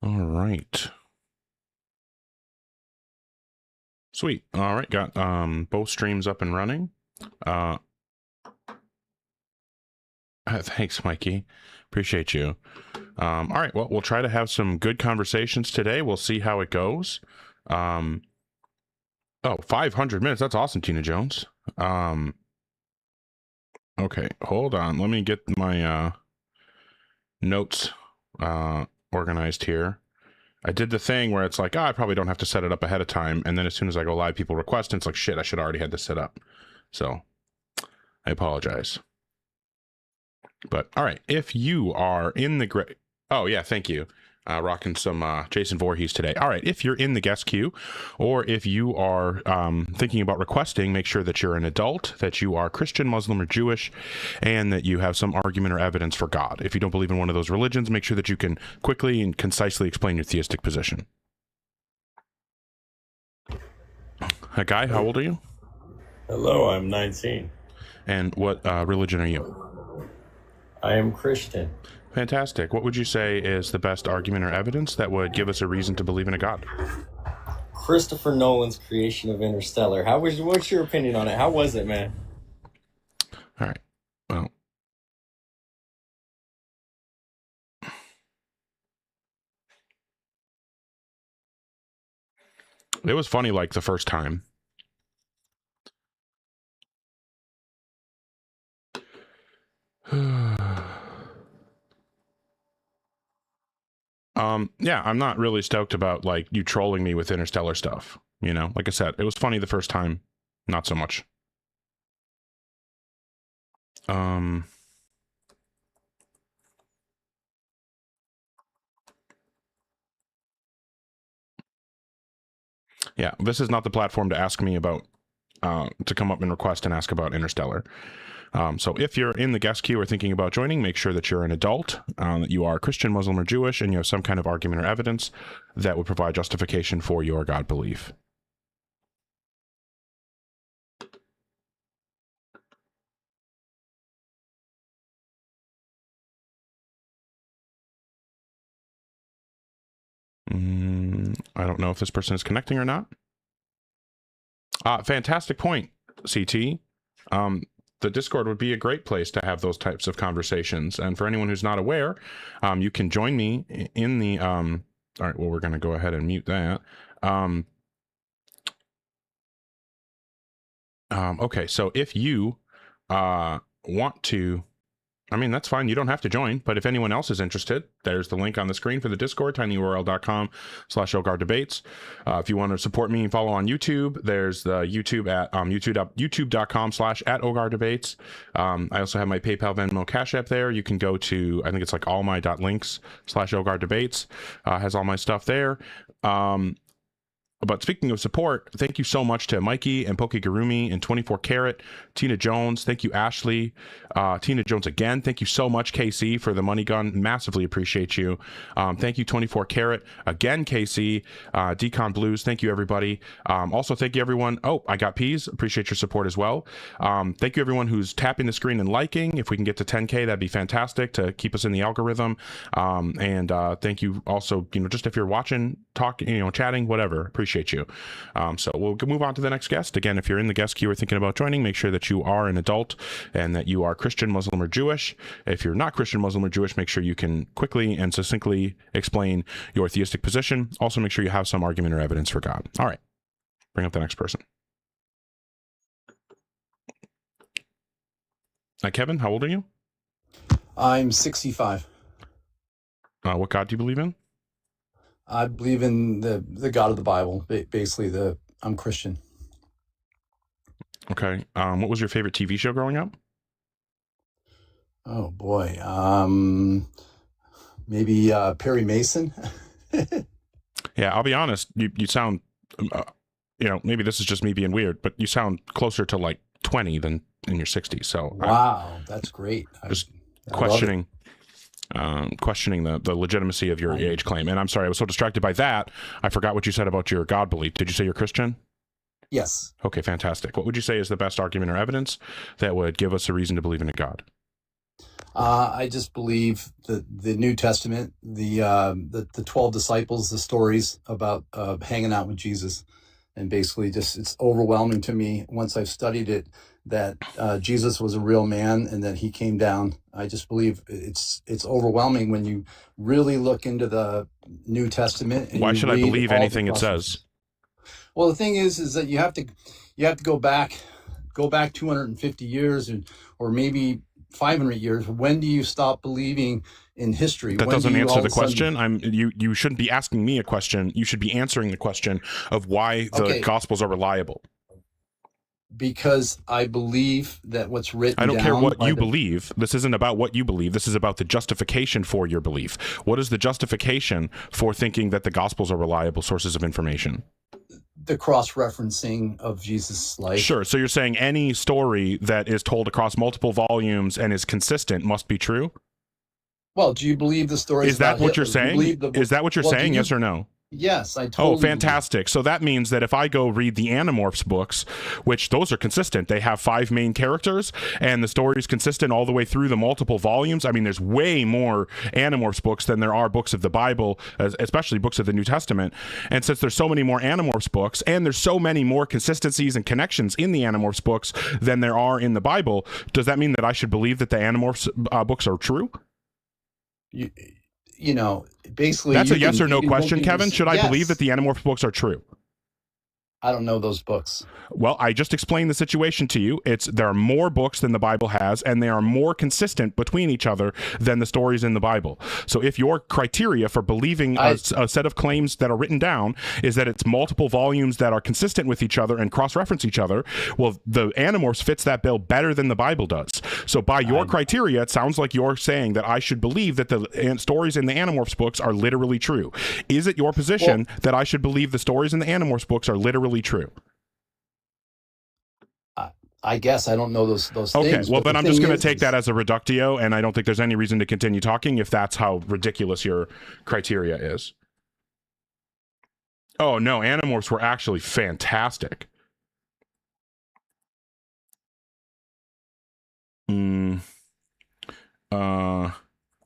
All right. Sweet. All right, got both streams up and running. Thanks, Mikey. Appreciate you. All right, well, we'll try to have some good conversations today. We'll see how it goes. Oh, 500 minutes. That's awesome, Tina Jones. Okay, hold on. Let me get my notes organized here. I did the thing where it's like, I probably don't have to set it up ahead of time. And then as soon as I go live, people request, and it's like, shit, I should already had this set up. So I apologize. But all right, if you are in the oh yeah, thank you. Rocking some Jason Voorhees today. All right, if you're in the guest queue, or if you are thinking about requesting, make sure that you're an adult, that you are Christian, Muslim, or Jewish, and that you have some argument or evidence for God. If you don't believe in one of those religions, make sure that you can quickly and concisely explain your theistic position. Guy, how old are you? Hello, I'm 19. And what religion are you? I am Christian. Fantastic. What would you say is the best argument or evidence that would give us a reason to believe in a God? Christopher Nolan's creation of Interstellar. What's your opinion on it? How was it, man? All right. Well, it was funny like the first time. Yeah, I'm not really stoked about like you trolling me with Interstellar stuff. You know, like I said, it was funny the first time, not so much. Yeah, this is not the platform to ask me about, to come up and request and ask about Interstellar. So if you're in the guest queue or thinking about joining, make sure that you're an adult, that you are Christian, Muslim, or Jewish, and you have some kind of argument or evidence that would provide justification for your God belief. I don't know if this person is connecting or not. Fantastic point, CT. The Discord would be a great place to have those types of conversations. And for anyone who's not aware, you can join me in the, all right, well, we're going to go ahead and mute that. Okay, so if you want to, I mean, that's fine. You don't have to join, but if anyone else is interested, there's the link on the screen for the Discord, tinyurl.com/OgarDebates. If you want to support me and follow on YouTube, there's the YouTube at youtube.com/@OgarDebates. I also have my PayPal, Venmo, Cash App there. You can go to, I think it's like allmy.links/OgarDebates. Has all my stuff there. But speaking of support, thank you so much to Mikey and Pokegurumi and 24 Karat, Tina Jones. Thank you, Ashley. Tina Jones again. Thank you so much, KC, for the money gun. Massively appreciate you. Thank you, 24 Karat. Again, KC. Decon Blues. Thank you, everybody. Also, thank you, everyone. Oh, I got Peas. Appreciate your support as well. Thank you, everyone who's tapping the screen and liking. If we can get to 10K, that'd be fantastic to keep us in the algorithm. And thank you also, just if you're watching, talking, chatting, whatever. Appreciate you. So we'll move on to the next guest. Again, if you're in the guest queue or thinking about joining, make sure that you are an adult and that you are Christian, Muslim, or Jewish. If you're not Christian, Muslim, or Jewish, make sure you can quickly and succinctly explain your theistic position. Also, make sure you have some argument or evidence for God. All right. Bring up the next person. Kevin, how old are you? I'm 65. What God do you believe in? I believe in the God of the Bible. Basically, I'm Christian. Okay. What was your favorite TV show growing up? Oh boy. Maybe Perry Mason. Yeah, I'll be honest. You sound, maybe this is just me being weird, but you sound closer to like 20 than in your 60s. So wow, that's great. Just questioning the legitimacy of your age claim. And I'm sorry, I was so distracted by that, I forgot what you said about your God belief. Did you say you're Christian? Yes. Okay, fantastic. What would you say is the best argument or evidence that would give us a reason to believe in a God? I just believe that the New Testament, the 12 disciples, the stories about hanging out with Jesus, and basically just it's overwhelming to me once I've studied it that Jesus was a real man and that he came down. I just believe it's overwhelming when you really look into the New Testament and Why you should I read believe all the anything it cross-references. says? Well, the thing is that you have to go back 250 years or maybe 500 years. When do you stop believing in history? That When do doesn't you answer all the of a sudden? question. You shouldn't be asking me a question. You should be answering the question of why the Okay, Gospels are reliable. because I believe that what's I written don't care down what by you the believe. This isn't about what you believe. This is about the justification for your belief. What is the justification for thinking that the Gospels are reliable sources of information? cross-referencing of Jesus' life. Sure. So you're saying any story that is told across multiple volumes and is consistent must be true? Well, do you believe the stories Is that about what you're Hitler? Do you saying? believe Is that what you're well, saying? Yes or no? Yes, I Oh, totally believe. fantastic. So that means that if I go read the Animorphs books, which those are consistent, they have 5 main characters and the story is consistent all the way through the multiple volumes. I mean, there's way more Animorphs books than there are books of the Bible, especially books of the New Testament. And since there's so many more Animorphs books and there's so many more consistencies and connections in the Animorphs books than there are in the Bible, does that mean that I should believe that the Animorphs books are true? You know, basically, That's you a yes can or no look question, into Kevin. Should I believe that yes. the Animorphs books are true? I don't know those books. Well, I just explained the situation to you. There are more books than the Bible has, and they are more consistent between each other than the stories in the Bible. So if your criteria for believing a set of claims that are written down is that it's multiple volumes that are consistent with each other and cross-reference each other, well, the Animorphs fits that bill better than the Bible does. So by your criteria, it sounds like you're saying that I should believe that the stories in the Animorphs books are literally true. Is it your position that I should believe the stories in the Animorphs books are literally true? I guess I don't know those okay, things. well, but then I'm just going to take that as a reductio, and I don't think there's any reason to continue talking if that's how ridiculous your criteria is. Oh, no, Animorphs were actually fantastic.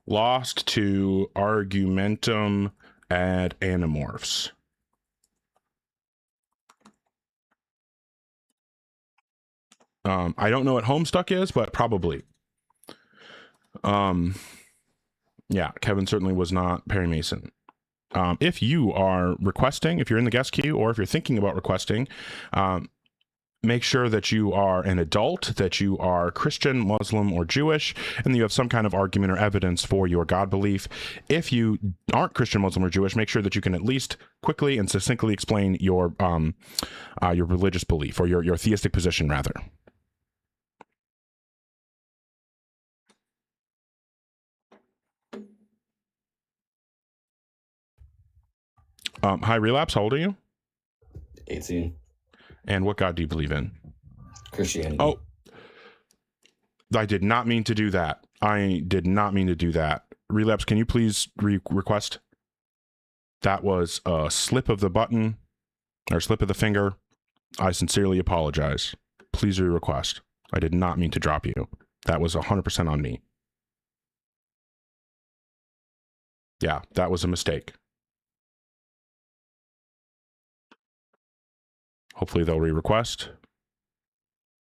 Lost to Argumentum ad Animorphs. I don't know what Homestuck is, but probably. Yeah, Kevin certainly was not Perry Mason. If you are requesting, if you're in the guest queue, or if you're thinking about requesting, make sure that you are an adult, that you are Christian, Muslim, or Jewish, and that you have some kind of argument or evidence for your God belief. If you aren't Christian, Muslim, or Jewish, make sure that you can at least quickly and succinctly explain your religious belief, or your theistic position, rather. Hi, Relapse. How old are you? 18. And what God do you believe in? Christianity. Oh, I did not mean to do that. I did not mean to do that. Relapse, can you please request? That was a slip of the button, or slip of the finger. I sincerely apologize. Please re-request. I did not mean to drop you. That was 100% on me. Yeah, that was a mistake. Hopefully they'll re-request.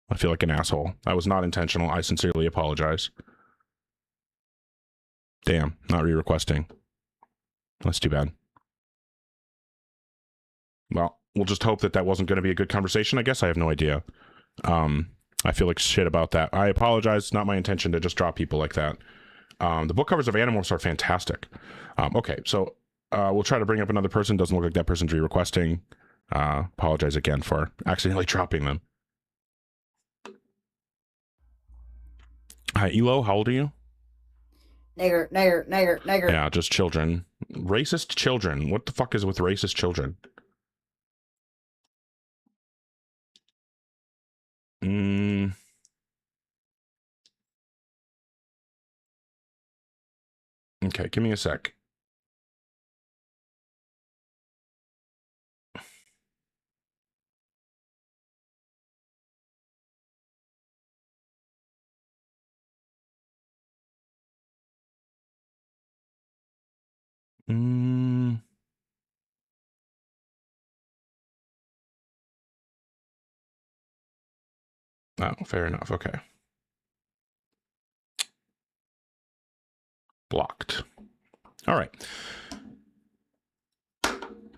I feel like an asshole. That was not intentional. I sincerely apologize. Damn, not re-requesting. That's too bad. Well, we'll just hope that wasn't going to be a good conversation. I guess I have no idea. I feel like shit about that. I apologize. It's not my intention to just drop people like that. The book covers of Animorphs are fantastic. Okay, so we'll try to bring up another person. Doesn't look like that person's re-requesting. Apologize again for accidentally dropping them. Hi, Elo. How old are you? Nigger, nigger, nigger, nigger. Yeah, just children. Racist children. What the fuck is with racist children? Okay, give me a sec. Mm. Oh, fair enough. Okay. Blocked. All right.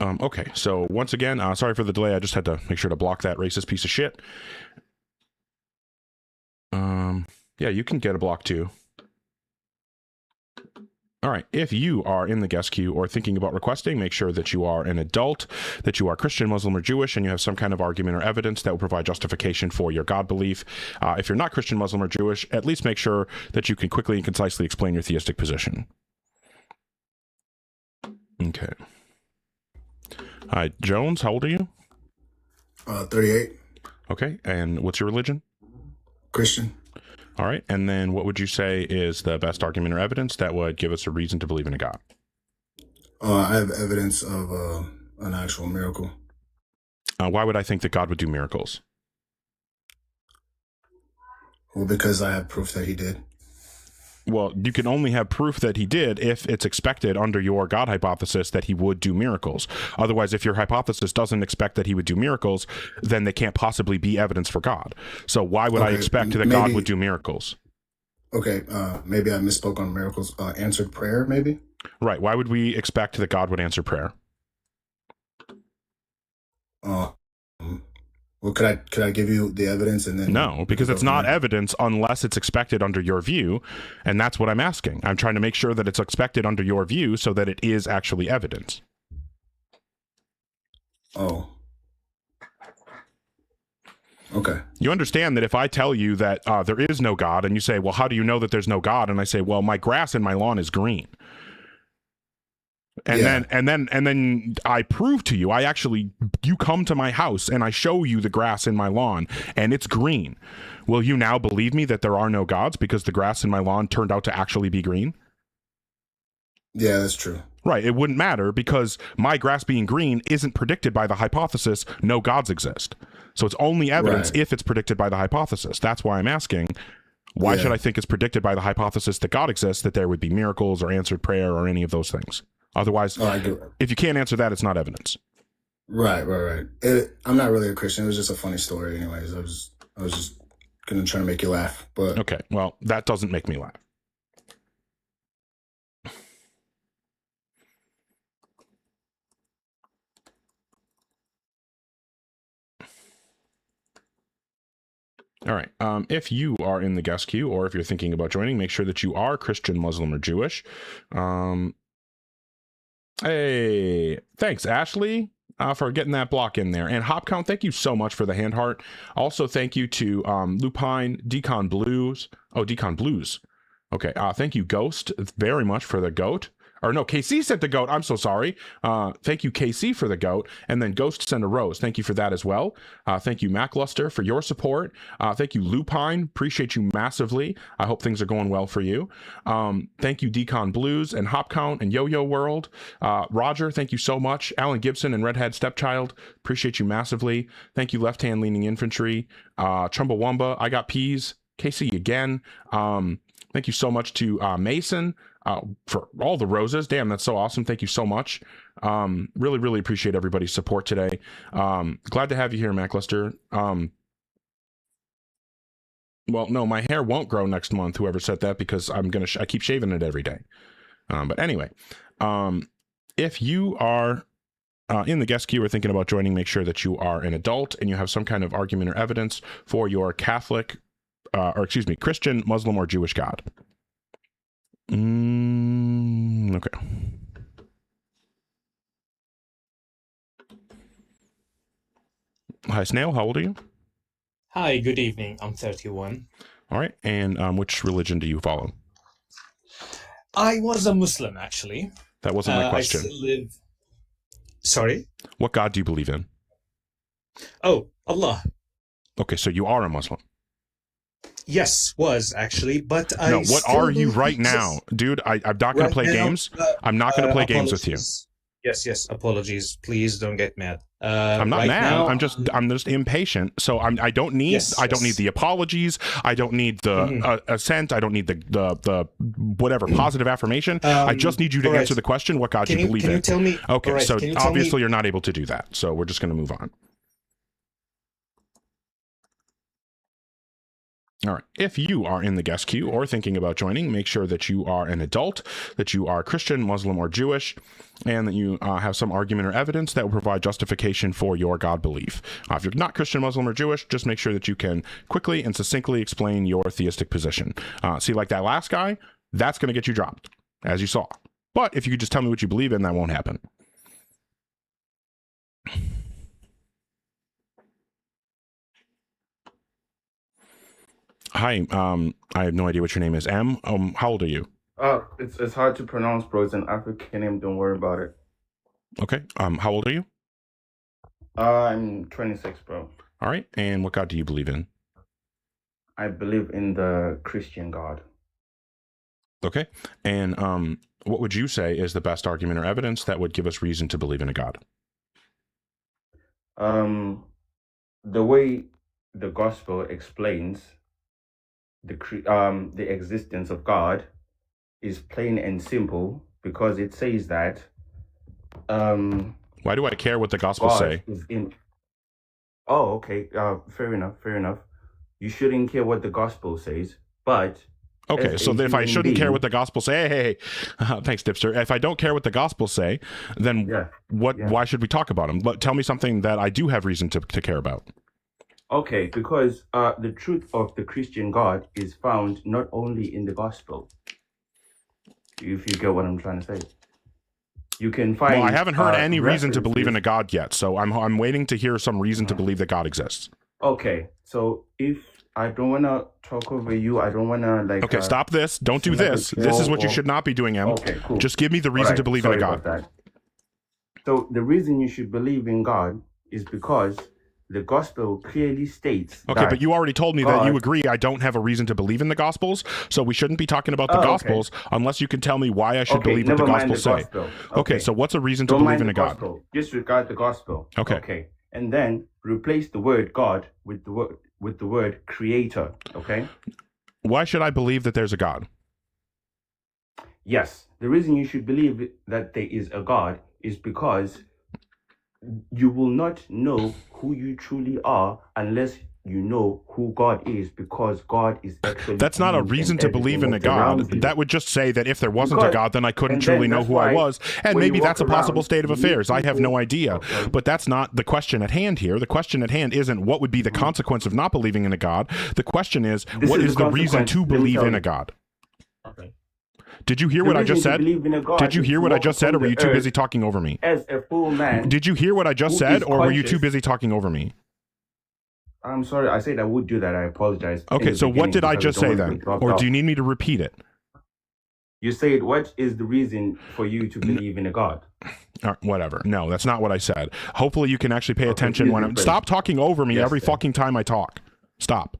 Okay, so once again, sorry for the delay. I just had to make sure to block that racist piece of shit. Yeah, you can get a block too. All right, if you are in the guest queue or thinking about requesting, make sure that you are an adult, that you are Christian, Muslim, or Jewish, and you have some kind of argument or evidence that will provide justification for your God belief. If you're not Christian, Muslim, or Jewish, at least make sure that you can quickly and concisely explain your theistic position. Okay. Hi, Jones, how old are you? 38. Okay, and what's your religion? Christian. All right, and then what would you say is the best argument or evidence that would give us a reason to believe in a God? I have evidence of an actual miracle. Why would I think that God would do miracles? Well, because I have proof that he did. Well, you can only have proof that he did if it's expected under your God hypothesis that he would do miracles. Otherwise, if your hypothesis doesn't expect that he would do miracles, then they can't possibly be evidence for God. So why would I expect that God would do miracles? Okay, maybe I misspoke on miracles. Answered prayer, maybe? Right. Why would we expect that God would answer prayer? Well, could I give you the evidence and then? No, because it's not evidence unless it's expected under your view, and that's what I'm asking. I'm trying to make sure that it's expected under your view so that it is actually evidence. Oh. Okay. You understand that if I tell you that there is no God, and you say, well, how do you know that there's no God? And I say, well, my grass in my lawn is green. And then I prove to you, you come to my house and I show you the grass in my lawn and it's green. Will you now believe me that there are no gods because the grass in my lawn turned out to actually be green? Yeah, that's true. Right. It wouldn't matter because my grass being green isn't predicted by the hypothesis no gods exist. So it's only evidence if it's predicted by the hypothesis. That's why I'm asking, why should I think it's predicted by the hypothesis that God exists, that there would be miracles or answered prayer or any of those things? Otherwise, if you can't answer that, it's not evidence. Right. I'm not really a Christian. It was just a funny story anyways. I was just going to try to make you laugh. But okay, well, that doesn't make me laugh. All right. If you are in the guest queue or if you're thinking about joining, make sure that you are Christian, Muslim, or Jewish. Hey, thanks, Ashley, for getting that block in there. And Hop Count, thank you so much for the hand heart. Also, thank you to Lupine, Decon Blues. Oh, Decon Blues. Okay. Thank you, Ghost, very much for the goat. Or no, KC sent the goat. I'm so sorry. Thank you, KC, for the goat. And then Ghost sent a rose. Thank you for that as well. Thank you, Macluster, for your support. Thank you, Lupine. Appreciate you massively. I hope things are going well for you. Thank you, Decon Blues and Hop Count and Yo-Yo World. Roger, thank you so much. Alan Gibson and Redhead Stepchild. Appreciate you massively. Thank you, Left Hand Leaning Infantry. Chumbawamba, I Got Peas. KC again. Thank you so much to Mason. For all the roses. Damn, that's so awesome. Thank you so much. Really, really appreciate everybody's support today. Glad to have you here, Macluster. Well, no, my hair won't grow next month, whoever said that, because I keep shaving it every day. But anyway, if you are in the guest queue or thinking about joining, make sure that you are an adult and you have some kind of argument or evidence for your Christian, Muslim, or Jewish God. Okay. Hi, Snail. How old are you? Hi, good evening. I'm 31. All right. And which religion do you follow? I was a Muslim, actually. That wasn't my question. I still live... Sorry? What God do you believe in? Oh, Allah. Okay, so you are a Muslim. Yes, was actually, but No, what are you right now? Dude, I'm not going to play games. I'm not going to play games with you. Yes. Apologies. Please don't get mad. I'm not right mad. now, I'm just impatient. So I don't need Yes, I don't need yes. the apologies. I don't need the Mhm. assent. I don't need the whatever positive affirmation. I just need you to all right. answer the question. What God Can you you believe can in? you tell me? Okay, all right, so can you tell me? obviously you're not able to do that. So we're just going to move on. All right. If you are in the guest queue or thinking about joining, make sure that you are an adult, that you are Christian, Muslim, or Jewish, and that you have some argument or evidence that will provide justification for your God belief. If you're not Christian, Muslim, or Jewish, just make sure that you can quickly and succinctly explain your theistic position. See, like that last guy, that's going to get you dropped, as you saw. But if you could just tell me what you believe in, that won't happen. Hi, I have no idea what your name is. M. How old are you? It's hard to pronounce, bro. It's an African name. Don't worry about it. Okay. How old are you? I'm 26, bro. All right. And what God do you believe in? I believe in the Christian God. Okay. And what would you say is the best argument or evidence that would give us reason to believe in a God? The way the gospel explains the existence of God is plain and simple, because it says that Why do I care what the gospel God say? is in. Oh, okay. Fair enough. You shouldn't care what the gospel says, but Okay, as so a if I human shouldn't care being- what the gospel say, hey, thanks, Dipster. If I don't care what the gospel say, then Yeah. why should we talk about them? But tell me something that I do have reason to care about. Okay, because the truth of the Christian God is found not only in the gospel. If you get what I'm trying to say, you can find. Well, I haven't heard any reason to believe in a references- God yet, so I'm waiting to hear some reason to believe that God exists. Okay, so if I don't want to talk over you, I don't want to like. Okay, stop this. Don't do like a this. This is what you troll should not be doing, Em. Okay, cool. Just give me the reason Alright, to believe in a sorry God. about that. So the reason you should believe in God is because the gospel clearly states. Okay, that but you already told me that you God- agree I don't have a reason to believe in the Gospels, so we shouldn't be talking about the Oh, okay. Gospels unless you can tell me why I should Okay, believe what the never mind Gospels say. gospel. Okay, so what's a reason to Don't believe mind in the a God? gospel. Disregard the gospel. Okay. Okay. And then replace the word God with the word creator. Okay. Why should I believe that there's a God? Yes. The reason you should believe that there is a God is because you will not know who you truly are unless you know who God is, because God is actually. That's not a used in reason to believe in a everything that's around God. you. That would just say that if there wasn't a Because- God, then I couldn't and truly then know that's who I why was. And when you maybe that's a walk possible around, state of you meet affairs. I have no people- idea. Okay. But that's not the question at hand here. The question at hand isn't what would be the consequence of not believing in a God. The question is, This what is is the the reason consequence. to Let me believe tell in you. a God? Okay. Did you hear The what I reason just to said? believe in a God Did you is hear to what I walk just said, or upon were you the too earth busy talking over me? as a full man. Did you hear what I just who said, is or were you too conscious- busy talking over me? I'm sorry, I said I would do that. I apologize. in Okay, the so what beginning did I because just don't say want to then? be dropped Or off. do you need me to repeat it? You said, what is the reason for you to believe in a God? Whatever. No, that's not what I said. Hopefully you can actually pay Okay, attention please when I'm... rephrase. Stop talking over me Yes, every sir. fucking time I talk. Stop.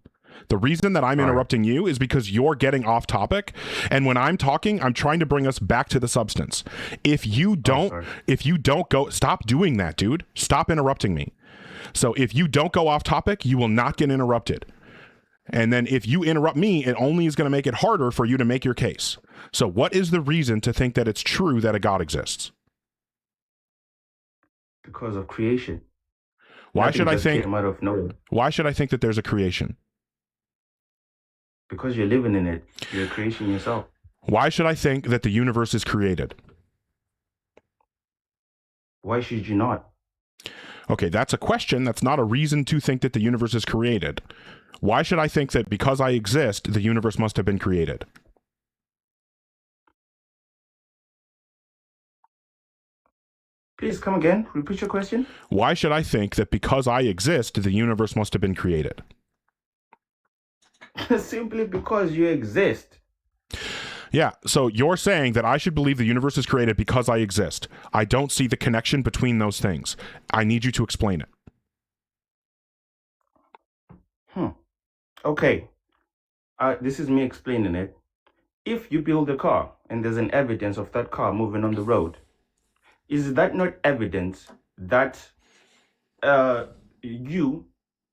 The reason that I'm All right. interrupting you is because you're getting off topic, and when I'm talking, I'm trying to bring us back to the substance. If you sorry. don't go... Stop doing that, dude. Stop interrupting me. So if you don't go off topic, you will not get interrupted. And then if you interrupt me, it only is going to make it harder for you to make your case. So what is the reason to think that it's true that a God exists? Because of creation. Why Nothing should I just think came out of nowhere. why should I think that there's a creation? Because you're living in it. You're a creation yourself. Why should I think that the universe is created? Why should you not? Okay, that's a question. That's not a reason to think that the universe is created. Why should I think that because I exist, the universe must have been created? Please come again. Repeat your question. Why should I think that because I exist, the universe must have been created? Simply because you exist. Yeah, so you're saying that I should believe the universe is created because I exist. I don't see the connection between those things. I need you to explain it. Okay. This is me explaining it. If you build a car and there's an evidence of that car moving on the road, is that not evidence that you,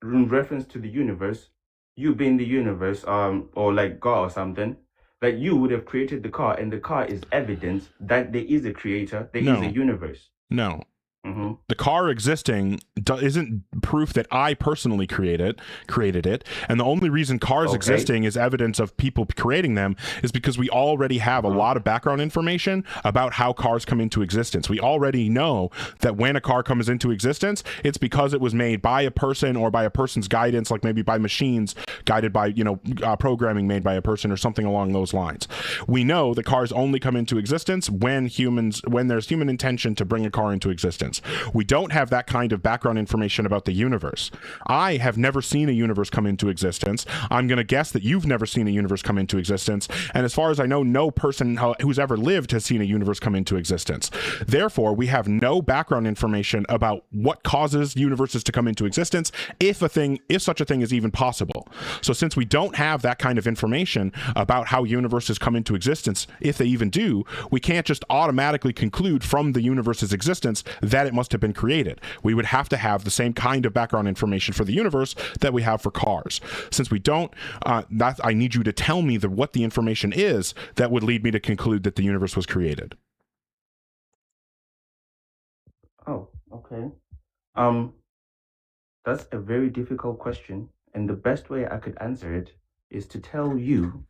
in reference to the universe, you being the universe, or like God or something, that you would have created the car, and the car is evidence that there is a creator, there is No. a universe. No. Mm-hmm. The car existing isn't proof that I personally created it, and the only reason cars existing is evidence of people creating them is because we already have a lot of background information about how cars come into existence. We already know that when a car comes into existence, it's because it was made by a person or by a person's guidance, like maybe by machines guided by programming made by a person or something along those lines. We know that cars only come into existence when there's human intention to bring a car into existence. We don't have that kind of background information about the universe. I have never seen a universe come into existence. I'm going to guess that you've never seen a universe come into existence. And as far as I know, no person who's ever lived has seen a universe come into existence. Therefore, we have no background information about what causes universes to come into existence, if such a thing is even possible. So since we don't have that kind of information about how universes come into existence, if they even do, we can't just automatically conclude from the universe's existence that it must have been created. We would have to have the same kind of background information for the universe that we have for cars. Since we don't, I need you to tell me what the information is that would lead me to conclude that the universe was created. Oh, okay. That's a very difficult question, and the best way I could answer it is to tell you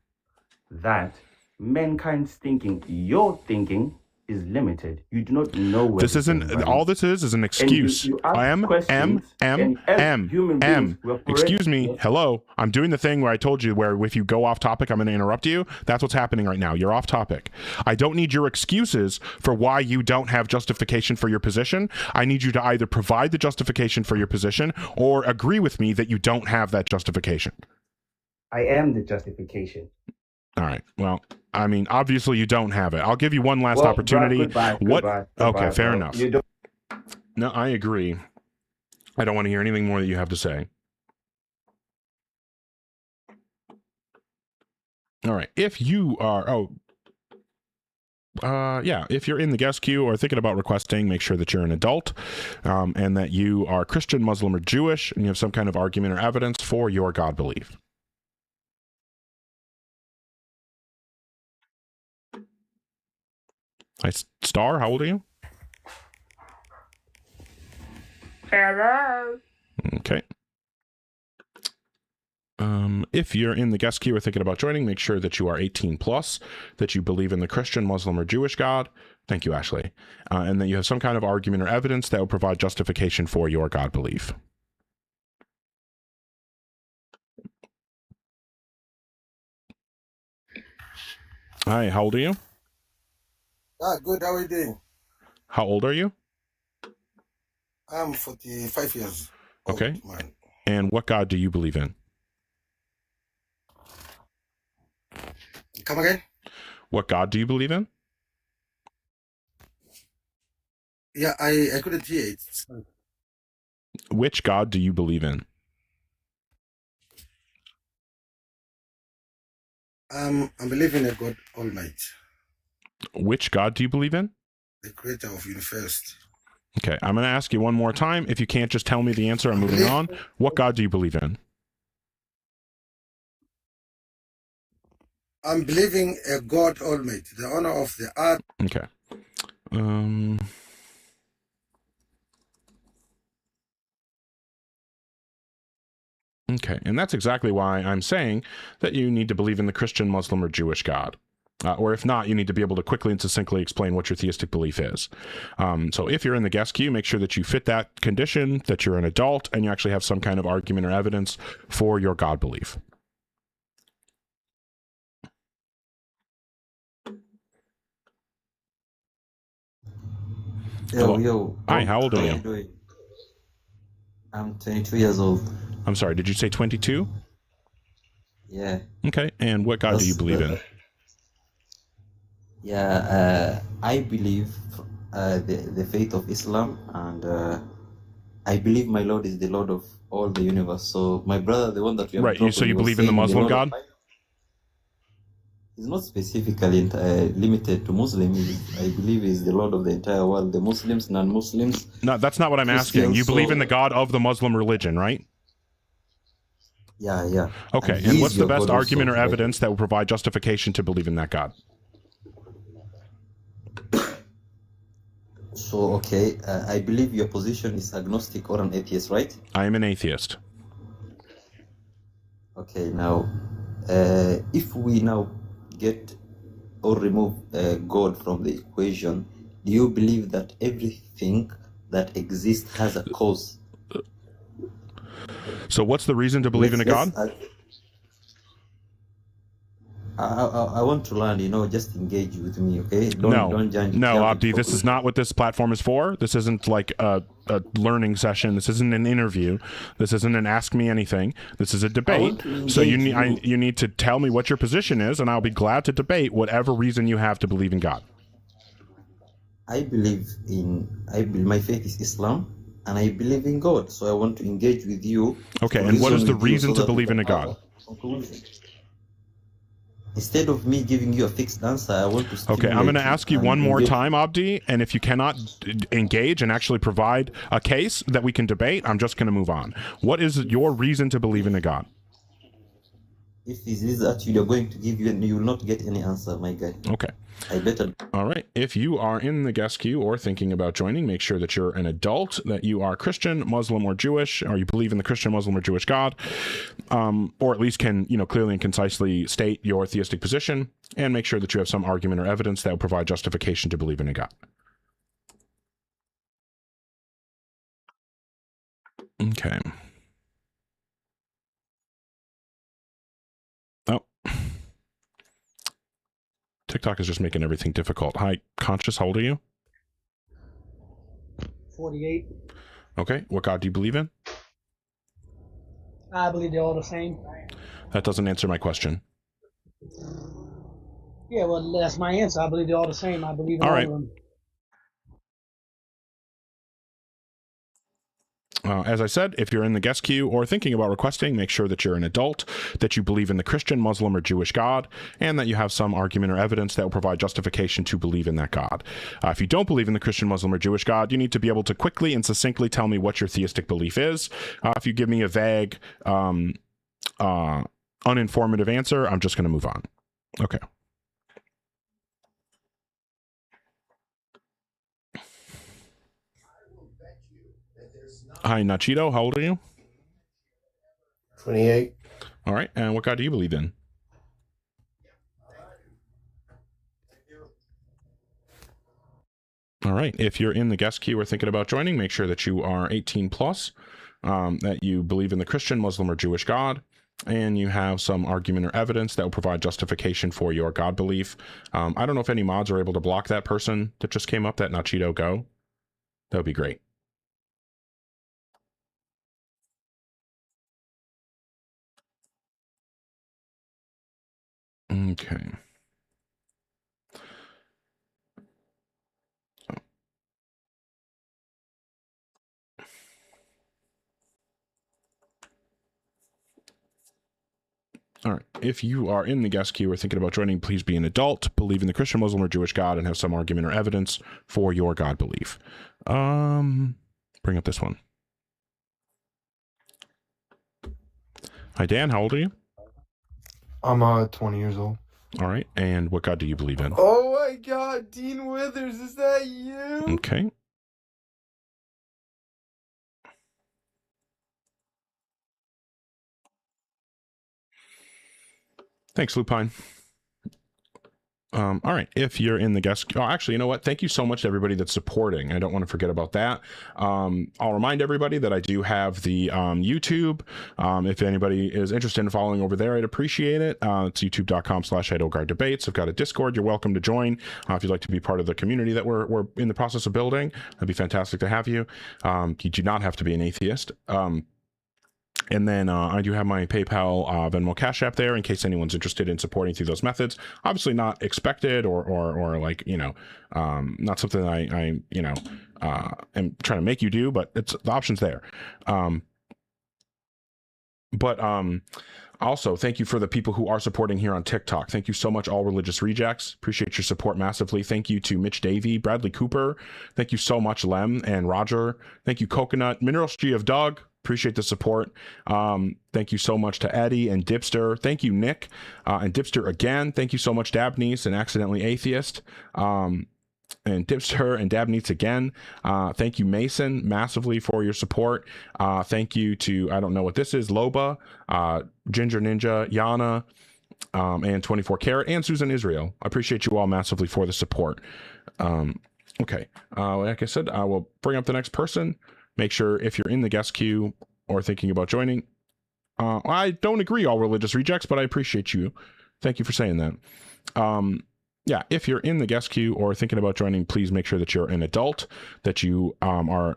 that mankind's thinking, your thinking, is limited. You do not know where this isn't. All this is an excuse. Excuse me. Hello. I'm doing the thing where I told you where if you go off topic, I'm going to interrupt you. That's what's happening right now. You're off topic. I don't need your excuses for why you don't have justification for your position. I need you to either provide the justification for your position or agree with me that you don't have that justification. I am the justification. All right. Well, I mean, obviously you don't have it. I'll give you one last opportunity. Goodbye, okay, fair bro. enough. You don't... No, I agree. I don't want to hear anything more that you have to say. All right. If you are, if you're in the guest queue or thinking about requesting, make sure that you're an adult and that you are Christian, Muslim, or Jewish, and you have some kind of argument or evidence for your God belief. Hi, Star, how old are you? Hello. Okay. If you're in the guest queue or thinking about joining, make sure that you are 18 plus, that you believe in the Christian, Muslim, or Jewish God. Thank you, Ashley. And that you have some kind of argument or evidence that will provide justification for your God belief. Hi, how old are you? Good. How are you doing? How old are you? I'm 45 years old. Okay. Man. And what God do you believe in? Come again? What God do you believe in? Yeah, I couldn't hear it. Sorry. Which God do you believe in? I'm believing in God Almighty, Which God do you believe in? the creator of universe. Okay, I'm going to ask you one more time. If you can't just tell me the answer, I'm moving on. What God do you believe in? I'm believing a God Almighty, the owner of the earth. Okay. Okay, and that's exactly why I'm saying that you need to believe in the Christian, Muslim, or Jewish God. Or if not, you need to be able to quickly and succinctly explain what your theistic belief is. So if you're in the guest queue, make sure that you fit that condition, that you're an adult, and you actually have some kind of argument or evidence for your God belief. Yo. Hi, how old are you? Doing? I'm 22 years old. I'm sorry, did you say 22? Yeah. Okay, and what God do you believe in? Yeah, I believe the faith of Islam, and I believe my Lord is the Lord of all the universe. So my brother, the one that we have right, so you believe in the Muslim God? It's not specifically limited to Muslims. I believe is the Lord of the entire world. The Muslims, non-Muslims. No, that's not what I'm asking. You believe in the God of the Muslim religion, right? Yeah, yeah. Okay, and what's the best argument or evidence that will provide justification to believe in that God? So, okay, I believe your position is agnostic or an atheist, right? I am an atheist. Okay, now, if we now get or remove God from the equation, do you believe that everything that exists has a cause? So what's the reason to believe in a God? I want to learn, just engage with me, okay? Don't judge. No, Abdi, this is not what this platform is for. This isn't like a learning session. This isn't an interview. This isn't an ask me anything. This is a debate. So you need to tell me what your position is, and I'll be glad to debate whatever reason you have to believe in God. I believe my faith is Islam, and I believe in God. So I want to engage with you. Okay, and what is the reason to believe in a God? Instead of me giving you a fixed answer, I want to. Okay, I'm going to ask you one more time, Abdi, and if you cannot engage and actually provide a case that we can debate, I'm just going to move on. What is your reason to believe in a God? If it is that you're going to give you, and you will not get any answer, my guy. Okay. I better. All right. If you are in the guest queue or thinking about joining, make sure that you're an adult, that you are Christian, Muslim, or Jewish, or you believe in the Christian, Muslim, or Jewish God, or at least can, clearly and concisely state your theistic position, and make sure that you have some argument or evidence that will provide justification to believe in a God. Okay. Oh. TikTok is just making everything difficult. Hi, Conscious, how old are you? 48. Okay, what God do you believe in? I believe they're all the same. That doesn't answer my question. Yeah, well, that's my answer. I believe they're all the same. I believe in all of them. As I said, if you're in the guest queue or thinking about requesting, make sure that you're an adult, that you believe in the Christian, Muslim, or Jewish God, and that you have some argument or evidence that will provide justification to believe in that God. If you don't believe in the Christian, Muslim, or Jewish God, you need to be able to quickly and succinctly tell me what your theistic belief is. If you give me a vague, uninformative answer, I'm just going to move on. Okay. Hi, Nachito. How old are you? 28. All right. And what God do you believe in? All right. If you're in the guest queue or thinking about joining, make sure that you are 18 plus, that you believe in the Christian, Muslim, or Jewish God, and you have some argument or evidence that will provide justification for your God belief. I don't know if any mods are able to block that person that just came up, that Nachito Go. That would be great. Okay. All right. If you are in the guest queue or thinking about joining, please be an adult, believe in the Christian, Muslim, or Jewish God, and have some argument or evidence for your God belief. Bring up this one. Hi, Dan. How old are you? I'm 20 years old. All right. And what God do you believe in? Oh my God, Dean Withers, is that you? Okay. Thanks, Lupine. All right. If you're in the guest, actually, you know what? Thank you so much to everybody that's supporting. I don't want to forget about that. I'll remind everybody that I do have the YouTube. If anybody is interested in following over there, I'd appreciate it. It's youtube.com/IdleGuardDebates. I've got a Discord. You're welcome to join if you'd like to be part of the community that we're in the process of building. That'd be fantastic to have you. You do not have to be an atheist. And then I do have my PayPal, Venmo, Cash App there in case anyone's interested in supporting through those methods. Obviously not expected or like, not something I am trying to make you do, but it's the option's there. But also, thank you for the people who are supporting here on TikTok. Thank you so much, All Religious Rejects. Appreciate your support massively. Thank you to Mitch Davey, Bradley Cooper. Thank you so much, Lem and Roger. Thank you, Coconut, Mineralstry of Doug. Appreciate the support. Thank you so much to Eddie and Dipster. Thank you, Nick, and Dipster again. Thank you so much, Dabnese and Accidentally Atheist. And Dipster and Dabnese again. Thank you, Mason, massively for your support. Thank you to, I don't know what this is, Loba, Ginger Ninja, Yana, and 24 Karat, and Susan Israel. I appreciate you all massively for the support. Okay, like I said, I will bring up the next person. Make sure if you're in the guest queue or thinking about joining, I don't agree, All Religious Rejects, but I appreciate you. Thank you for saying that. Yeah, if you're in the guest queue or thinking about joining, please make sure that you're an adult, that you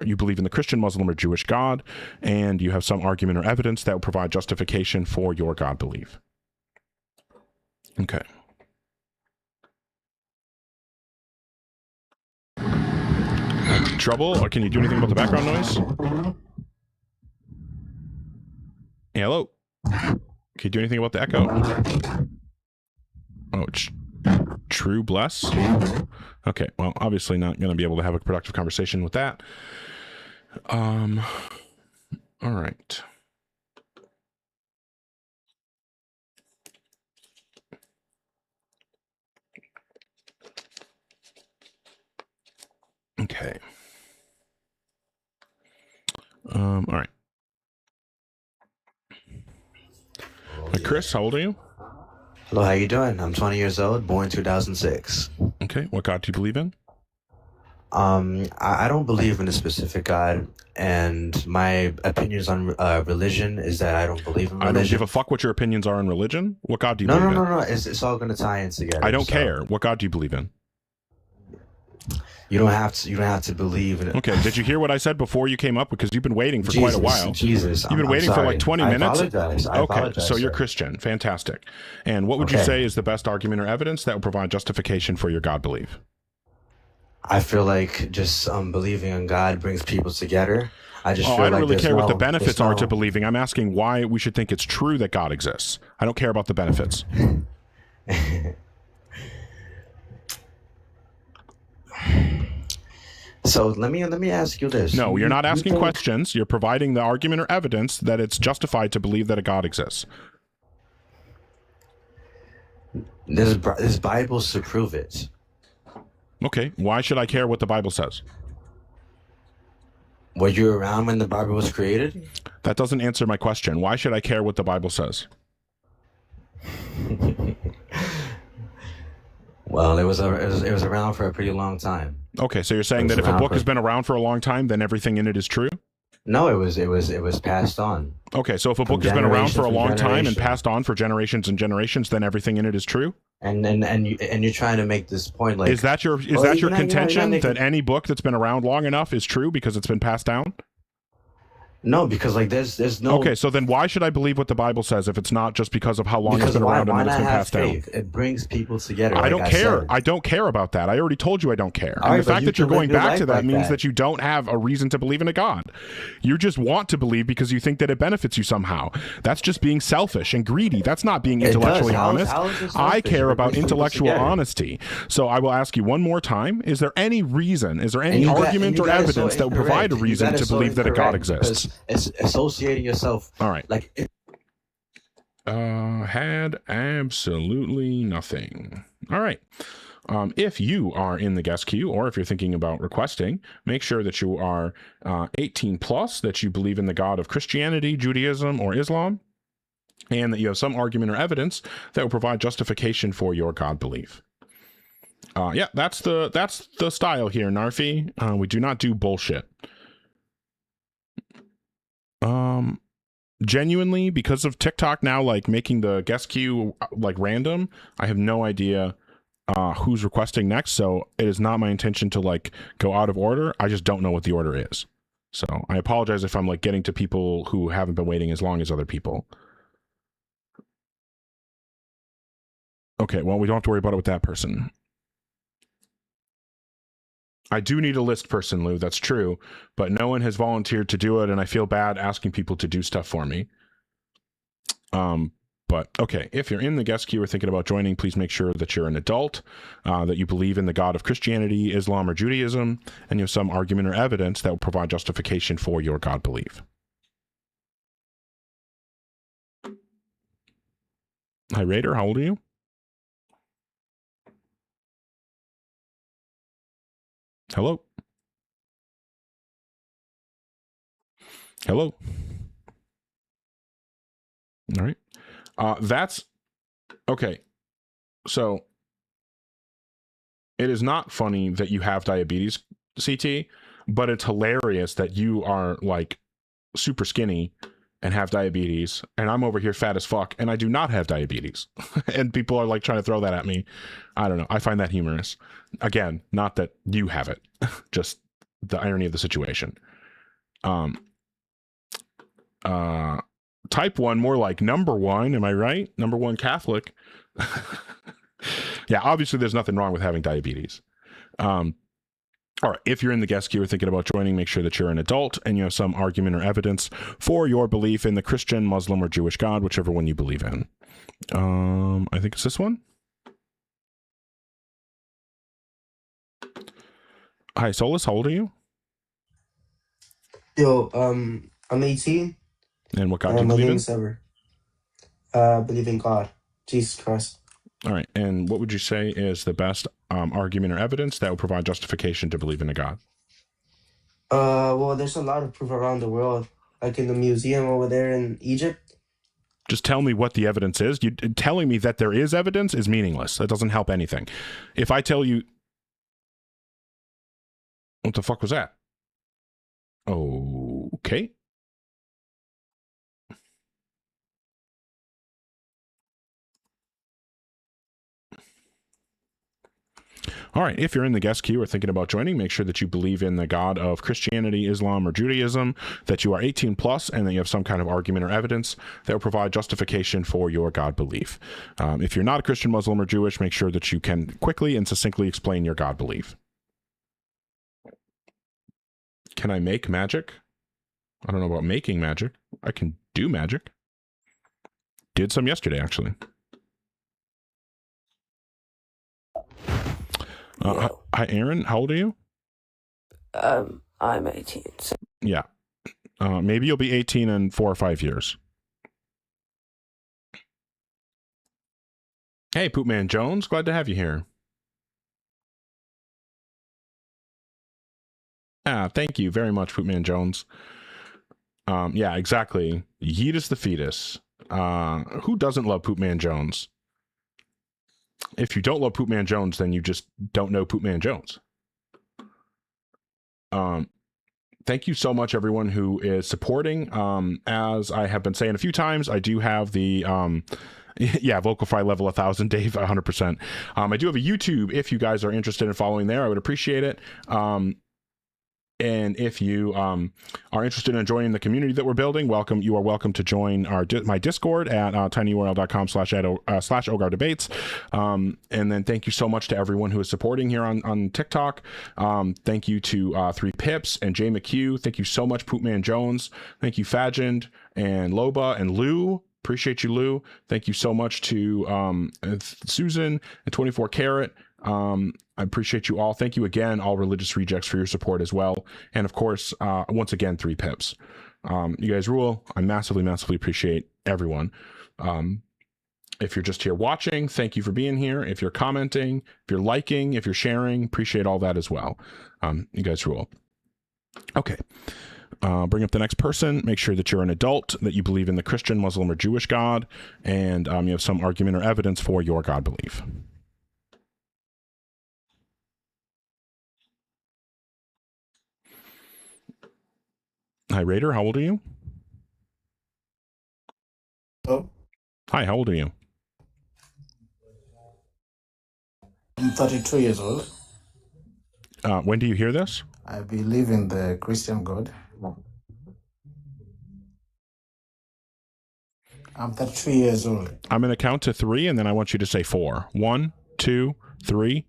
you believe in the Christian, Muslim, or Jewish God, and you have some argument or evidence that will provide justification for your God belief. Okay. Trouble? Or can you do anything about the background noise? Hello? Can you do anything about the echo? Oh, True Bless? Okay, well, obviously not going to be able to have a productive conversation with that. All right. Okay. All right. Chris, how old are you? Hello, how you doing? I'm 20 years old, born 2006. Okay, what God do you believe in? I don't believe in a specific God, and my opinions on religion is that I don't believe in religion. I don't give a fuck what your opinions are on religion. What God do you believe in? No. It's all going to tie in together. I don't care. What God do you believe in? You don't have to believe in it. Okay. Did you hear what I said before you came up? Because you've been waiting for quite a while. Jesus. You've been waiting for like 20 minutes. I apologize, so you're sir. Christian. Fantastic. And what would you say is the best argument or evidence that will provide justification for your God belief? I feel like just believing in God brings people together. I just feel I don't like really care what the benefits are to believing. I'm asking why we should think it's true that God exists. I don't care about the benefits. So let me ask you this. No, you're not asking questions. You're providing the argument or evidence that it's justified to believe that a God exists. There's Bibles to prove it. Okay, why should I care what the Bible says? Were you around when the Bible was created? That doesn't answer my question. Why should I care what the Bible says? Well, it was around for a pretty long time. Okay, so you're saying that if a book has been around for a long time, then everything in it is true? No, it was passed on. Okay, so if a book has been around for a long time and passed on for generations and generations, then everything in it is true? And you're trying to make this point like is that your contention that any book that's been around long enough is true because it's been passed down? No, because like there's no. Okay, so then why should I believe what the Bible says if it's not just because of how long it's been around and it's been passed down? It brings people together. I don't care. I don't care about that. I already told you I don't care. And the fact that you're going back to that means that you don't have a reason to believe in a God. You just want to believe because you think that it benefits you somehow. That's just being selfish and greedy. That's not being intellectually honest. I care about intellectual honesty. So I will ask you one more time. Is there any reason, is there any argument or evidence that would provide a reason to believe that a God exists? Associating yourself. All right. Like had absolutely nothing. All right. If you are in the guest queue or if you're thinking about requesting, make sure that you are 18 plus, that you believe in the God of Christianity, Judaism, or Islam, and that you have some argument or evidence that will provide justification for your God belief. Yeah, that's the style here, Narfi. We do not do bullshit. Genuinely, because of TikTok now like making the guest queue like random, I have no idea who's requesting next, so it is not my intention to like go out of order. I just don't know what the order is, so I apologize if I'm like getting to people who haven't been waiting as long as other people. Okay, well, we don't have to worry about it with that person. I do need a list person, Lou, that's true, but no one has volunteered to do it, and I feel bad asking people to do stuff for me. But okay, if you're in the guest queue or thinking about joining, please make sure that you're an adult, that you believe in the God of Christianity, Islam, or Judaism, and you have some argument or evidence that will provide justification for your God belief. Hi, Raider, how old are you? Hello? Hello? All right. That's okay. So it is not funny that you have diabetes, CT, but it's hilarious that you are like super skinny and have diabetes, and I'm over here fat as fuck, and I do not have diabetes. And people are like trying to throw that at me. I don't know. I find that humorous. Again, not that you have it, just the irony of the situation. Type 1, more like number 1, am I right? Number 1 Catholic. Yeah, obviously there's nothing wrong with having diabetes. All right, if you're in the guest queue or thinking about joining, make sure that you're an adult and you have some argument or evidence for your belief in the Christian, Muslim, or Jewish God, whichever one you believe in. I think it's this one. Hi, Solus, how old are you? Yo, I'm 18. And what God do you believe in? Sever. Believe in God, Jesus Christ. All right, and what would you say is the best argument or evidence that will provide justification to believe in a God? Well, there's a lot of proof around the world, like in the museum over there in Egypt. Just tell me what the evidence is. You telling me that there is evidence is meaningless. That doesn't help anything. If I tell you, what the fuck was that? Okay. All right, if you're in the guest queue or thinking about joining, make sure that you believe in the God of Christianity, Islam, or Judaism, that you are 18 plus, and that you have some kind of argument or evidence that will provide justification for your God belief. If you're not a Christian, Muslim, or Jewish, make sure that you can quickly and succinctly explain your God belief. Can I make magic? I don't know about making magic. I can do magic. Did some yesterday, actually. Hi, Aaron. How old are you? I'm 18. So. Yeah. Maybe you'll be 18 in 4 or 5 years. Hey, Poopman Jones. Glad to have you here. Thank you very much, Poopman Jones. Yeah, exactly. Yeetus the fetus. Who doesn't love Poopman Jones? If you don't love Poopman Jones, then you just don't know Poopman Jones. Thank you so much, everyone who is supporting. As I have been saying a few times, I do have the yeah, Vocal Fry level 1000, Dave, 100%. I do have a YouTube. If you guys are interested in following there, I would appreciate it. And if you are interested in joining the community that we're building, you are welcome to join my Discord at tinyurl.com/Ogar Debates. And then thank you so much to everyone who is supporting here on TikTok. Thank you to 3 Pips and Jay McHugh. Thank you so much, Poopman Jones. Thank you, Fagend and Loba and Lou. Appreciate you, Lou. Thank you so much to Susan and 24 Carat. I appreciate you all. Thank you again, all religious rejects, for your support as well. And of course, once again, 3 Pips. You guys rule. I massively appreciate everyone. If you're just here watching, thank you for being here. If you're commenting, if you're liking, if you're sharing, appreciate all that as well. You guys rule. Okay. Bring up the next person. Make sure that you're an adult, that you believe in the Christian, Muslim, or Jewish God, and you have some argument or evidence for your God belief. Hi, Raider. How old are you? Oh. Hi, how old are you? I'm 32 years old. When do you hear this? I believe in the Christian God. I'm 32 years old. I'm going to count to 3, and then I want you to say 4. 1, 2, 3.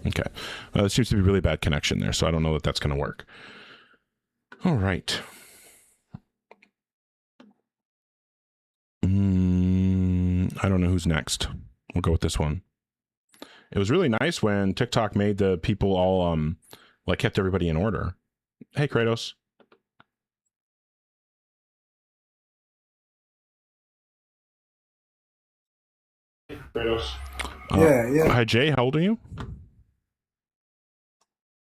Okay. There seems to be really bad connection there, so I don't know that that's going to work. All right. I don't know who's next. We'll go with this one. It was really nice when TikTok made the people all like kept everybody in order. Hey, Kratos. Kratos. Yeah. Hi, Jay. How old are you?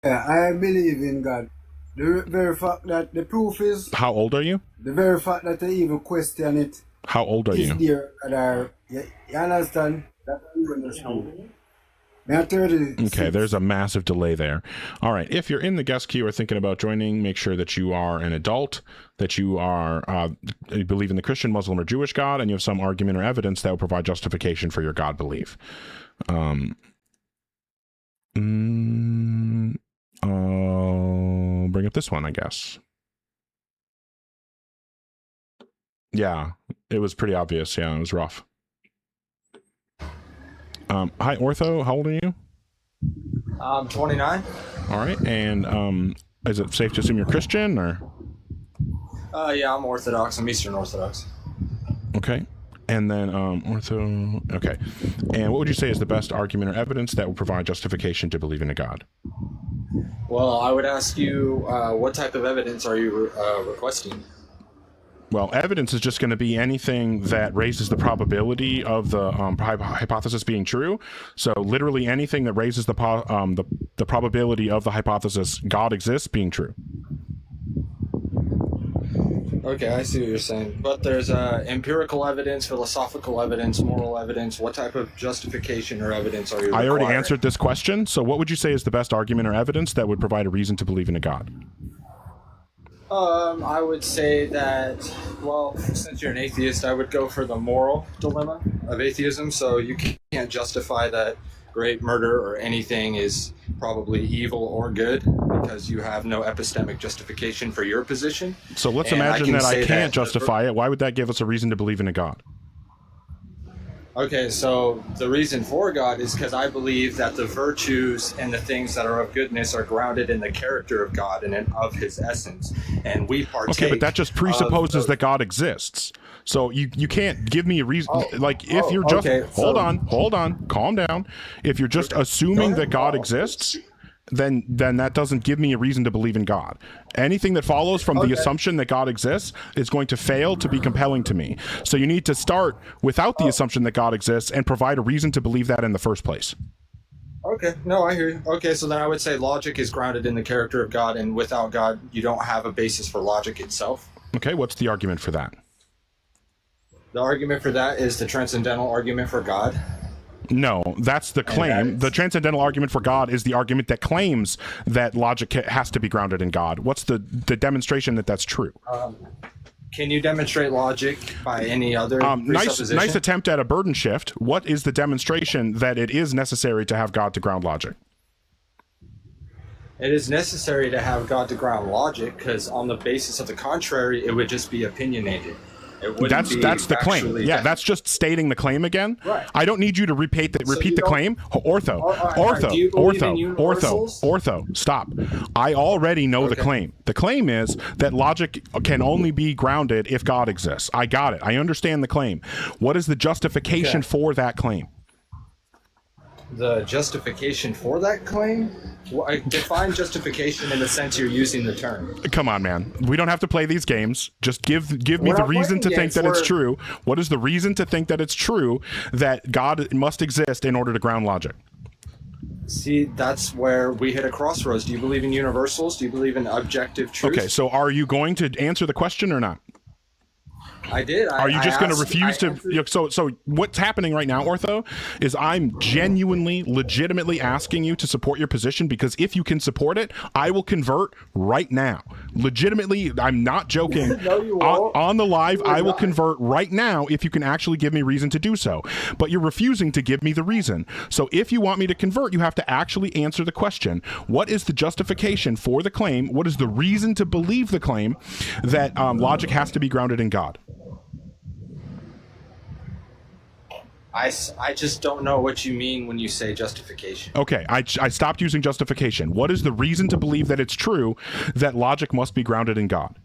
Yeah, I believe in God. The very fact that the proof is... How old are you? The very fact that they even question it... How old are you? There that are, you understand? That you understand. Me 30. Okay, there's a massive delay there. All right, if you're in the guest queue or thinking about joining, make sure that you are an adult, that you are you believe in the Christian, Muslim, or Jewish God, and you have some argument or evidence that will provide justification for your God belief. I'll bring up this one, I guess. Yeah, it was pretty obvious. Yeah, it was rough. Hi, Ortho. How old are you? I'm 29. All right, and is it safe to assume you're Christian, or? Yeah, I'm Orthodox. I'm Eastern Orthodox. Okay, and then Ortho. Okay, and what would you say is the best argument or evidence that will provide justification to believe in a God? Well, I would ask you, what type of evidence are you requesting? Well, evidence is just going to be anything that raises the probability of the hypothesis being true. So literally anything that raises the probability of the hypothesis God exists being true. Okay, I see what you're saying. But there's empirical evidence, philosophical evidence, moral evidence. What type of justification or evidence are you requiring? I already answered this question. So what would you say is the best argument or evidence that would provide a reason to believe in a God? I would say that, well, since you're an atheist, I would go for the moral dilemma of atheism. So you can't justify that great murder or anything is probably evil or good because you have no epistemic justification for your position. So let's imagine that I can't justify it. Why would that give us a reason to believe in a God? Okay, so the reason for God is because I believe that the virtues and the things that are of goodness are grounded in the character of God and of his essence. And we partake. Okay, but that just presupposes that God exists. So you can't give me a reason. If you're just... okay, hold on, calm down. If you're just assuming that God exists, then that doesn't give me a reason to believe in God. Anything that follows from the assumption that God exists is going to fail to be compelling to me. So you need to start without the assumption that God exists and provide a reason to believe that in the first place. Okay, no, I hear you. Okay, so then I would say logic is grounded in the character of God, and without God, you don't have a basis for logic itself. Okay, what's the argument for that? The argument for that is the transcendental argument for God. No, that's the claim. The transcendental argument for God is the argument that claims that logic has to be grounded in God. What's the demonstration that that's true? Can you demonstrate logic by any other presupposition? Nice attempt at a burden shift. What is the demonstration that it is necessary to have God to ground logic? It is necessary to have God to ground logic because on the basis of the contrary, it would just be opinionated. That's the claim. Yeah, that's just stating the claim again. Right. I don't need you to repeat the claim. Ortho, stop. I already know the claim. The claim is that logic can only be grounded if God exists. I got it. I understand the claim. What is the justification for that claim? The justification for that claim? Well, I define justification in the sense you're using the term. Come on, man. We don't have to play these games. Just give me the reason to think that it's true. What is the reason to think that it's true that God must exist in order to ground logic? See, that's where we hit a crossroads. Do you believe in universals? Do you believe in objective truth? Okay, so are you going to answer the question or not? I did. Are you just going to refuse to? So what's happening right now, Ortho, is I'm genuinely, legitimately asking you to support your position because if you can support it, I will convert right now. Legitimately, I'm not joking. No, you won't. On the live, I will convert right now if you can actually give me reason to do so. But you're refusing to give me the reason. So if you want me to convert, you have to actually answer the question. What is the justification for the claim? What is the reason to believe the claim that logic has to be grounded in God? I just don't know what you mean when you say justification. Okay, I stopped using justification. What is the reason to believe that it's true that logic must be grounded in God?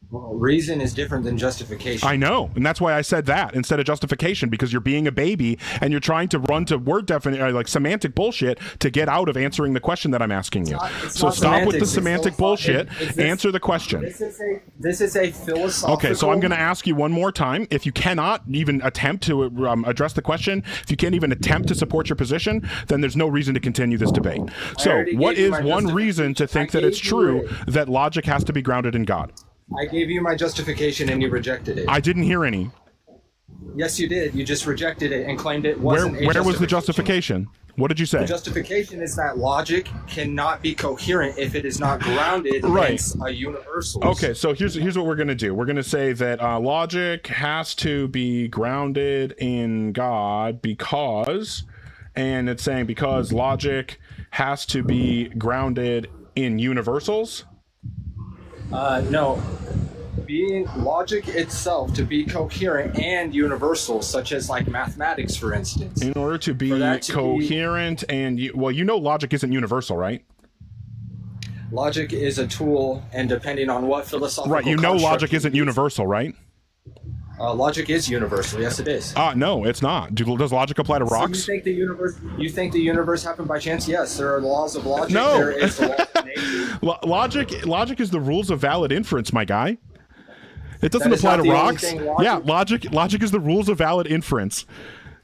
Well, reason is different than justification. I know, and that's why I said that instead of justification, because you're being a baby and you're trying to run to word definition, like semantic bullshit, to get out of answering the question that I'm asking you. So stop with the semantic bullshit. Answer the question. This is a philosophical. Okay, so I'm going to ask you one more time. If you cannot even attempt to address the question, if you can't even attempt to support your position, then there's no reason to continue this debate. So, what is one reason to think that it's true that logic has to be grounded in God? I gave you my justification and you rejected it. I didn't hear any. Yes, you did. You just rejected it and claimed it wasn't Where was the justification? What did you say? The justification is that logic cannot be coherent if it is not grounded Right. against a universal. Okay, so here's what we're going to do. We're going to say that logic has to be grounded in God because, and it's saying because logic has to be grounded in universals. No. Being logic itself to be coherent and universal, such as like mathematics, for instance. In order to be coherent and logic isn't universal, right? Logic is a tool, and depending on what philosophical Right, logic isn't universal, right? Logic is universal. Yes, it is. No, it's not. Does logic apply to rocks? So you think the universe happened by chance? Yes, there are laws of logic. No. There is the law of nature. Logic is the rules of valid inference, my guy. It doesn't That is apply not to the only rocks. thing Yeah, logic is the rules of valid inference.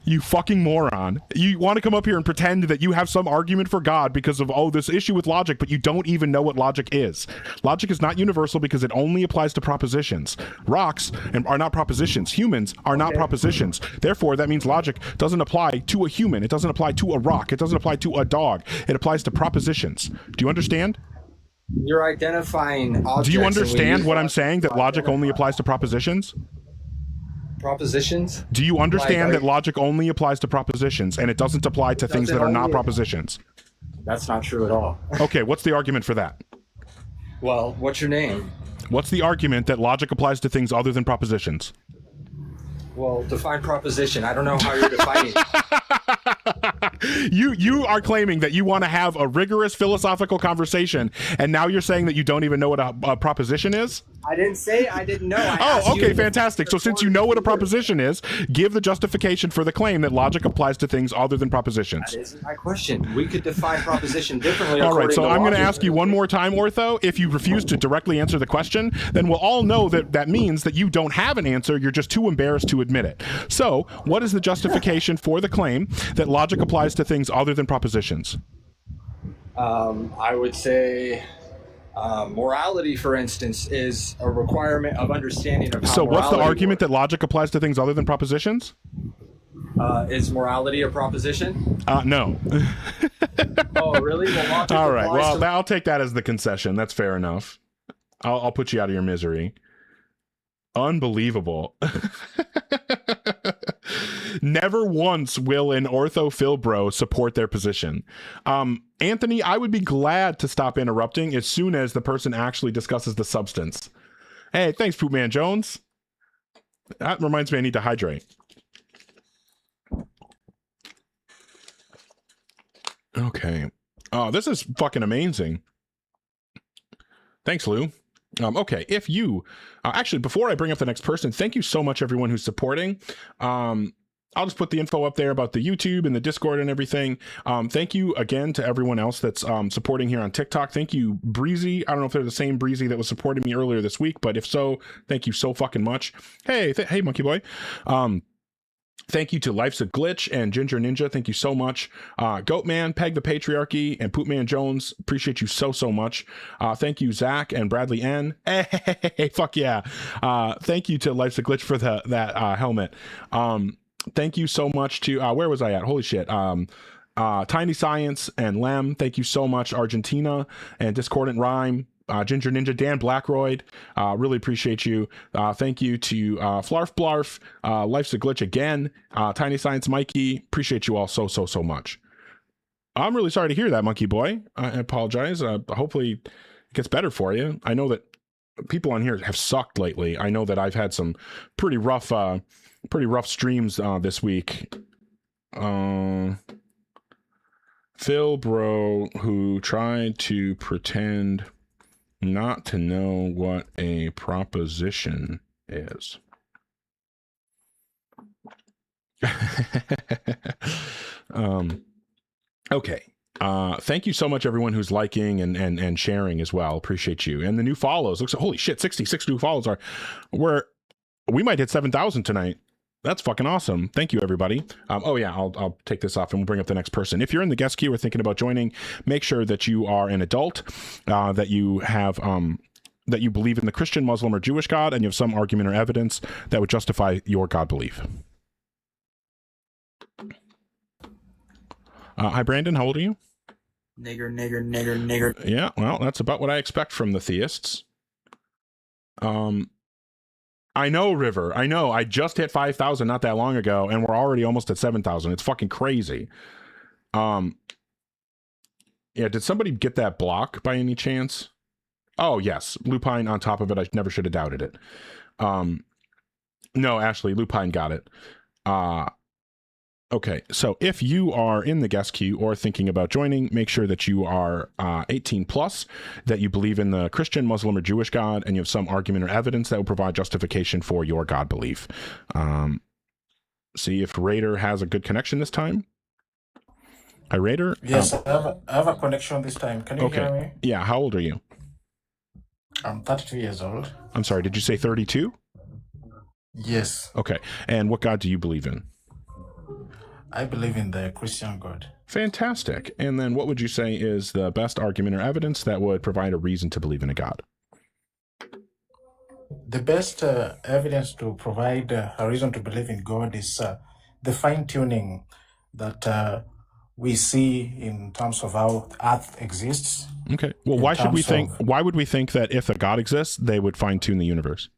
You fucking moron. You want to come up here and pretend that you have some argument for God because of, this issue with logic, but you don't even know what logic is. Logic is not universal because it only applies to propositions. Rocks are not propositions. Humans are not propositions. Therefore, that means logic doesn't apply to a human. It doesn't apply to a rock. It doesn't apply to a dog. It applies to propositions. Do you understand? You're identifying objects. Do you and we understand use what I'm logic saying, to that logic only identify applies to propositions? propositions? Do you understand Like, that logic only applies to propositions and it doesn't apply to things that are not propositions? That's not true at all. Okay, what's the argument for that? Well, what's your name? What's the argument that logic applies to things other than propositions? Well, define proposition. I don't know how you're defining it. You are claiming that you want to have a rigorous philosophical conversation, and now you're saying that you don't even know what a proposition is? I didn't say I didn't know. I asked Okay, you fantastic. So since you know what a proposition is, give the justification for the claim that logic applies to things other than propositions. That isn't my question. We could define proposition differently. All right, so I'm going to logic. ask you one more time, Ortho. If you refuse to directly answer the question, then we'll all know that that means that you don't have an answer. You're just too embarrassed to admit it. So what is the justification for the claim that logic applies to things other than propositions? I would say morality, for instance, is a requirement of understanding of how So what's the morality argument that logic applies to things other than propositions? Is morality a proposition? No. Oh, really? Well, logic All right. applies Well, to- I'll take that as the concession. That's fair enough. I'll put you out of your misery. Unbelievable. Never once will an Ortho Philbro support their position. Anthony, I would be glad to stop interrupting as soon as the person actually discusses the substance. Hey, thanks, Poopman Jones. That reminds me I need to hydrate. Okay. Oh, this is fucking amazing. Thanks, Lou. Okay, if you actually, before I bring up the next person, thank you so much, everyone who's supporting. I'll just put the info up there about the YouTube and the Discord and everything. Thank you again to everyone else that's supporting here on TikTok. Thank you, Breezy. I don't know if they're the same Breezy that was supporting me earlier this week, but if so, thank you so fucking much. Hey, hey, Monkey Boy. Thank you to Life's a Glitch and Ginger Ninja. Thank you so much. Goatman, Peg the Patriarchy, and Poopman Jones. Appreciate you so much. Thank you, Zach and Bradley N. Hey, fuck yeah. Thank you to Life's a Glitch for that helmet. Thank you so much to, where was I at? Holy shit. Tiny Science and Lem. Thank you so much, Argentina and Discordant Rhyme. Ginger Ninja, Dan Blackroyd, really appreciate you. Thank you to Flarf Blarf, Life's a Glitch again, Tiny Science Mikey, appreciate you all so much. I'm really sorry to hear that, Monkey Boy. I apologize. Hopefully it gets better for you. I know that people on here have sucked lately. I know that I've had some pretty rough streams this week. Phil Bro, who tried to pretend not to know what a proposition is. Okay. Thank you so much, everyone who's liking and sharing as well. Appreciate you. And the new follows. Looks like, holy shit, 66 new follows we might hit 7,000 tonight. That's fucking awesome. Thank you, everybody. Oh yeah, I'll take this off and we'll bring up the next person. If you're in the guest queue or thinking about joining, make sure that you are an adult, that you have that you believe in the Christian, Muslim, or Jewish God, and you have some argument or evidence that would justify your God belief. Hi, Brandon. How old are you? Nigger. Yeah, well, that's about what I expect from the theists. I know, River. I know. I just hit 5,000 not that long ago, and we're already almost at 7,000. It's fucking crazy. Yeah, did somebody get that block by any chance? Oh, yes. Lupine on top of it. I never should have doubted it. No, Ashley, Lupine got it. Okay, so if you are in the guest queue or thinking about joining, make sure that you are 18 plus, that you believe in the Christian, Muslim, or Jewish God, and you have some argument or evidence that will provide justification for your God belief. See if Raider has a good connection this time. Hi, Raider. Yes, I have a connection this time. Can you hear me? Yeah, how old are you? I'm 32 years old. I'm sorry, did you say 32? Yes. Okay, and what God do you believe in? I believe in the Christian God. Fantastic. And then what would you say is the best argument or evidence that would provide a reason to believe in a God? The best evidence to provide a reason to believe in God is the fine-tuning that we see in terms of how Earth exists. Okay. Well, why would we think that if a God exists, they would fine-tune the universe?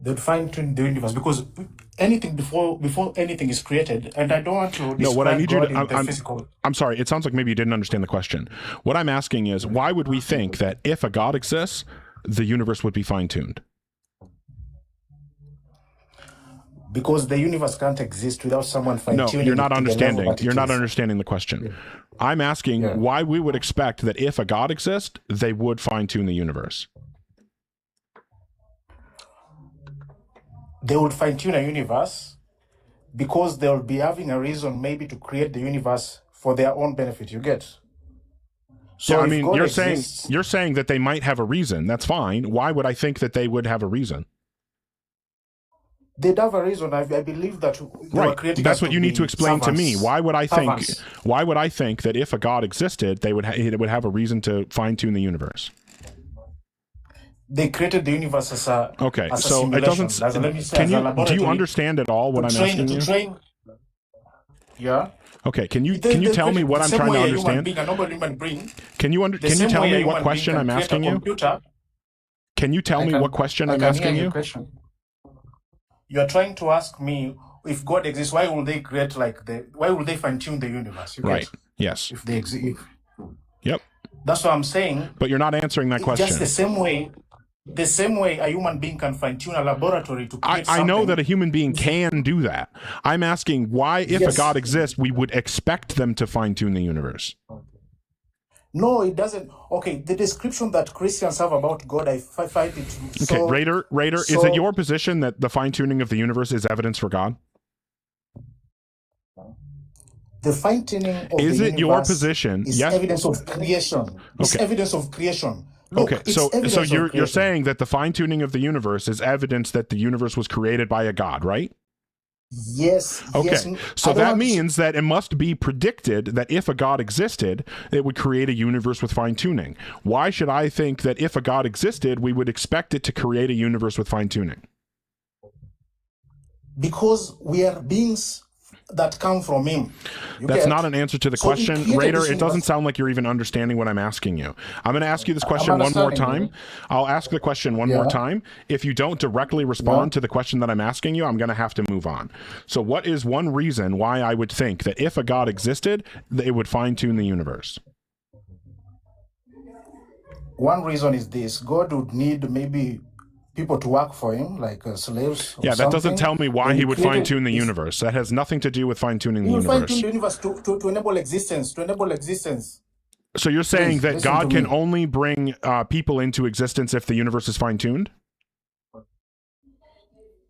They would fine-tune the universe because anything before anything is created, and I don't want to describe what I need God you to, in the physical. I'm sorry, it sounds like maybe you didn't understand the question. What I'm asking is, why would we think that if a God exists, the universe would be fine-tuned? Because the universe can't exist without someone fine-tuning. No, you're not it to the level understanding. that it You're not is. understanding the question. I'm asking why we would expect that if a God exists, they would fine-tune the universe. They would fine-tune a universe because they'll be having a reason maybe to create the universe for their own benefit. You get? So yeah, I if mean, God you're saying that they might have a reason. That's fine. Why would I think that they would have a reason? They'd have a reason. I believe that they were Right. creating That's us what you need to be explain to me. servants. Why would I think? Servants. Why would I think that if a God existed, it would have a reason to fine-tune the universe? They created the universe as a Okay, as a so it simulation. doesn't. Let me say, Can as a you do laboratory you understand at all what I'm asking you? Yeah. Okay, can you tell me what I'm trying to understand? Can you tell me what question I'm asking you? Can you tell me what question I'm asking you? You're trying to ask me if God exists, why will they create why will they fine-tune the universe? You Right. get? Yes. If they exist. Yep. That's what I'm saying. But you're not answering that question. Just the same way a human being can fine-tune a laboratory to create I know something. that a human being can do that. I'm asking why, if a Yes. God exists, we would expect them to fine-tune the universe. No, it doesn't. Okay, the description that Christians have about God, I find it so... Okay, Raider, is it your position that the fine-tuning of the universe is evidence for God? The fine-tuning of Is the it your universe position? is Yes. evidence of creation. It's Okay. evidence of creation. Look, Okay, it's so evidence of you're creation. saying that the fine-tuning of the universe is evidence that the universe was created by a God, right? Yes. Okay, Yes. so I don't that want- means that it must be predicted that if a God existed, it would create a universe with fine-tuning. Why should I think that if a God existed, we would expect it to create a universe with fine-tuning? Because we are beings that come from Him. You That's get? not an answer to the So He question. created Raider, this it doesn't universe. sound like you're even understanding what I'm asking you. I'm going to ask you this question one more understanding time. I'll ask the question one more time. If you don't directly respond to the question that I'm asking you, I'm going to have to move on. So what is one reason why I would think that if a God existed, it would fine-tune the universe? One reason is this: God would need maybe people to work for Him, like slaves. Or Yeah, that doesn't something. tell me why And he would created fine-tune the this- universe. That has nothing to do with fine-tuning the He will universe. fine-tune the universe to enable existence. To enable existence. So you're saying Please, that listen God to can me. only bring people into existence if the universe is fine-tuned?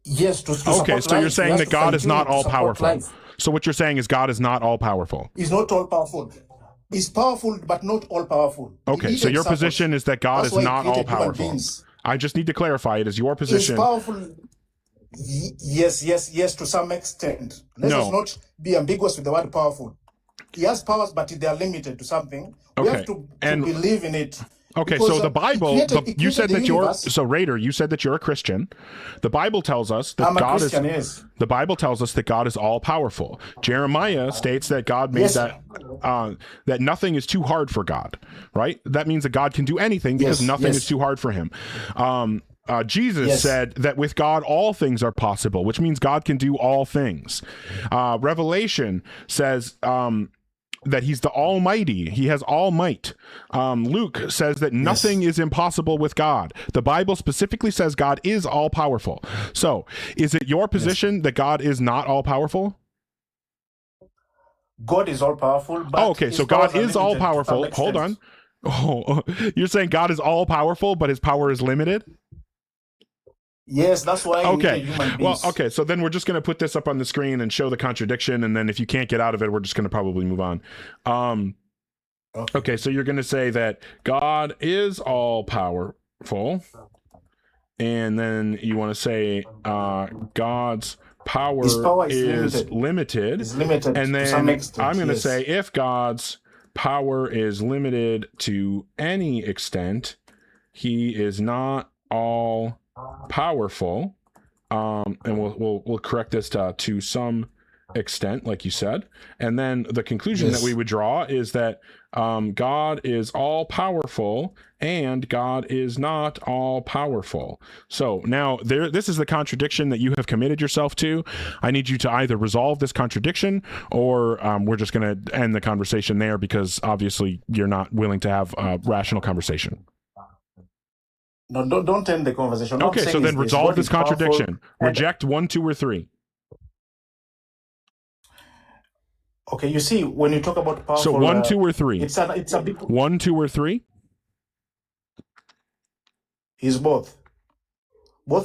Yes, to Okay, support so you're life, he saying has that to God is fine-tune not it to support all-powerful. life. So what you're saying is God is not all-powerful. He's not all powerful. He's powerful, but not all powerful. He Okay, so needed your support. position is that God That's is why he not created human all-powerful. beings. I just need to clarify it is your He's position. powerful. Yes, to some extent. Let us No. not be ambiguous with the word powerful. He has powers, but they are limited to something. We Okay, have to and- believe in it. Okay, Because, so the he Bible, created you said the that universe. so Raider, you said that you're a Christian. The Bible tells us that I'm a God Christian, is. yes. The Bible tells us that God is all powerful. Jeremiah states that God made Yes. that nothing is too hard for God. Right? That means that God can do anything because Yes, nothing yes. is too hard for him. Jesus Yes. said that with God all things are possible, which means God can do all things. Revelation says that he's the Almighty. He has all might. Luke says that nothing is impossible with God. The Bible specifically says God is all powerful. So is it your position that God is not all powerful? God is all powerful. But Oh, okay. his So God powers are is all limited to some powerful. Hold on. extent. Oh, you're saying God is all powerful, but his power is limited? Yes, that's why he Okay. needed human Well, beings. okay. So then we're just going to put this up on the screen and show the contradiction. And then if you can't get out of it, we're just going to probably move on. Okay. So you're going to say that God is all powerful. And then you want to say God's power, His power is is limited. It's limited And to some then extent. I'm going to yes. say if God's power is limited to any extent, he is not all powerful. And we'll correct this to some extent, like you said. And then the conclusion Yes. that we would draw is that God is all powerful and God is not all powerful. So now this is the contradiction that you have committed yourself to. I need you to either resolve this contradiction or we're just going to end the conversation there because obviously you're not willing to have a rational conversation. No, don't end the conversation. What I'm Okay, so saying then is resolve God this is powerful contradiction. and- Reject 1, 2, or 3. Okay, you see, when you talk about powerful, So 1, 2, or 3. it's a big. 1, 2, or 3. Is both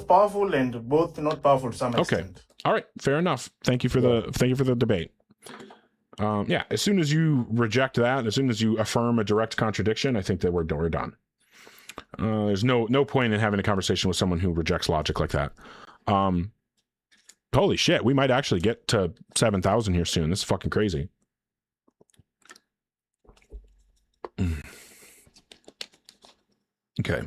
powerful and both not powerful to some Okay. extent. All right. Fair enough. Thank you for the debate. Yeah. As soon as you reject that, as soon as you affirm a direct contradiction, I think that we're done. There's no point in having a conversation with someone who rejects logic like that. Holy shit. We might actually get to 7,000 here soon. This is fucking crazy. Okay.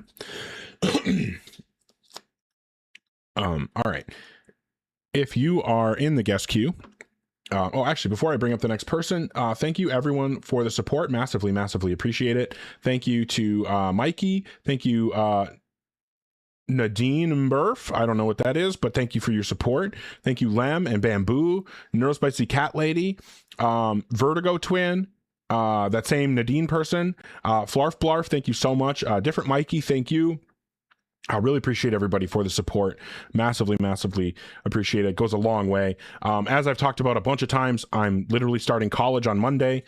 All right. If you are in the guest queue, actually, before I bring up the next person, thank you everyone for the support. Massively appreciate it. Thank you to Mikey. Thank you, Nadine Murph. I don't know what that is, but thank you for your support. Thank you, Lem and Bamboo, Neurospicy Cat Lady, Vertigo Twin, that same Nadine person, Flarf Blarf. Thank you so much. Different Mikey. Thank you. I really appreciate everybody for the support. Massively appreciate it. It goes a long way. As I've talked about a bunch of times, I'm literally starting college on Monday.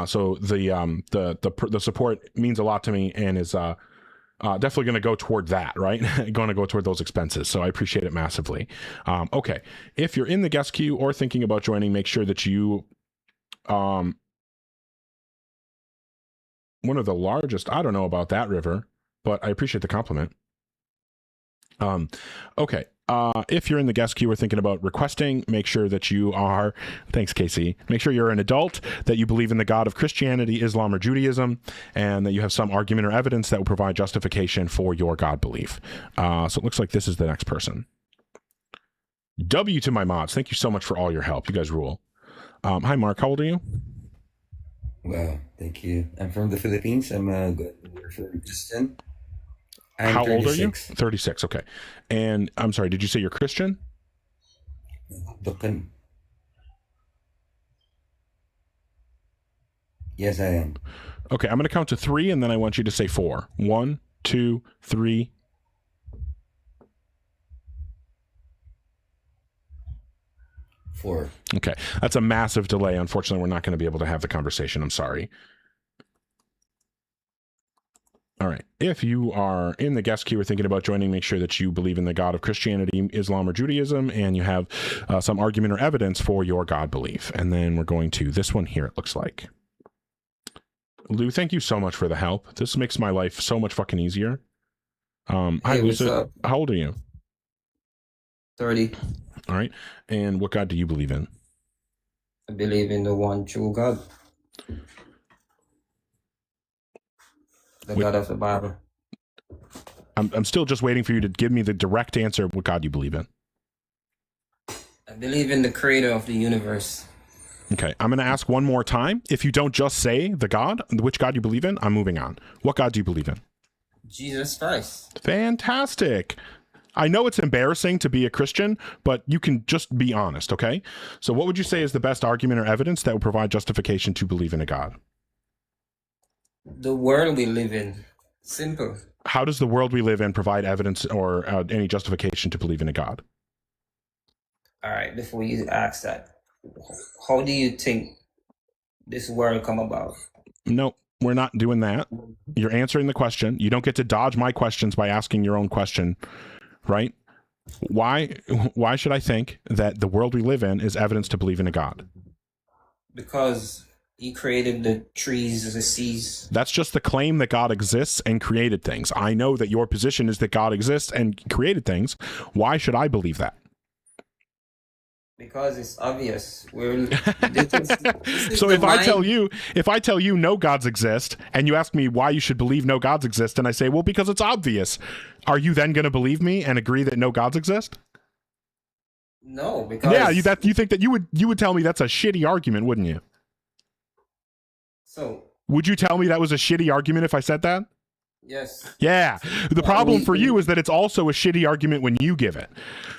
So the support means a lot to me and is definitely going to go toward that, right? Going to go toward those expenses. So I appreciate it massively. Okay. If you're in the guest queue or thinking about joining, make sure that you, one of the largest, I don't know about that, River, but I appreciate the compliment. Okay. If you're in the guest queue or thinking about requesting, make sure that you are, thanks Casey, make sure you're an adult, that you believe in the God of Christianity, Islam, or Judaism, and that you have some argument or evidence that will provide justification for your God belief. So it looks like this is the next person. W to my mods. Thank you so much for all your help. You guys rule. Hi, Mark. How old are you? Well, thank you. I'm from the Philippines. I'm a Christian. I'm How old are you? 36. 36. Okay. And I'm sorry, did you say you're Christian? Yes, I am. Okay, I'm going to count to 3 and then I want you to say 4. 1, 2, 3. Four. Okay. That's a massive delay. Unfortunately, we're not going to be able to have the conversation. I'm sorry. All right. If you are in the guest queue or thinking about joining, make sure that you believe in the God of Christianity, Islam, or Judaism, and you have some argument or evidence for your God belief. And then we're going to this one here, it looks like. Lou, thank you so much for the help. This makes my life so much fucking easier. Hi, what's Lucid. up? How old are you? 30. All right. And what God do you believe in? I believe in the one true God. The God of the Bible. I'm still just waiting for you to give me the direct answer of what God you believe in. I believe in the creator of the universe. Okay, I'm going to ask one more time. If you don't just say the God, which God you believe in, I'm moving on. What God do you believe in? Jesus Christ. Fantastic. I know it's embarrassing to be a Christian, but you can just be honest, okay? So what would you say is the best argument or evidence that would provide justification to believe in a God? The world we live in. Simple. How does the world we live in provide evidence or any justification to believe in a God? All right, before you ask that, how do you think this world come about? No, we're not doing that. You're answering the question. You don't get to dodge my questions by asking your own question, right? Why should I think that the world we live in is evidence to believe in a God? Because he created the trees, the seas. That's just the claim that God exists and created things. I know that your position is that God exists and created things. Why should I believe that? Because it's obvious. So if I tell you no gods exist, and you ask me why you should believe no gods exist, and I say, well, because it's obvious, are you then going to believe me and agree that no gods exist? No, because you think that you would tell me that's a shitty argument, wouldn't you? So would you tell me that was a shitty argument if I said that? Yes. Yeah. The problem for you is that it's also a shitty argument when you give it.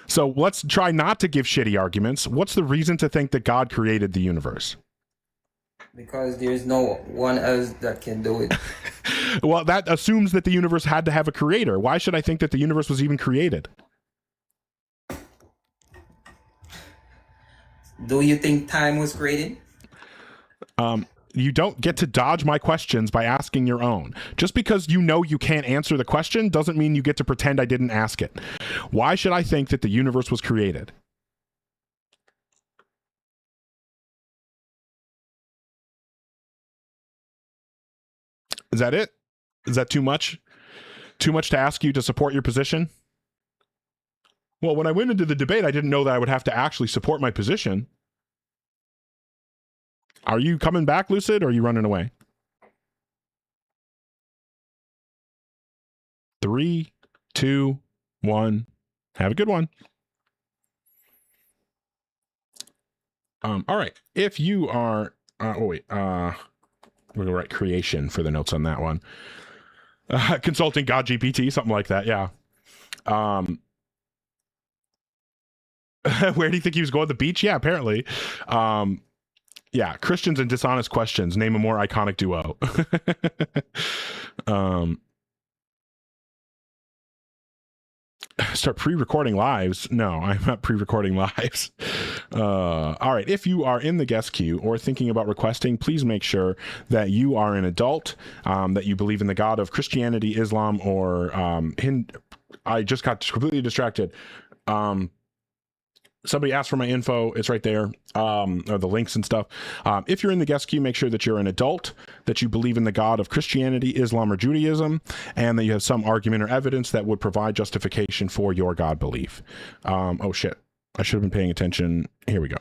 So let's try not to give shitty arguments. What's the reason to think that God created the universe? Because there's no one else that can do it. Well, that assumes that the universe had to have a creator. Why should I think that the universe was even created? Do you think time was created? You don't get to dodge my questions by asking your own. Just because you know you can't answer the question doesn't mean you get to pretend I didn't ask it. Why should I think that the universe was created? Is that it? Is that too much? Too much to ask you to support your position? Well, when I went into the debate, I didn't know that I would have to actually support my position. Are you coming back, Lucid, or are you running away? 3, 2, 1. Have a good one. All right. If you are, we're gonna write creation for the notes on that one. Consulting God GPT, something like that. Yeah. Where do you think he was going? The beach? Yeah, apparently. Yeah, Christians and dishonest questions. Name a more iconic duo. Start pre-recording lives. No, I'm not pre-recording lives. All right. If you are in the guest queue or thinking about requesting, please make sure that you are an adult, that you believe in the God of Christianity, Islam, or Hindu. I just got completely distracted. Somebody asked for my info. It's right there, or the links and stuff. If you're in the guest queue, make sure that you're an adult, that you believe in the God of Christianity, Islam, or Judaism, and that you have some argument or evidence that would provide justification for your God belief. Oh, shit. I should have been paying attention. Here we go.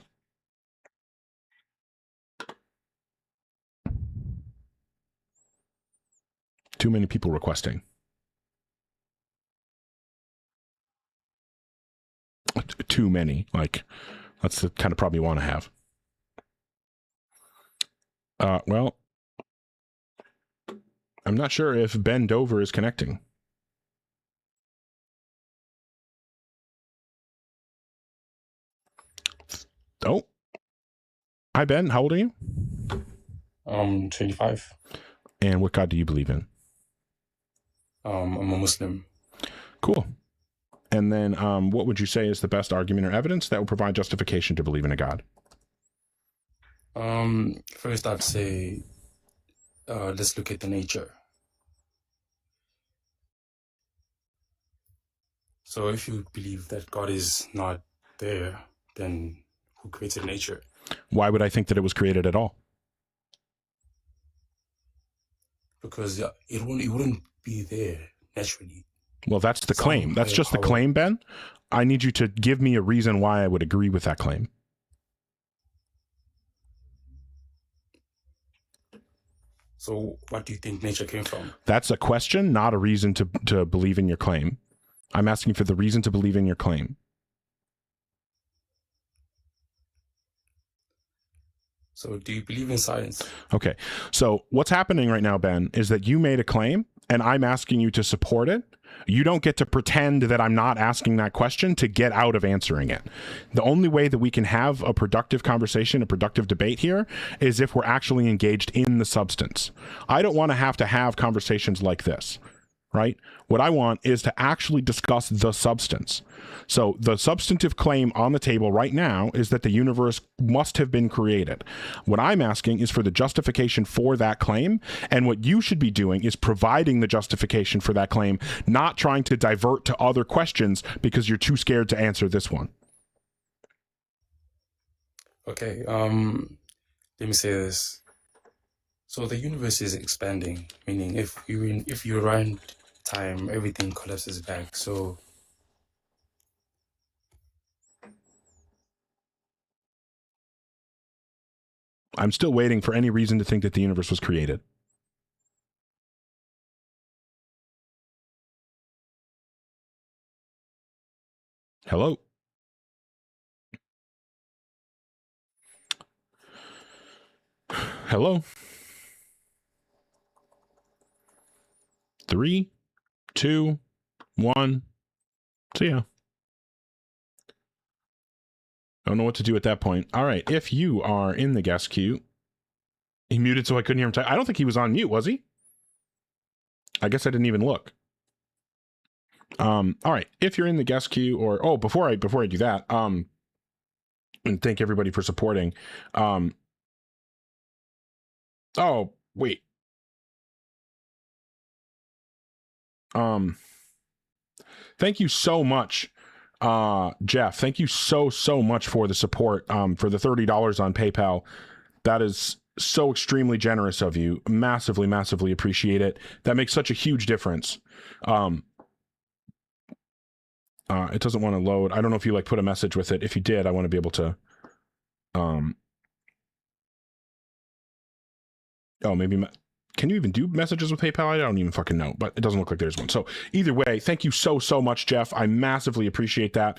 Too many people requesting. Too many. Like, that's the kind of problem you want to have. Well, I'm not sure if Ben Dover is connecting. Oh. Hi, Ben. How old are you? 25. And what God do you believe in? I'm a Muslim. Cool. And then what would you say is the best argument or evidence that will provide justification to believe in a God? First, I'd say let's look at the nature. So if you believe that God is not there, then who created nature? Why would I think that it was created at all? Because it wouldn't be there naturally. Well, that's the claim. That's just the claim, Ben. I need you to give me a reason why I would agree with that claim. So what do you think nature came from? That's a question, not a reason to believe in your claim. I'm asking for the reason to believe in your claim. So do you believe in science? Okay. So what's happening right now, Ben, is that you made a claim and I'm asking you to support it. You don't get to pretend that I'm not asking that question to get out of answering it. The only way that we can have a productive conversation, a productive debate here, is if we're actually engaged in the substance. I don't want to have conversations like this, right? What I want is to actually discuss the substance. So the substantive claim on the table right now is that the universe must have been created. What I'm asking is for the justification for that claim, and what you should be doing is providing the justification for that claim, not trying to divert to other questions because you're too scared to answer this one. Okay, let me say this. So the universe is expanding, meaning if you run time, everything collapses back. So I'm still waiting for any reason to think that the universe was created. Hello? Hello? 3, 2, 1. See ya. Don't know what to do at that point. All right, if you are in the guest queue, he muted so I couldn't hear him. I don't think he was on mute, was he? I guess I didn't even look. All right, if you're in the guest queue, or before I do that, and thank everybody for supporting. Oh wait. Thank you so much. Jeff, thank you so much for the support, for the $30 on PayPal. That is so extremely generous of you. Massively appreciate it. That makes such a huge difference. It doesn't want to load. I don't know if you put a message with it. If you did, I want to be able to, maybe, can you even do messages with PayPal? I don't even fucking know, but it doesn't look like there's one. So either way, thank you so much, Jeff. I massively appreciate that.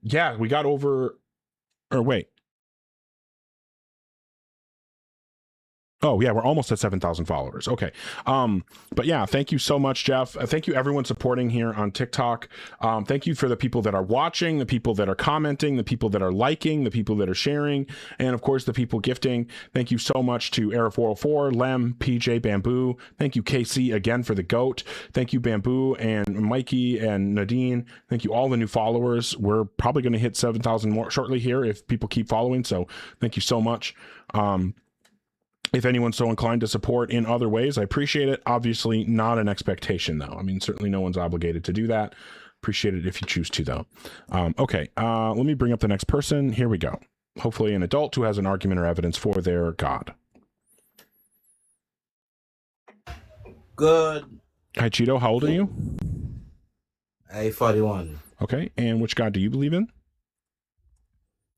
Yeah, we got over, or wait. Oh yeah, we're almost at 7,000 followers. Okay. But yeah, thank you so much, Jeff. Thank you everyone supporting here on TikTok. Thank you for the people that are watching, the people that are commenting, the people that are liking, the people that are sharing, and of course the people gifting. Thank you so much to Era404, Lem, PJ, Bamboo. Thank you, KC, again for the GOAT. Thank you, Bamboo and Mikey and Nadine. Thank you all the new followers. We're probably going to hit 7,000 more shortly here if people keep following. So thank you so much. If anyone's so inclined to support in other ways, I appreciate it. Obviously not an expectation though. I mean, certainly no one's obligated to do that. Appreciate it if you choose to though. Okay, let me bring up the next person. Here we go. Hopefully an adult who has an argument or evidence for their God. Good. Hi, Cheeto. How old are you? I'm 41. Okay, and which God do you believe in?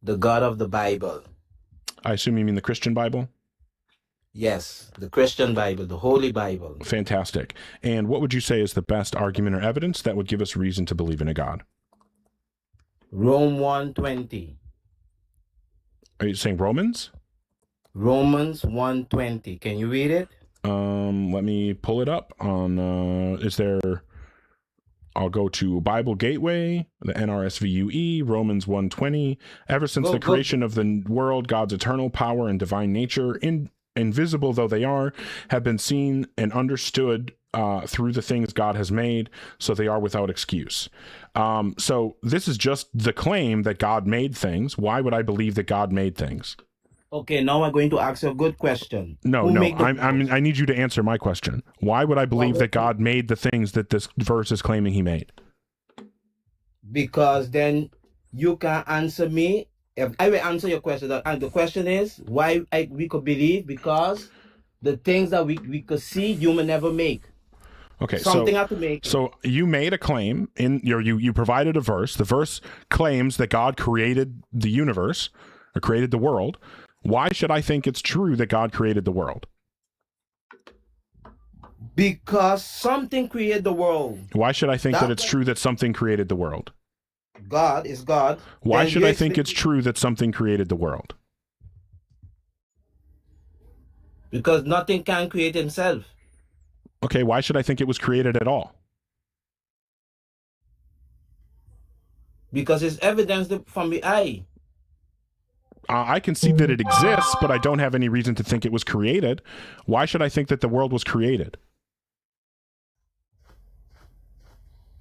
The God of the Bible. I assume you mean the Christian Bible? Yes, the Christian Bible, the Holy Bible. Fantastic. And what would you say is the best argument or evidence that would give us reason to believe in a God? Rome 1:20. Are you saying Romans? Romans 1:20. Can you read it? Let me pull it up on, I'll go to Bible Gateway, the NRSVUE, Romans 1:20. Ever since the creation of the world, God's eternal power and divine nature, invisible though they are, have been seen and understood through the things God has made, so they are without excuse. So this is just the claim that God made things. Why would I believe that God made things? Okay, now I'm going to ask you a good question. No, I need you to answer my question. Why would I believe that God made the things that this verse is claiming he made? Because then you can answer me. If I will answer your question, and the question is why we could believe, because the things that we could see, human never make. Okay, Something have to make. So you made a claim in you provided a verse. The verse claims that God created the universe or created the world. Why should I think it's true that God created the world? Because something created the world. Why should I think that it's true that something created the world? God is God. Why Then should you I think it's true that something created the world? Because nothing can create himself. Okay, why should I think it was created at all? Because it's evidence from the eye. I can see that it exists, but I don't have any reason to think it was created. Why should I think that the world was created?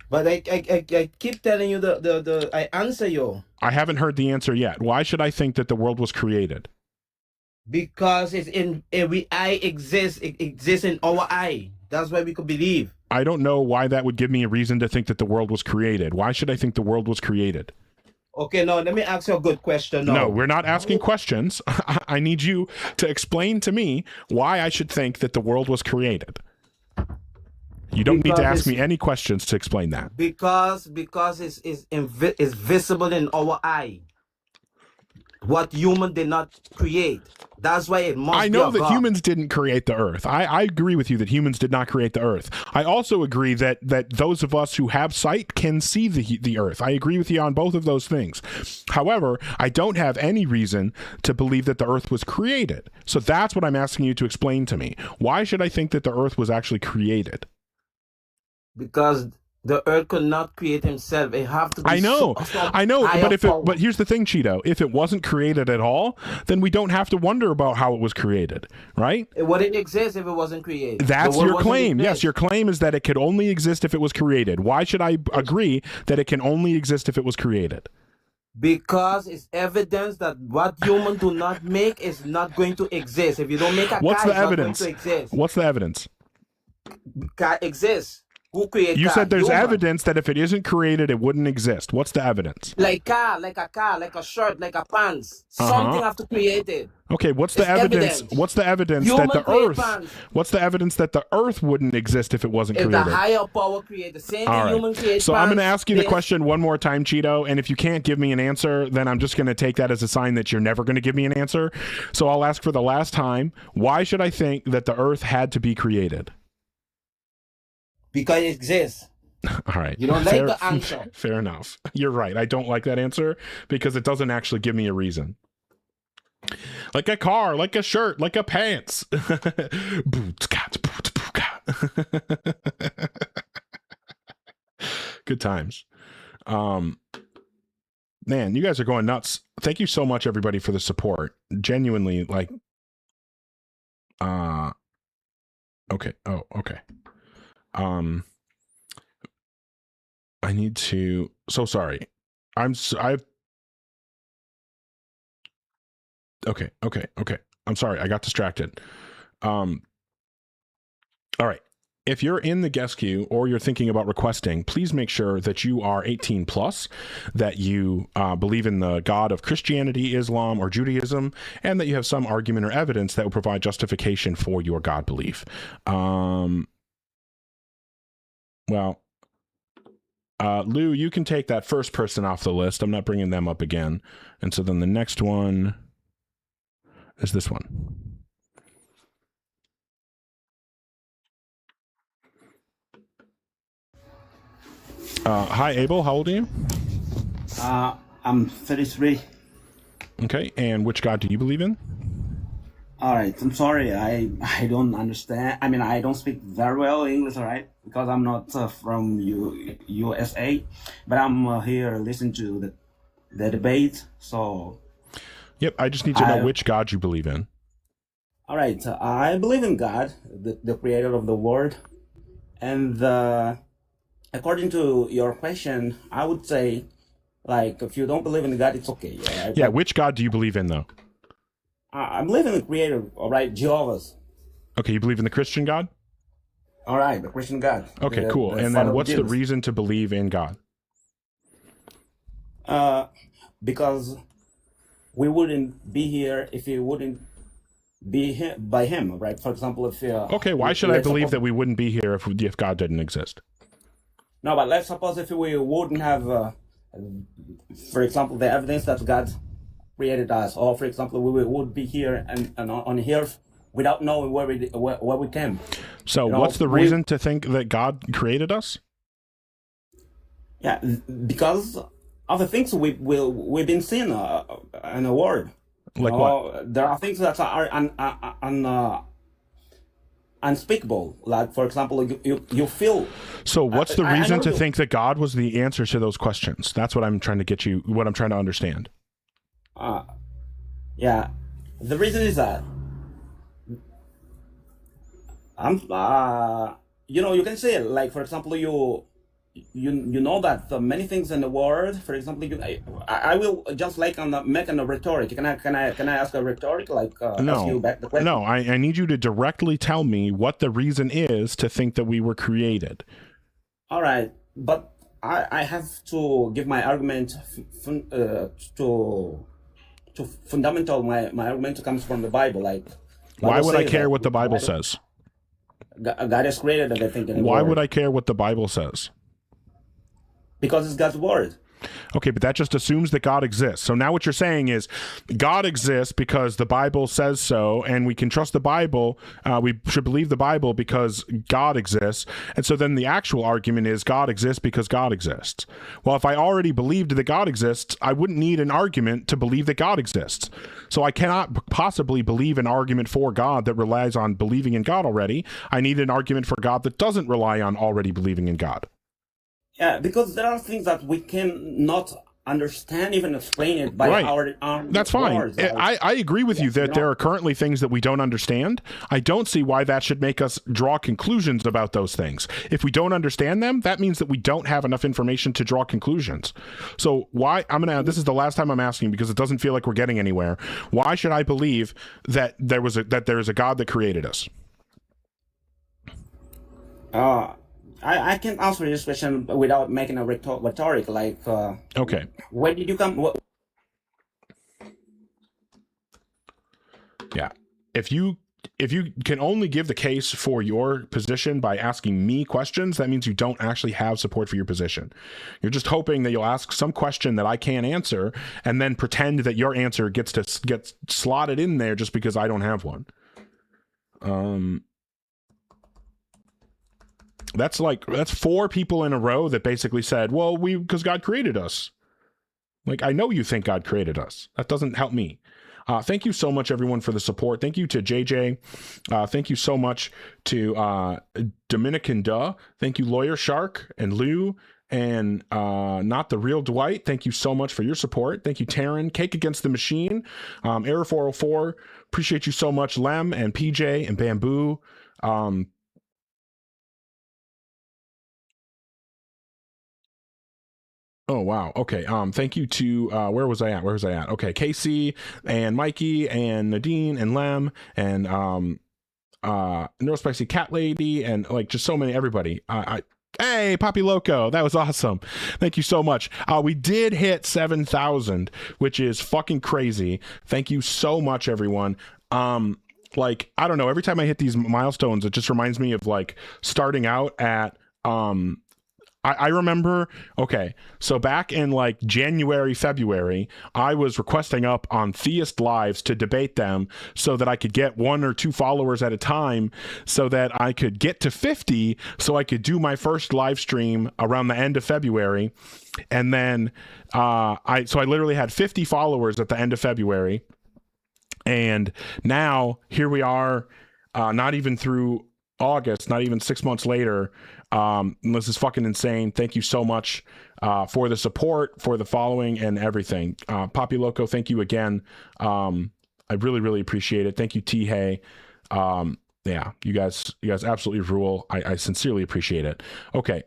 But I keep telling you I answer you. I haven't heard the answer yet. Why should I think that the world was created? Because it's in every eye exists. It exists in our eye. That's why we could believe. I don't know why that would give me a reason to think that the world was created. Why should I think the world was created? Okay, now let me ask you a good question. No, we're not asking questions. I need you to explain to me why I should think that the world was created. You don't need to ask me any questions to explain that. Because it's visible in our eye. What human did not create. That's why it must be I know that God. humans didn't create the earth. I agree with you that humans did not create the earth. I also agree that those of us who have sight can see the earth. I agree with you on both of those things. However, I don't have any reason to believe that the earth was created. So that's what I'm asking you to explain to me. Why should I think that the earth was actually created? Because the earth could not create himself. It have to be I know, but here's the thing, Cheeto. If it wasn't created at all, then we don't have to wonder about how it was created, right? It wouldn't exist if it wasn't created. That's The world your wasn't claim. exist. Yes, your claim is that it could only exist if it was created. Why should I agree that it can only exist if it was created? Because it's evidence that what human do not make is not going to exist. If you don't make a What's car, the it's evidence? not going to exist. What's the evidence? Car exists. Who created You car? said there's Human. evidence that if it isn't created, it wouldn't exist. What's the evidence? Like car, like a shirt, like a pants. Uh-huh. Something have to create it. Okay, what's the It's evidence? evidence. What's the evidence Human that the create earth? pants. What's the evidence that the earth wouldn't exist if it wasn't If the created? higher power create the same All thing, human right. create So I'm going to pants, ask you the space. question one more time, Cheeto, and if you can't give me an answer, then I'm just going to take that as a sign that you're never going to give me an answer. So I'll ask for the last time, why should I think that the earth had to be created? Because it exists. All right. You don't like the answer. Fair enough. You're right. I don't like that answer because it doesn't actually give me a reason. Like a car, like a shirt, like a pants. Good times. Man, you guys are going nuts. Thank you so much, everybody, for the support. Genuinely, like, okay. Oh, okay. I need to, so sorry. Okay. I'm sorry. I got distracted. All right. If you're in the guest queue or you're thinking about requesting, please make sure that you are 18 plus, that you believe in the God of Christianity, Islam, or Judaism, and that you have some argument or evidence that will provide justification for your God belief. Lou, you can take that first person off the list. I'm not bringing them up again. And so then the next one is this one. Hi, Abel. How old are you? I'm 33. Okay. And which God do you believe in? All right. I'm sorry. I don't understand. I mean, I don't speak very well English, all right? Because I'm not from USA. But I'm here listening to the debate. So. Yep. I just need to know which God you believe in. All right. I believe in God, the creator of the world. And according to your question, I would say, like, if you don't believe in God, it's okay. Right? Yeah. Which God do you believe in, though? I believe in the creator, all right, Jehovah's. Okay. You believe in the Christian God? All right, the Christian God. Okay, cool. And then what's the reason to believe in God? because we wouldn't be here if it wouldn't be by him, right? For example, if okay, why should I believe that we wouldn't be here if God didn't exist? No, but let's suppose if we wouldn't have, for example, the evidence that God created us, or for example, we would be here and on earth without knowing where we came. So, what's the reason to think that God created us? Yeah, because of the things we've been seeing in the world. Like what? There are things that are unspeakable. Like, for example, you feel. So what's the reason to think that God was the answer to those questions? That's what I'm trying to get you, what I'm trying to understand. Yeah, the reason is that you can say, like, for example, you know that many things in the world, for example, I will just like making a rhetoric. Can I ask a rhetoric, like ask you back the question? No, I need you to directly tell me what the reason is to think that we were created. All right, but I have to give my argument to fundamental. My argument comes from the Bible. Like, why would I care what the Bible says? God has created everything. Why would I care what the Bible says? Because it's God's word. Okay, but that just assumes that God exists. So now what you're saying is God exists because the Bible says so, and we can trust the Bible. We should believe the Bible because God exists. And so then the actual argument is God exists because God exists. Well, if I already believed that God exists, I wouldn't need an argument to believe that God exists. So I cannot possibly believe an argument for God that relies on believing in God already. I need an argument for God that doesn't rely on already believing in God. Yeah, because there are things that we cannot understand, even explain it by our That's fine. words. I agree with you that there are currently things that we don't understand. I don't see why that should make us draw conclusions about those things. If we don't understand them, that means that we don't have enough information to draw conclusions. So why, this is the last time I'm asking because it doesn't feel like we're getting anywhere. Why should I believe that there is a God that created us? I can answer this question without making a rhetoric. Like, okay, where did you come? Yeah, if you can only give the case for your position by asking me questions, that means you don't actually have support for your position. You're just hoping that you'll ask some question that I can't answer, and then pretend that your answer gets slotted in there just because I don't have one. That's 4 people in a row that basically said, well, because God created us. Like, I know you think God created us. That doesn't help me. Thank you so much, everyone, for the support. Thank you to JJ. Thank you so much to Dominican Duh. Thank you, Lawyer Shark and Lou and Not the Real Dwight. Thank you so much for your support. Thank you, Taryn. Cake Against the Machine. Error 404. Appreciate you so much, Lem and PJ and Bamboo. Oh, wow. Okay. Thank you to, where was I at? Okay. Casey and Mikey and Nadine and Lem and, No Spicy Cat Lady and like just so many, everybody. Hey, Poppy Loco. That was awesome. Thank you so much. We did hit 7,000, which is fucking crazy. Thank you so much, everyone. Like, I don't know, every time I hit these milestones, it just reminds me of like starting out at, I remember, okay, so back in like January, February, I was requesting up on Theist Lives to debate them so that I could get 1 or 2 followers at a time so that I could get to 50 so I could do my first live stream around the end of February. And then I literally had 50 followers at the end of February. And now here we are, not even through August, not even 6 months later. This is fucking insane. Thank you so much for the support, for the following and everything. Poppy Loco, thank you again. I really, really appreciate it. Thank you, T. Hay. Yeah, you guys absolutely rule. I sincerely appreciate it. Okay,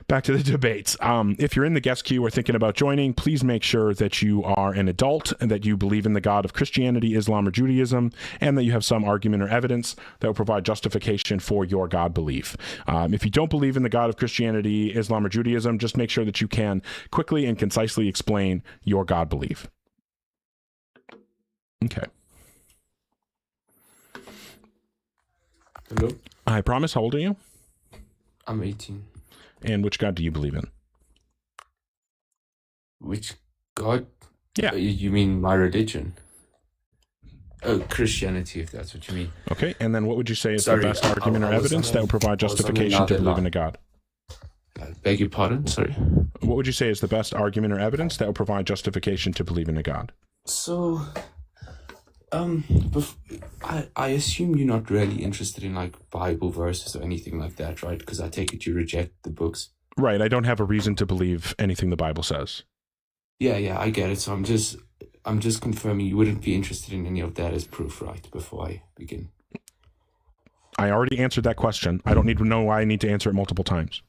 back to the debates. If you're in the guest queue or thinking about joining, please make sure that you are an adult and that you believe in the God of Christianity, Islam, or Judaism, and that you have some argument or evidence that will provide justification for your God belief. If you don't believe in the God of Christianity, Islam, or Judaism, just make sure that you can quickly and concisely explain your God belief. Okay. Hello? I promise. How old are you? I'm 18. And which God do you believe in? Which God? Yeah. You mean my religion? Oh, Christianity, if that's what you mean. Okay, and then what would you say is Sorry, the best argument or I was evidence on that would provide I was on justification to another believe in line. a God? Beg your pardon? Sorry. What would you say is the best argument or evidence that will provide justification to believe in a God? So, I assume you're not really interested in like Bible verses or anything like that, right? Because I take it you reject the books. Right, I don't have a reason to believe anything the Bible says. Yeah, I get it. So I'm just confirming you wouldn't be interested in any of that as proof, right? Before I begin. I already answered that question. I don't need to know why I need to answer it multiple times.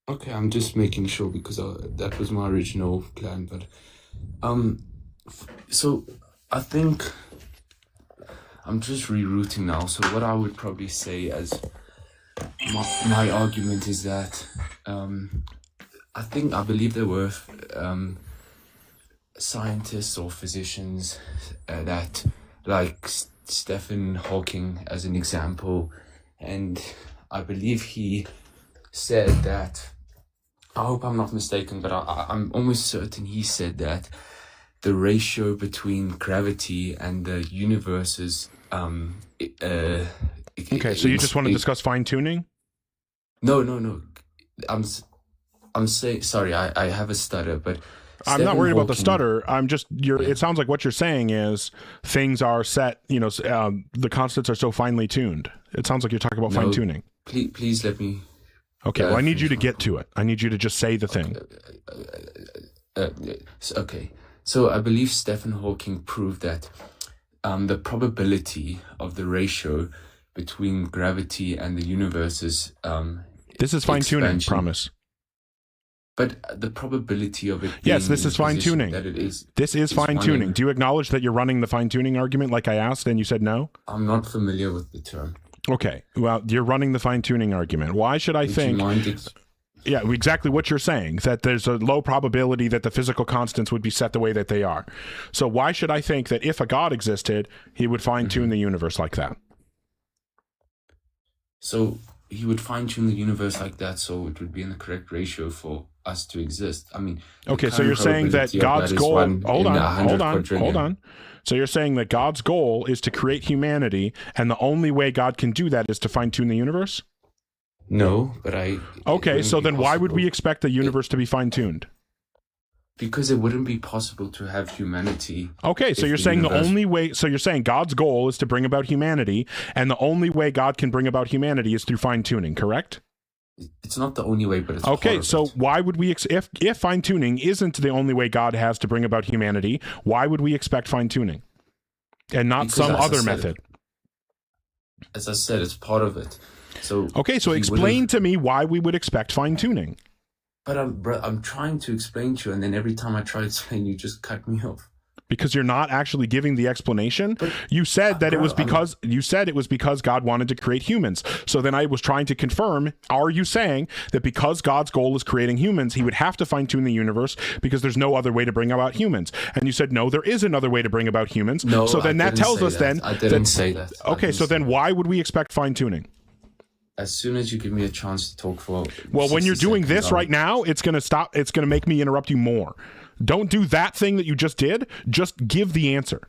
Okay, I'm just making sure because that was my original plan. But, so I think I'm just rerouting now. So what I would probably say as my argument is that I believe there were scientists or physicians that, like Stephen Hawking as an example, and I believe he said that, I hope I'm not mistaken, but I'm almost certain he said that the ratio between gravity and the universe's Okay, so you just want to discuss fine-tuning? No. I'm saying, sorry, I have a stutter, but I'm not worried about the Hawking- stutter. I'm just, it sounds like what you're saying is things are set, the constants are so finely tuned. It sounds like you're talking about No, fine-tuning. Please let me. Okay, well, I need you to get to it. I need you to just say the thing. Okay, so I believe Stephen Hawking proved that the probability of the ratio between gravity and the universe's This is fine-tuning, expansion- promise. But the probability of it. Yes, being this in is the position fine-tuning. That it is. This is fine-tuning. Do you acknowledge that you're running the fine-tuning argument like I asked and you said no? I'm not familiar with the term. Okay, well, you're running the fine-tuning argument. Why should I Would you think... mind Yeah, exactly what you're saying, that there's a low probability that the physical constants would be set the way that they are. So why should I think that if a God existed, he would fine-tune the universe like that? So he would fine-tune the universe like that, so it would be in the correct ratio for us to exist. I mean, the Okay, so current you're saying that probability of God's is goal... 1 in 100 quadrillion. Hold on. So you're saying that God's goal is to create humanity, and the only way God can do that is to fine-tune the universe? No, but I... Okay, so then why would we expect the universe to be fine-tuned? Because it wouldn't be possible to have humanity. Okay, so if you're saying universe- the only way... So you're saying God's goal is to bring about humanity, and the only way God can bring about humanity is through fine-tuning, correct? It's not the only way, but it's Okay, part of so it. why would we... If fine-tuning isn't the only way God has to bring about humanity, why would we expect fine-tuning? And not Because some as I other said, method? As I said, it's part of it. So Okay, so he explain would've- to me why we would expect fine-tuning. But I'm trying to explain to you, and then every time I try to explain, you just cut me off. Because you're not actually giving the explanation. You said that it was because God wanted to create humans. So then I was trying to confirm, are you saying that because God's goal is creating humans, he would have to fine-tune the universe because there's no other way to bring about humans? And you said, no, there is another way to bring about humans. No, so then I that didn't tells say us that. then... I didn't say that. I Okay, didn't so say then why would we expect fine-tuning? As soon as you give me a chance to talk for... Well, when you're 60 doing seconds, this right now, it's going to stop. It's going to make me interrupt you more. Don't do that thing that you just did. Just give the answer.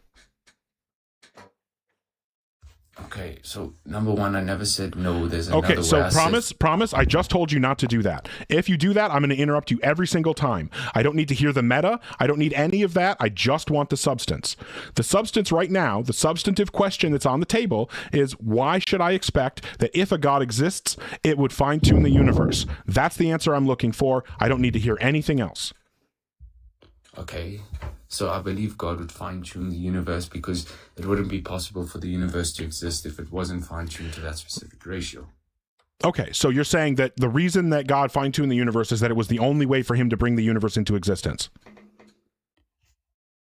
Okay, so number one, I never said no. There's another Okay, way. so I said- promise. I just told you not to do that. If you do that, I'm going to interrupt you every single time. I don't need to hear the meta. I don't need any of that. I just want the substance. The substance right now, the substantive question that's on the table is, why should I expect that if a God exists, it would fine-tune the universe? That's the answer I'm looking for. I don't need to hear anything else. Okay, So I believe God would fine-tune the universe, because it wouldn't be possible for the universe to exist if it wasn't fine-tuned to that specific ratio. Okay, so you're saying that the reason that God fine-tuned the universe is that it was the only way for him to bring the universe into existence.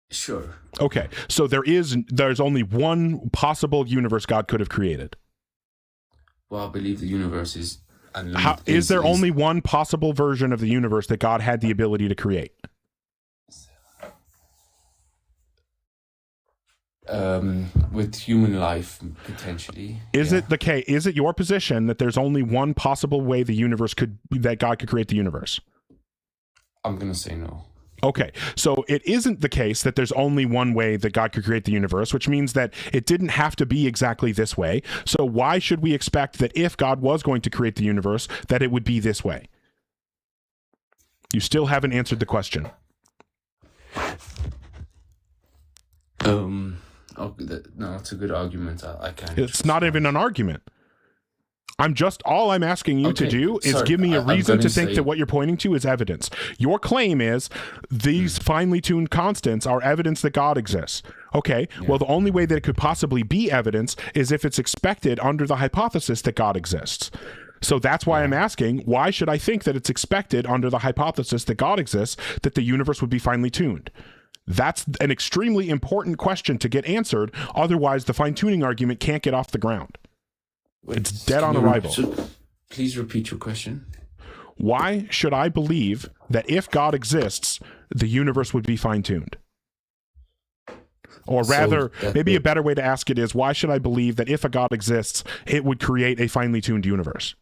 Sure. Okay, so there's only one possible universe God could have created. Well, I believe the universe is unlimited. Is there only one possible version of the universe that God had the ability to create? With human life, potentially. Is it the case? Is it your position that there's only one possible way that God could create the universe? I'm gonna say no. Okay, so it isn't the case that there's only one way that God could create the universe, which means that it didn't have to be exactly this way. So why should we expect that if God was going to create the universe, that it would be this way? You still haven't answered the question. No, it's a good argument. I can't. It's not even an argument. All I'm asking you to do is give me a reason to think that what you're pointing to is evidence. Your claim is these finely tuned constants are evidence that God exists. Okay, well, the only way that it could possibly be evidence is if it's expected under the hypothesis that God exists. So that's why I'm asking, why should I think that it's expected under the hypothesis that God exists, that the universe would be finely tuned? That's an extremely important question to get answered. Otherwise, the fine-tuning argument can't get off the ground. It's dead on arrival. Please repeat your question. Why should I believe that if God exists, the universe would be fine-tuned? Or rather, maybe a better way to ask it is, why should I believe that if a God exists, it would create a finely tuned universe?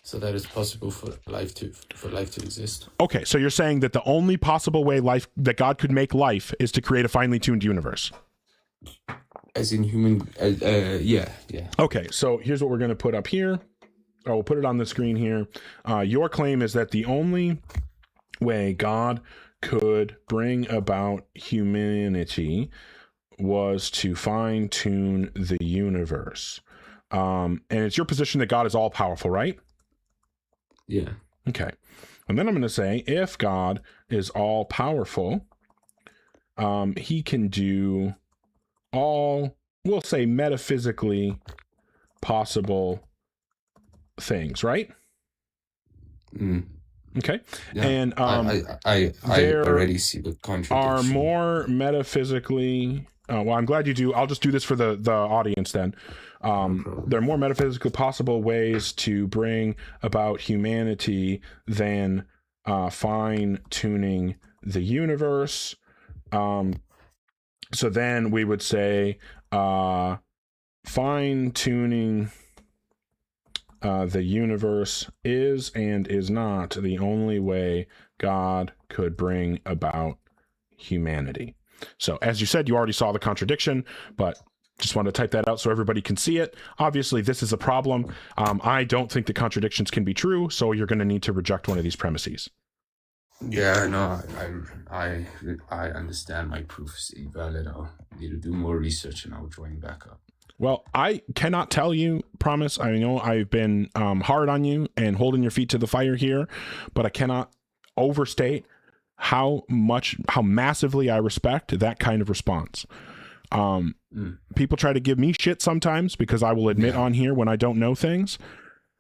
So that it's possible for life to exist. Okay, so you're saying that the only possible way that God could make life is to create a finely tuned universe. As in human, yeah. Okay, so here's what we're going to put up here. We'll put it on the screen here. Your claim is that the only way God could bring about humanity was to fine tune the universe. And it's your position that God is all powerful, right? Yeah. Okay. And then I'm going to say, if God is all powerful, he can do all, we'll say, metaphysically possible things, right? Okay. Yeah. And I already see the contradiction. Are more metaphysically well, I'm glad you do. I'll just do this for the audience then. There are more metaphysically possible ways to bring about humanity than fine-tuning the universe. So then we would say fine-tuning the universe is and is not the only way God could bring about humanity. So as you said, you already saw the contradiction, but just wanted to type that out so everybody can see it. Obviously, this is a problem. I don't think the contradictions can be true, so you're going to need to reject one of these premises. Yeah, no, I understand my proof is invalid. I'll need to do more research and I'll join back up. Well, I cannot tell you, promise. I know I've been hard on you and holding your feet to the fire here, but I cannot overstate how massively I respect that kind of response. People try to give me shit sometimes because I will admit on here when I don't know things.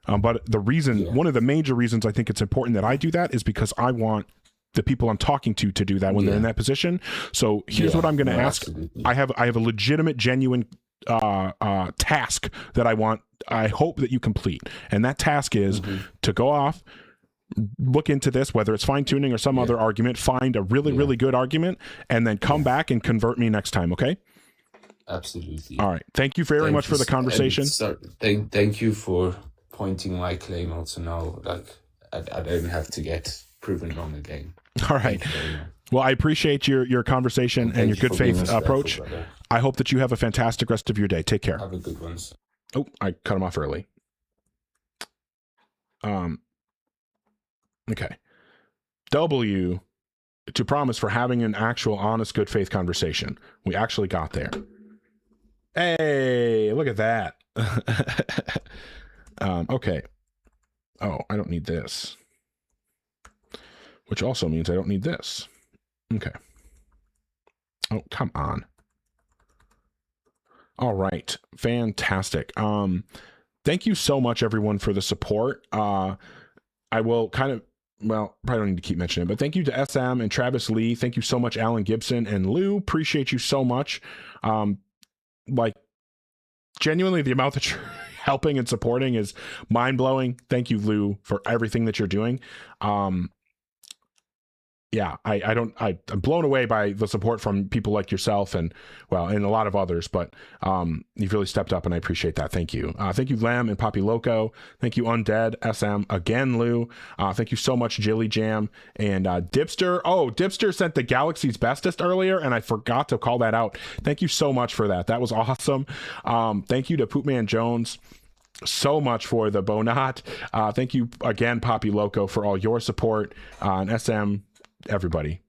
But the reason, one of the major reasons I think it's important that I do that is because I want the people I'm talking to do that when they're in that position. So here's what I'm going to ask. Absolutely. I have a legitimate, genuine task that I hope that you complete. And that task is to go off, look into this, whether it's fine tuning or some other argument, find a really good argument, and then come back and convert me next time. Okay. Absolutely. All right. Thank you very much for the conversation. Thank you for pointing my claim also now. Like I don't have to get proven wrong again. All right. Well, I appreciate your conversation and your good faith approach. Brother. I hope that you have a fantastic rest of your day. Take care. Have a good one. Oh, I cut him off early. Okay. W to promise for having an actual honest good faith conversation. We actually got there. Hey, look at that. Okay. Oh, I don't need this. Which also means I don't need this. Okay. Oh, come on. All right. Fantastic. Thank you so much, everyone, for the support. I will probably don't need to keep mentioning it, but thank you to SM and Travis Lee. Thank you so much, Alan Gibson and Lou. Appreciate you so much. Genuinely, the amount that you're helping and supporting is mind-blowing. Thank you, Lou, for everything that you're doing. I'm blown away by the support from people like yourself and a lot of others, but you've really stepped up and I appreciate that. Thank you. Thank you, Lamb and Poppy Loco. Thank you, Undead, SM, again, Lou. Thank you so much, Jilly Jam and Dipster. Oh, Dipster sent the Galaxy's Bestest earlier and I forgot to call that out. Thank you so much for that. That was awesome. Thank you to Poopman Jones so much for the Bonat. Thank you again, Poppy Loco, for all your support, and SM, everybody.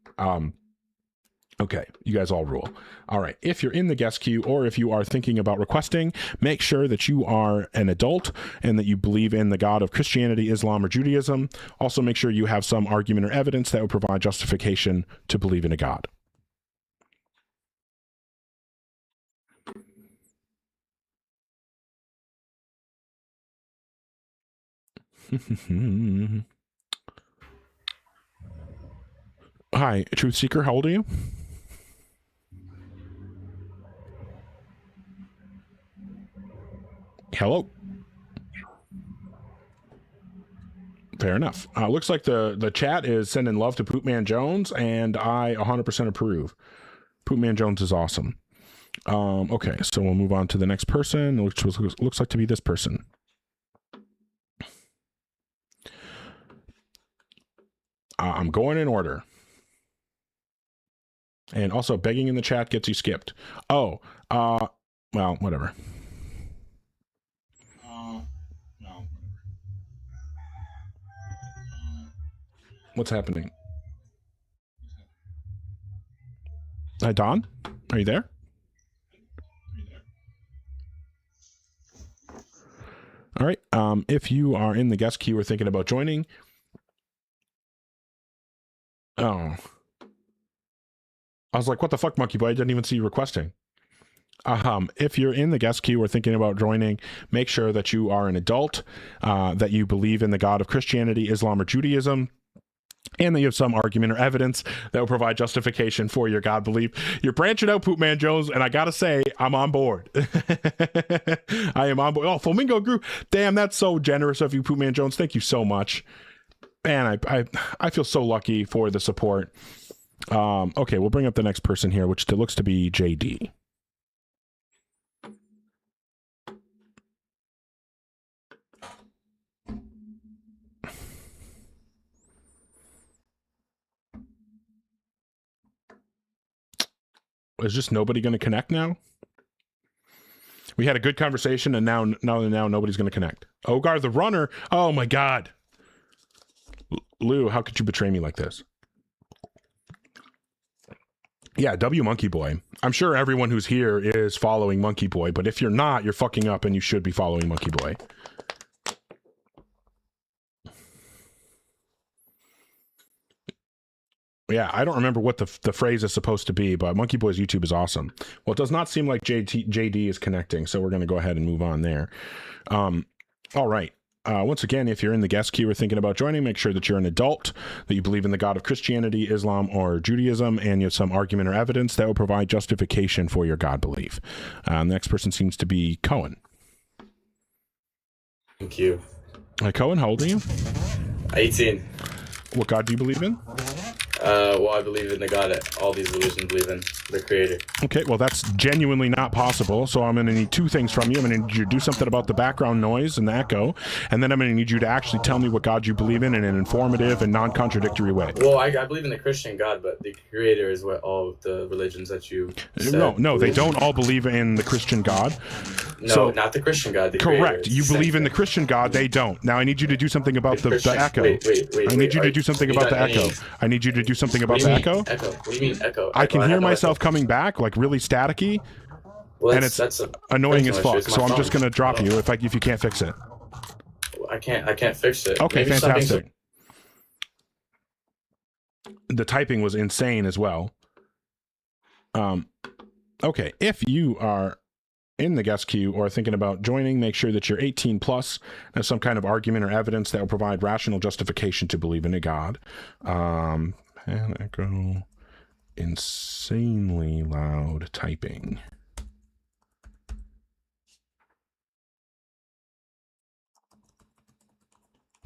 Okay, you guys all rule. All right, if you're in the guest queue or if you are thinking about requesting, make sure that you are an adult and that you believe in the God of Christianity, Islam, or Judaism. Also, make sure you have some argument or evidence that would provide justification to believe in a God. Hi, Truth Seeker, how old are you? Hello. Fair enough. Looks like the chat is sending love to Poopman Jones, and I 100% approve. Poopman Jones is awesome. Okay, so we'll move on to the next person, which looks like to be this person. I'm going in order. And also, begging in the chat gets you skipped. Oh, well, whatever. No. What's happening? Hi, Don? Are you there? All right. If you are in the guest queue or thinking about joining... Oh... I was like, what the fuck, Monkey Boy? I didn't even see you requesting. If you're in the guest queue or thinking about joining, make sure that you are an adult, that you believe in the God of Christianity, Islam, or Judaism, and that you have some argument or evidence that will provide justification for your God belief. You're branching out, Poopman Jones, and I gotta say, I'm on board. I am on board. Oh, Flamingo Grew. Damn, that's so generous of you, Poopman Jones. Thank you so much. Man, I feel so lucky for the support. Okay, we'll bring up the next person here, which looks to be JD. Is just nobody going to connect now? We had a good conversation, and now nobody's going to connect. Ogar the runner. Oh my God, Lou, how could you betray me like this? Yeah, W Monkey Boy. I'm sure everyone who's here is following Monkey Boy, but if you're not, you're fucking up and you should be following Monkey Boy. Yeah, I don't remember what the phrase is supposed to be, but Monkey Boy's YouTube is awesome. Well, it does not seem like JD is connecting, so we're going to go ahead and move on there. All right. Once again, if you're in the guest queue or thinking about joining, make sure that you're an adult, that you believe in the God of Christianity, Islam, or Judaism, and you have some argument or evidence that will provide justification for your God belief. The next person seems to be Cohen. Thank you. Hi, Cohen. How old are you? 18. What God do you believe in? Well, I believe in the God that all these religions believe in, the Creator. Okay, well, that's genuinely not possible, so I'm going to need two things from you. I'm going to need you to do something about the background noise and the echo, and then I'm going to need you to actually tell me what God you believe in an informative and non-contradictory way. Well, I believe in the Christian God, but the Creator is what all the religions that you said. No, they don't all believe in the Christian God. No, So- not the Christian God, the Correct. Creator. You believe in the Christian God, they don't. Now I need you to do something about the echo. Wait, I need you to do something you about the got echo. any- I need you to do something about What do the you mean, echo. Echo? What do you mean echo? I can have hear no myself echo. coming back like really staticky, Well, and that's it's annoying as personal issue. fuck. It's So my I'm just phone. gonna drop you if you can't fix it. I can't fix it. Okay, Maybe something's- fantastic. The typing was insane as well. Okay, if you are in the guest queue or thinking about joining, make sure that you're 18 plus, have some kind of argument or evidence that will provide rational justification to believe in a God. And echo insanely loud typing.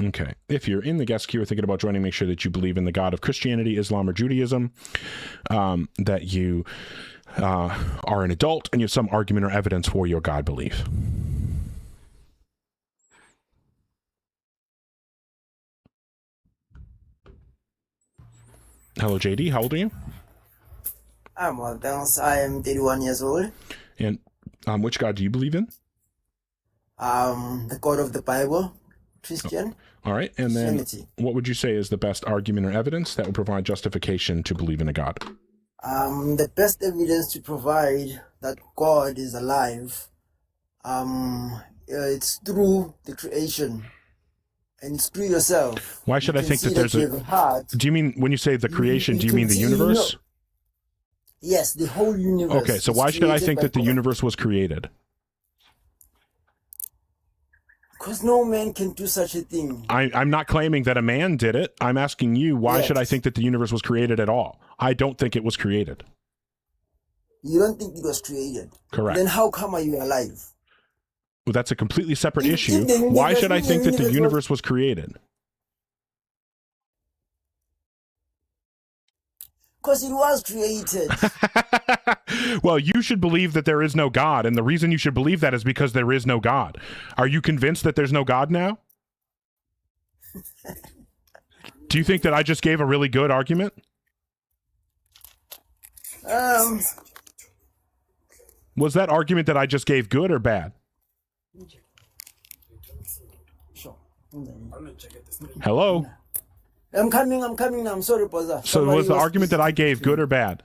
Okay, if you're in the guest queue or thinking about joining, make sure that you believe in the God of Christianity, Islam, or Judaism, that you are an adult and you have some argument or evidence for your God belief. Hello, JD. How old are you? I'm well, thanks. I am 31 years old. And which God do you believe in? The God of the Bible, Christian. All right. And then Christianity. what would you say is the best argument or evidence that would provide justification to believe in a God? The best evidence to provide that God is alive, it's through the creation. And it's through yourself. Why should You I can think see that there's you have a heart. Do you mean when you say the creation, do you can mean the see, universe? Yes, the whole universe. Okay, so is why should I created think by that the God. universe was created? Because no man can do such a thing. I'm not claiming that a man did it. I'm asking you, why should I think that the universe was created at all? I don't think it was created. You don't think it was created. Correct. Then how come are you alive? Well, that's a completely separate If issue. the universe- Why should I if the think that the universe was- universe was created? Because it was created. Well, you should believe that there is no God, and the reason you should believe that is because there is no God. Are you convinced that there's no God now? Do you think that I just gave a really good argument? Was that argument that I just gave good or bad? Hello? I'm coming now. I'm sorry, brother. So Somebody was the argument that I gave good or bad?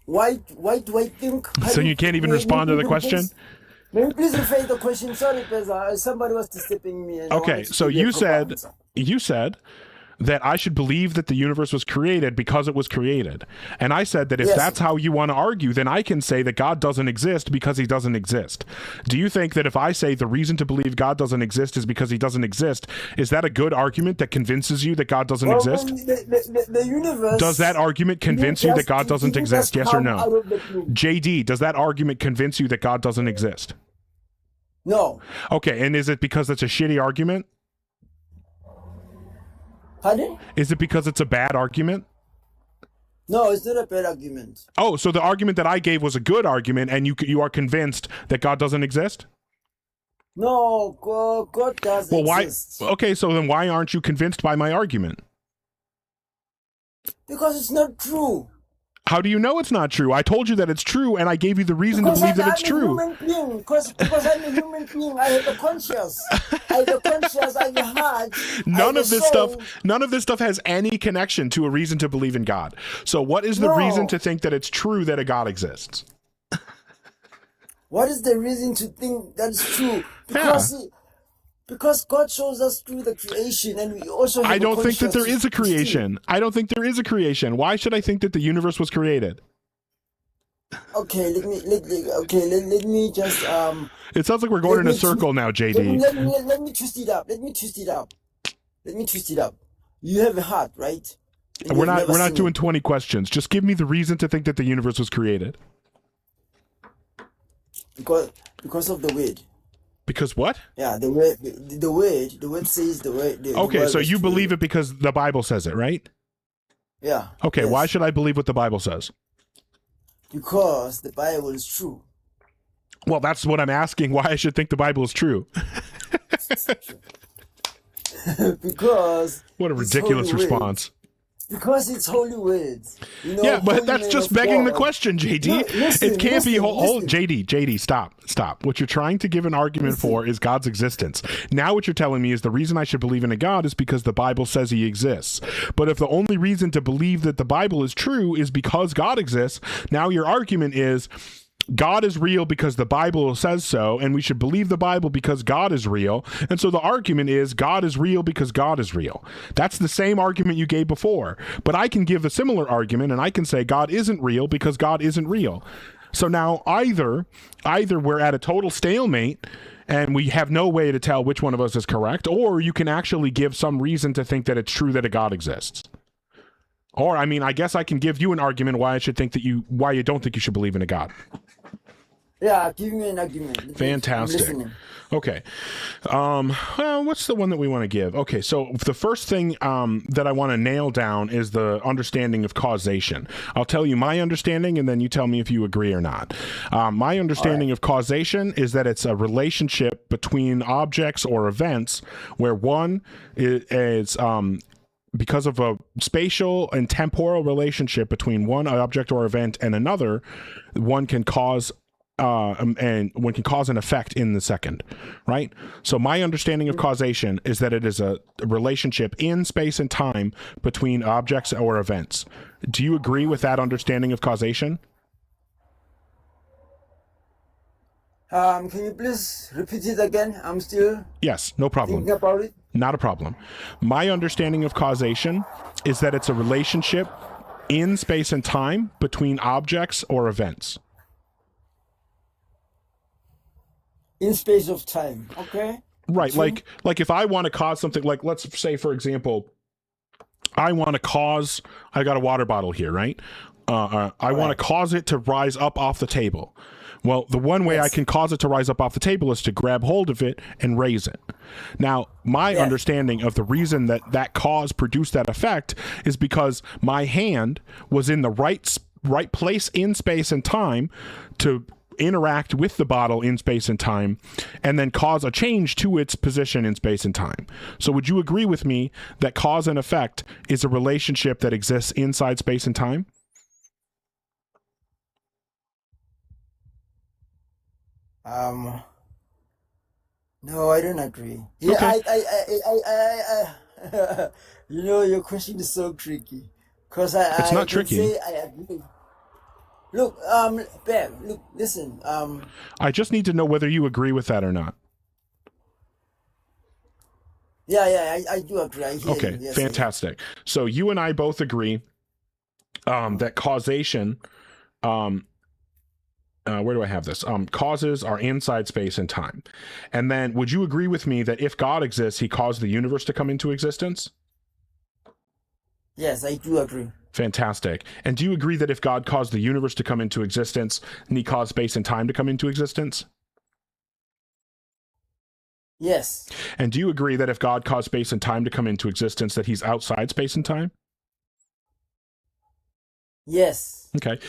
Why do I think? So you can't even respond to the question? May you please rephrase the question? Sorry, brother. Somebody was disturbing me. and I Okay, wanted to so give you a you proper said answer. that I should believe that the universe was created because it was created. And I said that if Yes. that's how you want to argue, then I can say that God doesn't exist because he doesn't exist. Do you think that if I say the reason to believe God doesn't exist is because he doesn't exist, is that a good argument that convinces you that God doesn't exist? The universe. Does that argument convince you that God doesn't exist? Yes or no? JD, does that argument convince you that God doesn't exist? No. Okay, and is it because it's a shitty argument? Pardon? Is it because it's a bad argument? No, it's not a bad argument. Oh, so the argument that I gave was a good argument, and you are convinced that God doesn't exist? No, God does Well, why? exist. Okay, so then why aren't you convinced by my argument? Because it's not true. How do you know it's not true? I told you that it's true, and I gave you the reason to believe that it's true. I'm a human being. Because I'm a human being. I have a conscience. I have a conscience. I have a heart. None of this stuff has any connection to a reason to believe in God. So what is the reason to think that it's true that a God exists? What is the reason to think that's true? Because God shows us through the creation, and we also have I don't a think that there conscience is a to see. creation. I don't think there is a creation. Why should I think that the universe was created? Okay, let me just It sounds like we're going in a circle now, JD. Let me twist it up. You have a heart, right? And We're you've never not seen doing it. 20 questions. Just give me the reason to think that the universe was created. Because of the word. Because what? Yeah, the word says the word. Okay, so you believe it because the Bible says it, right? Yeah. Okay, why should I believe what the Bible says? Because the Bible is true. Well, that's what I'm asking, why I should think the Bible is true. Because What a it's ridiculous holy response. words. Because it's holy words. You know, Yeah, but holy that's man just of begging the God. question, JD. No, listen, It can't be listen. JD, stop. What you're trying to give an argument for is God's existence. Now what you're telling me is the reason I should believe in a God is because the Bible says he exists. But if the only reason to believe that the Bible is true is because God exists, now your argument is, God is real because the Bible says so, and we should believe the Bible because God is real. And so the argument is God is real because God is real. That's the same argument you gave before. But I can give a similar argument, and I can say God isn't real because God isn't real. So now either we're at a total stalemate and we have no way to tell which one of us is correct, or you can actually give some reason to think that it's true that a God exists. Or, I mean, I guess I can give you an argument why why you don't think you should believe in a God. Yeah, give me an argument. Fantastic. I'm listening. Okay. Well, what's the one that we want to give? Okay, so the first thing that I want to nail down is the understanding of causation. I'll tell you my understanding, and then you tell me if you agree or not. My understanding of causation is that it's a relationship between objects or events where one is because of a spatial and temporal relationship between one object or event and another, one can cause and one can cause an effect in the second, right? So my understanding of causation is that it is a relationship in space and time between objects or events. Do you agree with that understanding of causation? Can you please repeat it again? I'm still Yes, no problem. thinking about it. Not a problem. My understanding of causation is that it's a relationship in space and time between objects or events. In space of time, okay? Right, True. like if I want to cause something, like let's say for example, I got a water bottle here, right? I want to cause it to rise up off the table. Well, the one way I can cause it to rise up off the table is to grab hold of it and raise it. Now, my understanding of the reason that cause produced that effect is because my hand was in the right place in space and time to interact with the bottle in space and time and then cause a change to its position in space and time. So would you agree with me that cause and effect is a relationship that exists inside space and time? No, I don't agree. Yeah, Okay. I you know, your question is so tricky. Cause It's I not can tricky. say I agree. Look, Bev, look, listen, I just need to know whether you agree with that or not. yeah, I do agree. I hear Okay, you. Yes, fantastic. So you and I both agree that causation, where do I have this? Causes are inside space and time. And then would you agree with me that if God exists, he caused the universe to come into existence? yes, I do agree. Fantastic. And do you agree that if God caused the universe to come into existence, and he caused space and time to come into existence? Yes, And do you agree that if God caused space and time to come into existence, that he's outside space and time? yes, Okay.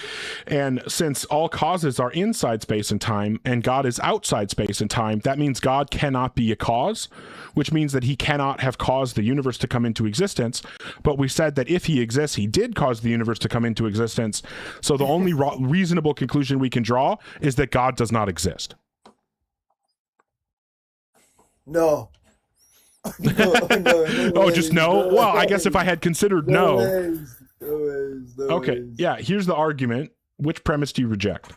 And since all causes are inside space and time and God is outside space and time, that means God cannot be a cause, which means that he cannot have caused the universe to come into existence. But we said that if he exists, he did cause the universe to come into existence. So the only reasonable conclusion we can draw is that God does not exist. no. No, Oh, just no? Well, I guess if I had considered no. No Okay. Yeah, here's the argument. Which premise do you reject?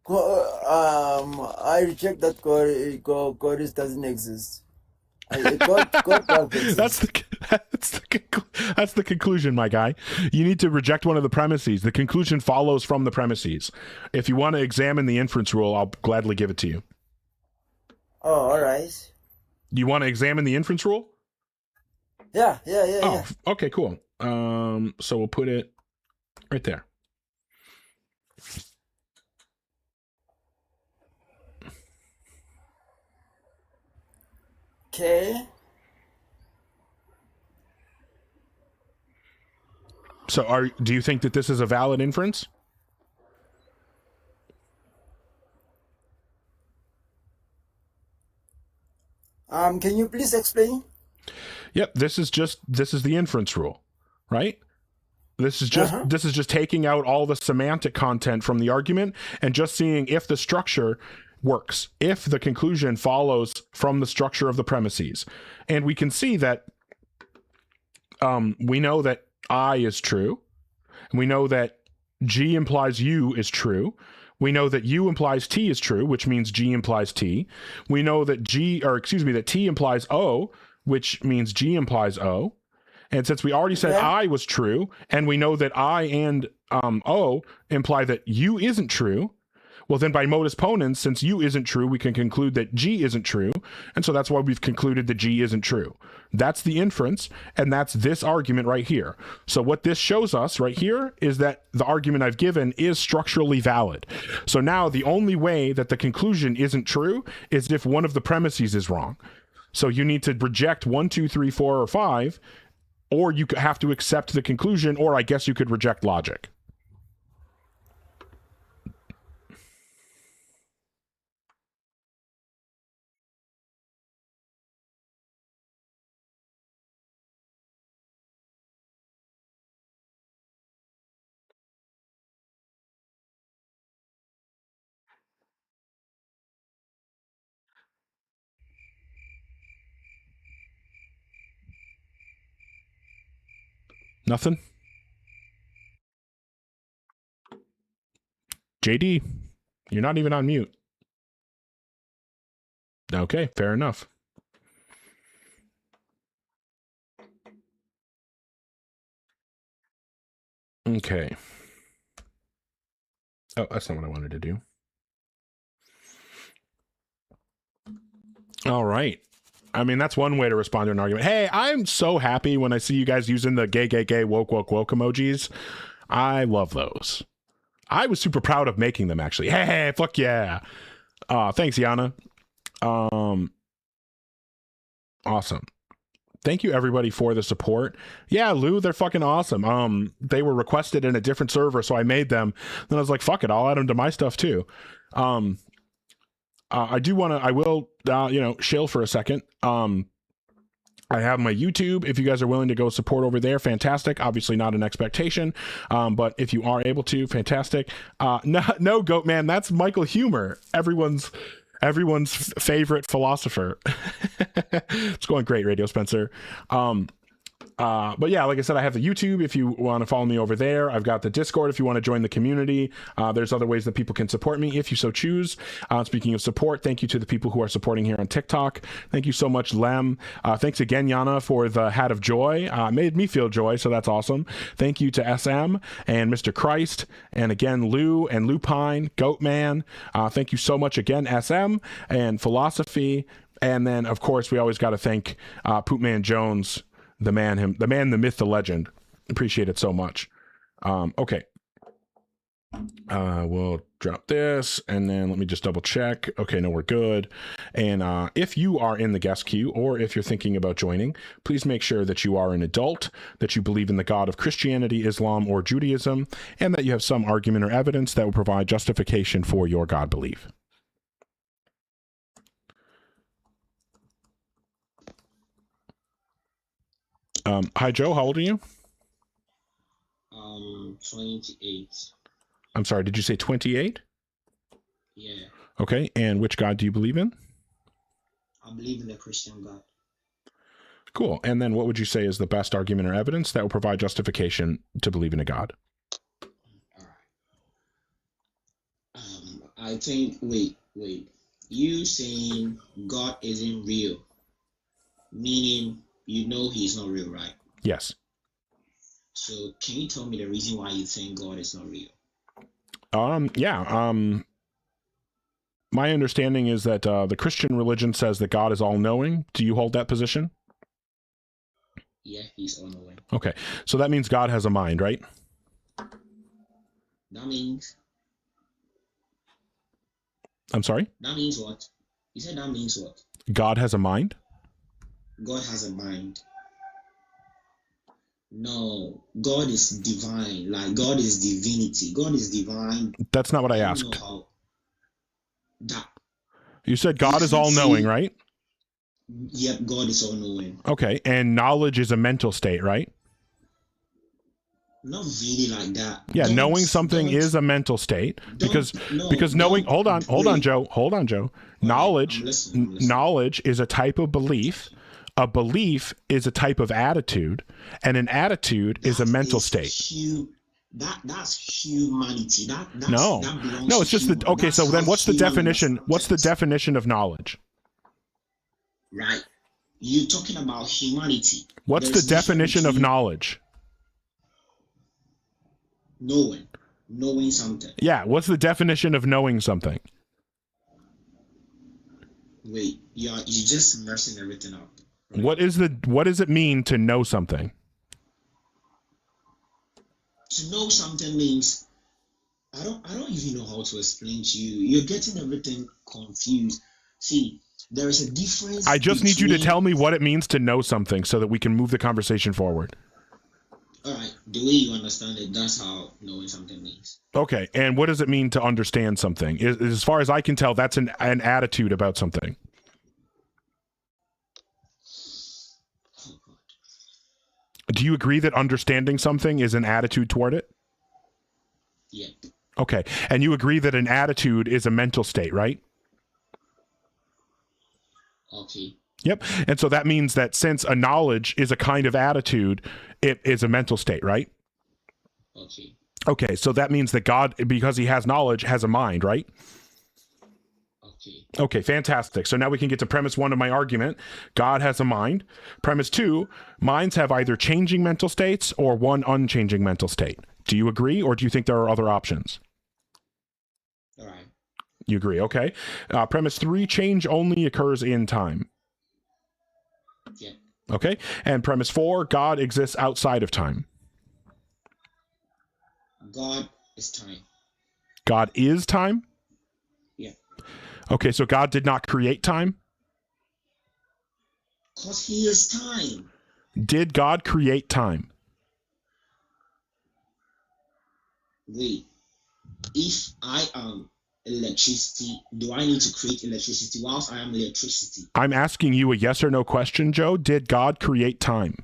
I reject that God doesn't exist. God doesn't exist. That's the conclusion, my guy. You need to reject one of the premises. The conclusion follows from the premises. If you want to examine the inference rule, I'll gladly give it to you. Oh, all right. You want to examine the inference rule? Yeah. Oh, okay, cool. So we'll put it right there. Okay. So do you think that this is a valid inference? Can you please explain? Yep, this is the inference rule, right? This is just taking out all the semantic content from the argument and just seeing if the structure works, if the conclusion follows from the structure of the premises. And we can see that we know that I is true, And we know that G implies U is true. We know that U implies T is true, which means G implies T. We know that that T implies O, which means G implies O. And since we already said I was true, and we know that I and O imply that U isn't true, well, then by modus ponens, since U isn't true, we can conclude that G isn't true. And so that's why we've concluded that G isn't true. That's the inference, and that's this argument right here. So what this shows us right here is that the argument I've given is structurally valid. So now the only way that the conclusion isn't true is if one of the premises is wrong. So you need to reject 1, 2, 3, 4, or 5, or you have to accept the conclusion, or I guess you could reject logic. Nothing? JD, you're not even on mute. Okay, fair enough. Okay. Oh, that's not what I wanted to do. All right. I mean, that's one way to respond to an argument. Hey, I'm so happy when I see you guys using the gay, woke emojis. I love those. I was super proud of making them, actually. Hey, fuck yeah. Thanks, Yana. Awesome. Thank you, everybody, for the support. Yeah, Lou, they're fucking awesome. They were requested in a different server, so I made them. Then I was like, fuck it, I'll add them to my stuff, too. I will shill for a second. I have my YouTube. If you guys are willing to go support over there, fantastic. Obviously not an expectation, but if you are able to, fantastic. No, Goat Man, that's Michael Humer, everyone's favorite philosopher. It's going great, Radio Spencer. But yeah, like I said, I have the YouTube if you want to follow me over there. I've got the Discord if you want to join the community. There's other ways that people can support me if you so choose. Speaking of support, thank you to the people who are supporting here on TikTok. Thank you so much, Lem. Thanks again, Yana, for the hat of joy. Made me feel joy, so that's awesome. Thank you to SM and Mr. Christ, and again, Lou and Lupine, Goatman. Thank you so much again, SM and Philosophy. And then, of course, we always got to thank Poopman Jones, the man, the myth, the legend. Appreciate it so much. Okay. We'll drop this, and then let me just double check. Okay, no, we're good. And if you are in the guest queue, or if you're thinking about joining, please make sure that you are an adult, that you believe in the God of Christianity, Islam, or Judaism, and that you have some argument or evidence that will provide justification for your God belief. Hi, Joe. How old are you? 28. I'm sorry, did you say 28? Yeah. Okay, and which God do you believe in? I believe in the Christian God. Cool. And then what would you say is the best argument or evidence that will provide justification to believe in a God? I think, wait. You saying God isn't real, meaning you know he's not real, right? Yes. So can you tell me the reason why you think God is not real? Yeah. My understanding is that the Christian religion says that God is all-knowing. Do you hold that position? Yeah, he's all-knowing. Okay. So that means God has a mind, right? That means... I'm sorry? That means what? You said that means what? God has a mind? God has a mind. No, God is divine. Like, God is divinity. God is divine. That's not what I asked. That. You said God is all-knowing, right? Yep, God is all-knowing. Okay, and knowledge is a mental state, right? Not really like that. Yeah, knowing something is a mental state because knowing. Hold on, Joe. Knowledge is a type of belief. A belief is a type of attitude, and an attitude is a mental state. That's humanity. That No, belongs no, to it's just human. the okay. That's So then, how what's the human definition? understands What's the it, definition of knowledge? right? You're talking about humanity. What's There's the difference definition of between knowledge? knowing something. Yeah, what's the definition of knowing something? Wait, you're just messing everything up. What does it mean to know something? To know something means I don't even know how to explain to you. You're getting everything confused. See, there is a difference. I just need you to between- tell me what it means to know something so that we can move the conversation forward. All right, the way you understand it, that's how knowing something means. Okay, and what does it mean to understand something? As far as I can tell, that's an attitude about something. Do you agree that understanding something is an attitude toward it? Yeah. Okay, and you agree that an attitude is a mental state, right? Okay. Yep. And so that means that since a knowledge is a kind of attitude, it is a mental state, right? Okay. Okay, so that means that God, because he has knowledge, has a mind, right? Okay. Okay, fantastic. So now we can get to premise 1 of my argument. God has a mind. Premise 2, minds have either changing mental states or one unchanging mental state. Do you agree, or do you think there are other options? All right. You agree, okay. Premise 3, change only occurs in time. Yeah. Okay, and premise 4, God exists outside of time. God is time. God is time? Yeah. Okay, so God did not create time? Because he is time. Did God create time? Wait. If I am electricity, do I need to create electricity whilst I am electricity? I'm asking you a yes or no question, Joe. Did God create time?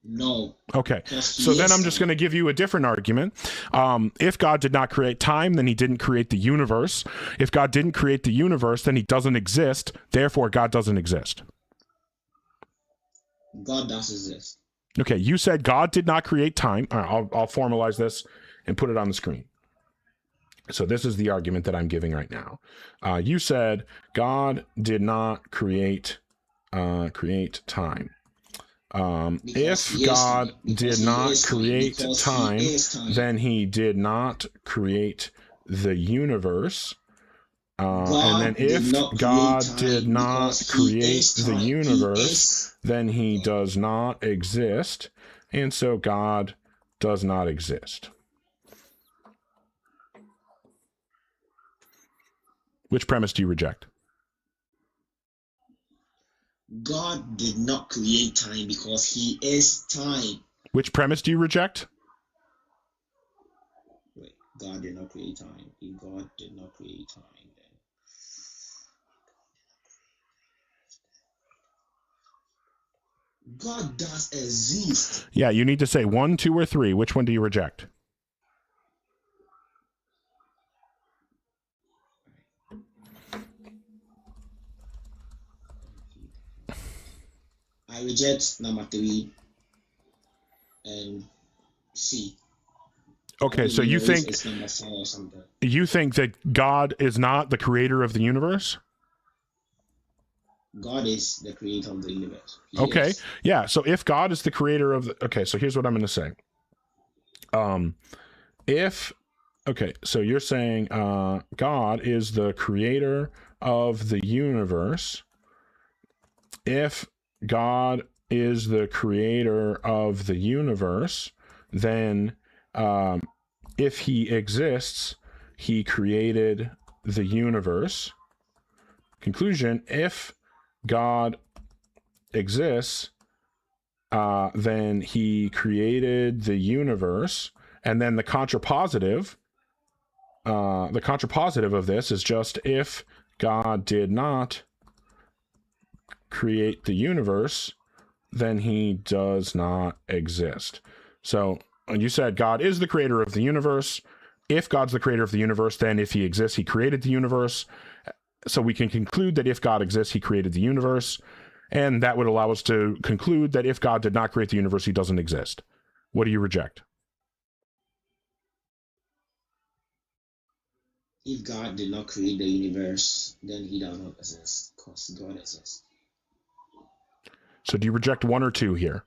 No. Okay, Because he so then is I'm just time. going to give you a different argument. If God did not create time, then he didn't create the universe. If God didn't create the universe, then he doesn't exist. Therefore, God doesn't exist. God does exist. Okay, you said God did not create time. All right, I'll formalize this and put it on the screen. So this is the argument that I'm giving right now. You said God did not create time. If God did not create time, then he did not create the universe. And then if God did not create the universe, then he does not exist. And so God does not exist. Which premise do you reject? God did not create time because he is time. Which premise do you reject? Wait, God did not create time. If God did not create time, then God does exist. Yeah, you need to say 1, 2, or 3. Which one do you reject? I reject number 3 and C. Okay, so you think it's number 4 or something. you think that God is not the creator of the universe? God is the creator of the universe. He Okay. is. Yeah, so if God is the creator of the, okay, so here's what I'm going to say. Okay, so you're saying God is the creator of the universe. If God is the creator of the universe, then if he exists, he created the universe. Conclusion, if God exists, then he created the universe. And then the contrapositive of this is just if God did not create the universe, then he does not exist. So you said God is the creator of the universe. If God's the creator of the universe, then if he exists, he created the universe. So we can conclude that if God exists, he created the universe. And that would allow us to conclude that if God did not create the universe, he doesn't exist. What do you reject? If God did not create the universe, then he does not exist, because God exists. So do you reject one or two here?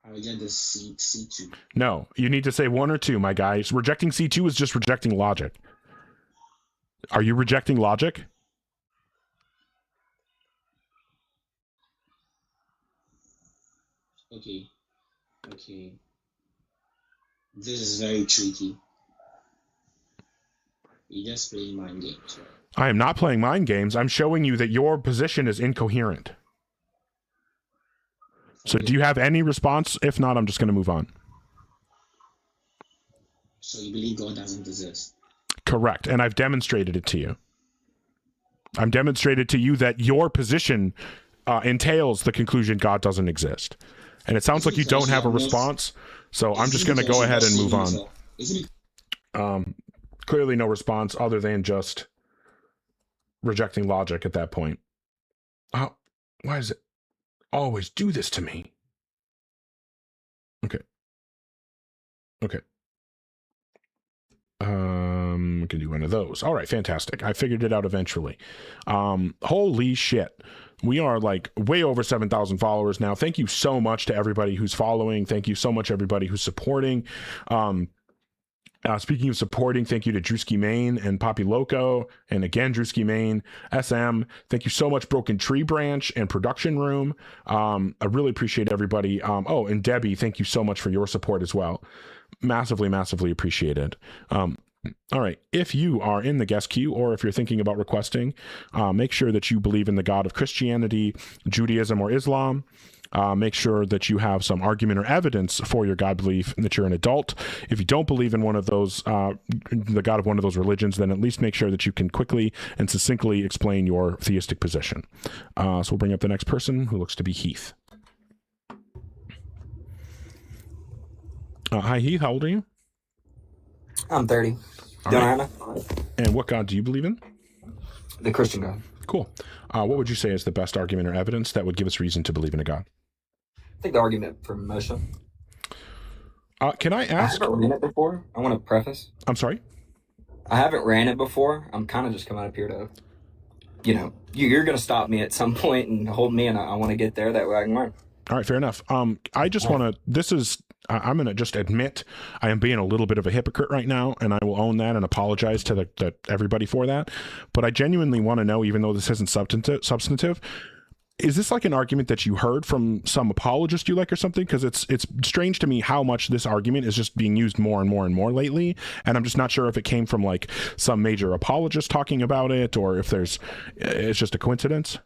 I reject the C2. No, you need to say one or two, my guys. Rejecting C2 is just rejecting logic. Are you rejecting logic? Okay. This is very tricky. You just playing mind games, right? I am not playing mind games. I'm showing you that your position is incoherent. So do you have any response? If not, I'm just going to move on. So you believe God doesn't exist? Correct. And I've demonstrated it to you. I'm demonstrated to you that your position entails the conclusion God doesn't exist. And it sounds like you don't have a response. So I'm just going to go ahead and move on. Clearly no response other than just rejecting logic at that point. Oh, why does it always do this to me? Okay. We can do one of those. All right, fantastic. I figured it out eventually. Holy shit. We are like way over 7,000 followers now. Thank you so much to everybody who's following. Thank you so much, everybody who's supporting. Speaking of supporting, thank you to Drewski Main and Poppy Loco, and again, Drewski Main, SM. Thank you so much, Broken Tree Branch and Production Room. I really appreciate everybody. Oh, and Debbie, thank you so much for your support as well. Massively, massively appreciated. All right. If you are in the guest queue, or if you're thinking about requesting, make sure that you believe in the God of Christianity, Judaism, or Islam. Make sure that you have some argument or evidence for your God belief and that you're an adult. If you don't believe in one of those, the God of one of those religions, then at least make sure that you can quickly and succinctly explain your theistic position. So we'll bring up the next person, who looks to be Heath. Hi, Heath. How old are you? I'm 30. And what God do you believe in? The Christian God. Cool. What would you say is the best argument or evidence that would give us reason to believe in a God? I think the argument for Moshe. Can I ask? I haven't ran it before. I want to preface. I'm sorry? I haven't ran it before. I'm kind of just coming up here to, you're going to stop me at some point and hold me, and I want to get there. That way I can learn. All right, fair enough. I just want to, I'm going to just admit I am being a little bit of a hypocrite right now, and I will own that and apologize to everybody for that. But I genuinely want to know, even though this isn't substantive, is this like an argument that you heard from some apologist you like or something? Because it's strange to me how much this argument is just being used more and more and more lately, and I'm just not sure if it came from like some major apologist talking about it, or if it's just a coincidence.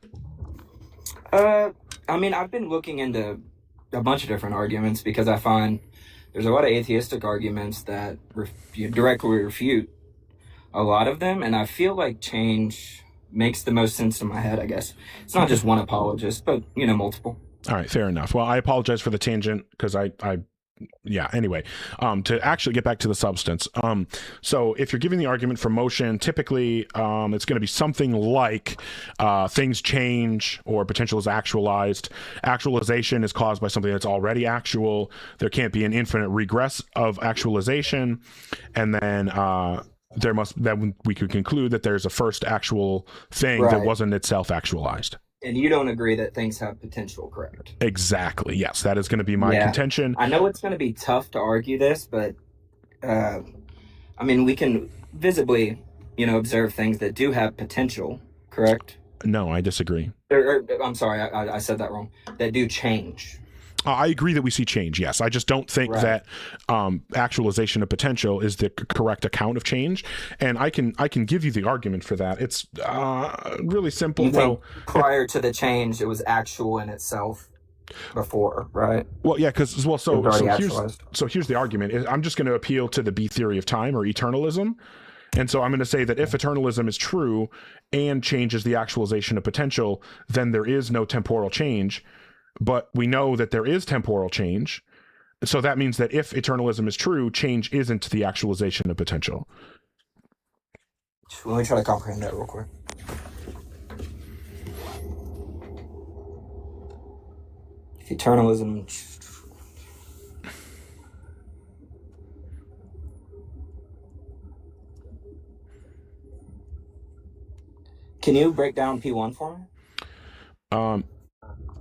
I mean, I've been looking into a bunch of different arguments because I find there's a lot of atheistic arguments that directly refute a lot of them, and I feel like change makes the most sense in my head, I guess. It's not just one apologist, but, multiple. All right, fair enough. Well, I apologize for the tangent because anyway, to actually get back to the substance. So if you're giving the argument for motion, typically it's going to be something like things change or potential is actualized. Actualization is caused by something that's already actual. There can't be an infinite regress of actualization. And then then we could conclude that there's a first actual thing that wasn't itself actualized. And you don't agree that things have potential, correct? Exactly. Yes, that is going to be my contention. I know it's going to be tough to argue this, but I mean, we can visibly, observe things that do have potential, correct? No, I disagree. I'm sorry, I said that wrong. That do change. I agree that we see change, yes. I just don't think that actualization of potential is the correct account of change. And I can give you the argument for that. It's really simple. You think prior to the change, it was actual in itself before, right? Well, yeah, because so here's the argument. I'm just going to appeal to the B theory of time, or eternalism. And so I'm going to say that if eternalism is true and changes the actualization of potential, then there is no temporal change. But we know that there is temporal change. So that means that if eternalism is true, change isn't the actualization of potential. Let me try to comprehend that real quick. If eternalism... Can you break down P1 for me?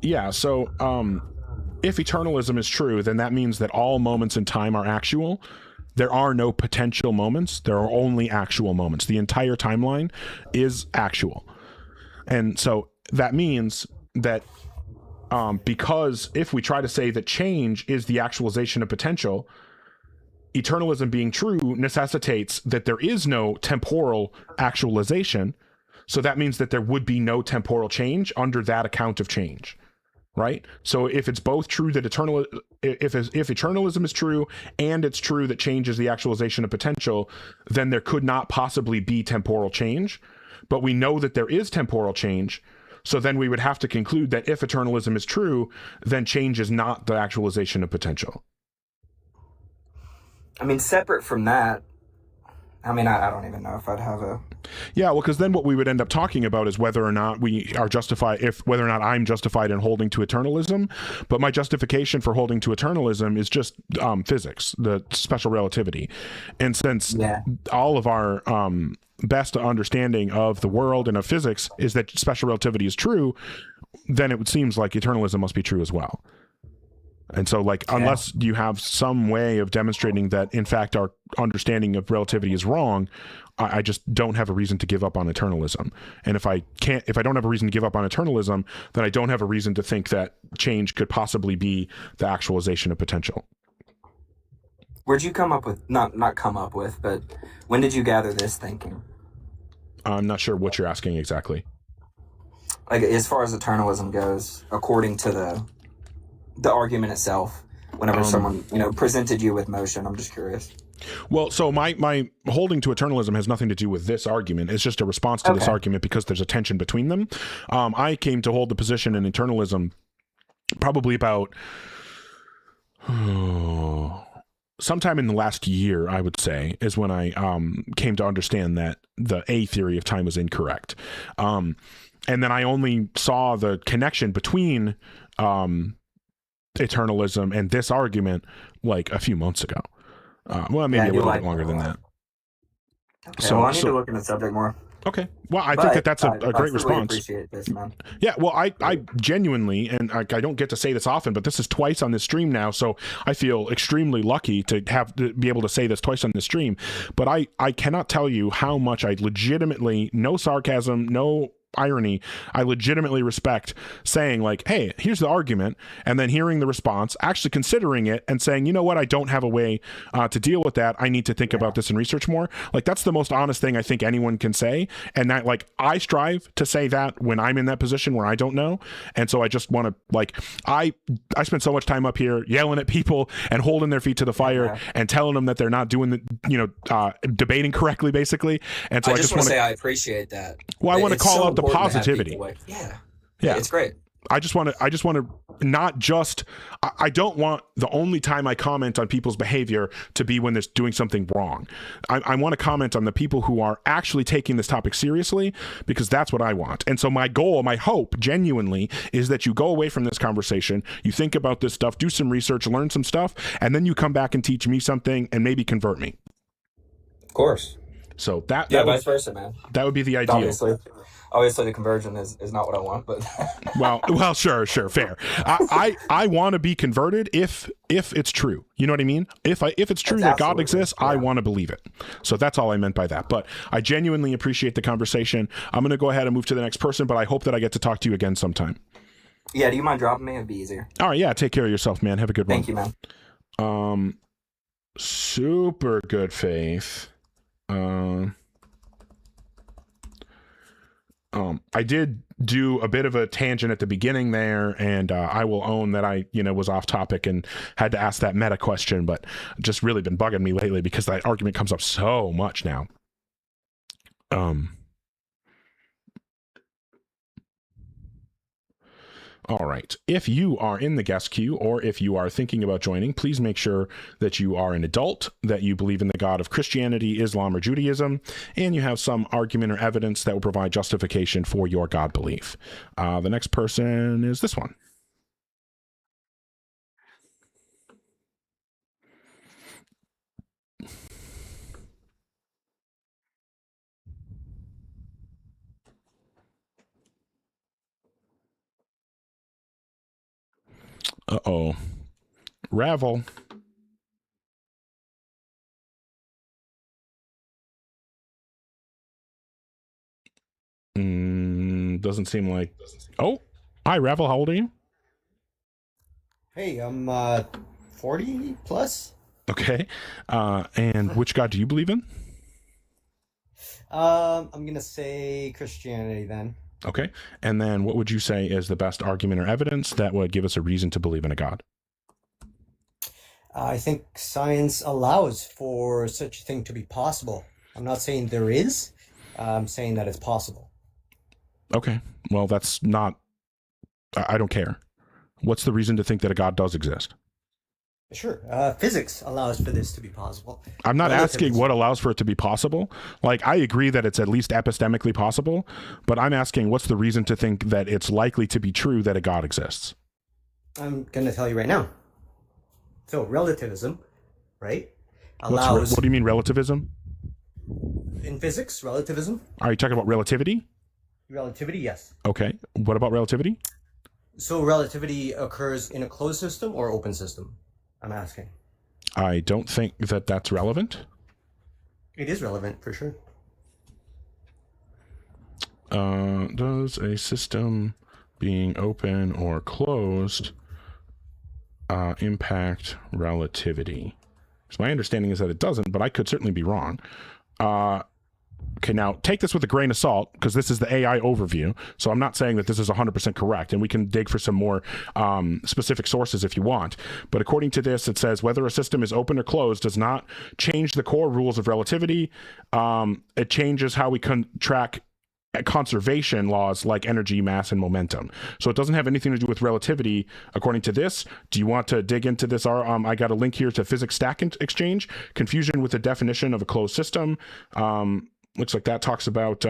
Yeah, so if eternalism is true, then that means that all moments in time are actual. There are no potential moments. There are only actual moments. The entire timeline is actual. And so that means that because if we try to say that change is the actualization of potential, eternalism being true necessitates that there is no temporal actualization. So that means that there would be no temporal change under that account of change, right? So if it's both true that if eternalism is true and it's true that change is the actualization of potential, then there could not possibly be temporal change. But we know that there is temporal change. So then we would have to conclude that if eternalism is true, then change is not the actualization of potential. I mean, separate from that, I mean, I don't even know if I'd have a... Yeah, well, because then what we would end up talking about is whether or not we are justified, whether or not I'm justified in holding to eternalism. But my justification for holding to eternalism is just physics, the special relativity. And since all of our best understanding of the world and of physics is that special relativity is true, then it seems like eternalism must be true as well. And so, like, unless you have some way of demonstrating that, in fact, our understanding of relativity is wrong, I just don't have a reason to give up on eternalism. And if I don't have a reason to give up on eternalism, then I don't have a reason to think that change could possibly be the actualization of potential. Where'd you come up with, not come up with, but when did you gather this thinking? I'm not sure what you're asking exactly. Like, as far as eternalism goes, according to the argument itself, whenever someone, presented you with motion, I'm just curious. Well, so my holding to eternalism has nothing to do with this argument. It's just a response to this argument because there's a tension between them. I came to hold the position in eternalism probably about sometime in the last year, I would say, is when I came to understand that the A theory of time was incorrect. And then I only saw the connection between eternalism and this argument like a few months ago. Well, maybe a little bit longer than that. Okay, so I need to look into the subject more. Okay. Well, I think that's a great response. I appreciate this, man. Yeah, well, I genuinely, and I don't get to say this often, but this is twice on this stream now, so I feel extremely lucky to be able to say this twice on this stream. But I cannot tell you how much I legitimately, no sarcasm, no irony, I legitimately respect saying like, hey, here's the argument, and then hearing the response, actually considering it and saying, you know what, I don't have a way to deal with that. I need to think about this and research more. Like, that's the most honest thing I think anyone can say. And that, like, I strive to say that when I'm in that position where I don't know. And so I just want to, like, I spend so much time up here yelling at people and holding their feet to the fire and telling them that they're not doing the, debating correctly, basically. And so I just want to say I appreciate that. Well, I want to call out the positivity. Yeah, it's great. I just want to not just, I don't want the only time I comment on people's behavior to be when they're doing something wrong. I want to comment on the people who are actually taking this topic seriously, because that's what I want. And so my goal, my hope genuinely is that you go away from this conversation, you think about this stuff, do some research, learn some stuff, and then you come back and teach me something and maybe convert me. Of course. So that vice versa, man. That would be the ideal. Obviously, the conversion is not what I want, but well, sure, fair. I want to be converted if it's true. You know what I mean? If it's true that God exists, I want to believe it. So that's all I meant by that. But I genuinely appreciate the conversation. I'm going to go ahead and move to the next person, but I hope that I get to talk to you again sometime. Yeah, do you mind dropping me? It'd be easier. All right, yeah. Take care of yourself, man. Have a good one. Thank you, man. Super good faith. I did do a bit of a tangent at the beginning there, and I will own that I, was off topic and had to ask that meta question, but just really been bugging me lately because that argument comes up so much now. All right. If you are in the guest queue or if you are thinking about joining, please make sure that you are an adult, that you believe in the God of Christianity, Islam, or Judaism, and you have some argument or evidence that will provide justification for your God belief. The next person is this one. Uh-oh. Ravel. Doesn't seem like... Oh, hi, Ravel. How old are you? Hey, I'm 40 plus. Okay. And which God do you believe in? I'm gonna say Christianity then. Okay. And then what would you say is the best argument or evidence that would give us a reason to believe in a God? I think science allows for such a thing to be possible. I'm not saying there is. I'm saying that it's possible. Okay. Well, that's not... I don't care. What's the reason to think that a God does exist? Sure. Physics allows for this to be possible. I'm not asking Relativism. what allows for it to be possible. Like, I agree that it's at least epistemically possible, but I'm asking what's the reason to think that it's likely to be true that a God exists? I'm gonna tell you right now. So relativism, right, allows... What do you mean relativism? In physics, relativism. Are you talking about relativity? Relativity, yes. Okay. What about relativity? So relativity occurs in a closed system or open system? I'm asking. I don't think that that's relevant. It is relevant for sure. Does a system being open or closed impact relativity? So my understanding is that it doesn't, but I could certainly be wrong. Okay, now take this with a grain of salt, because this is the AI overview. So I'm not saying that this is 100% correct, and we can dig for some more specific sources if you want. But according to this, it says whether a system is open or closed does not change the core rules of relativity. It changes how we track conservation laws like energy, mass, and momentum. So it doesn't have anything to do with relativity, according to this. Do you want to dig into this? I got a link here to Physics Stack Exchange, confusion with the definition of a closed system. Looks like that talks about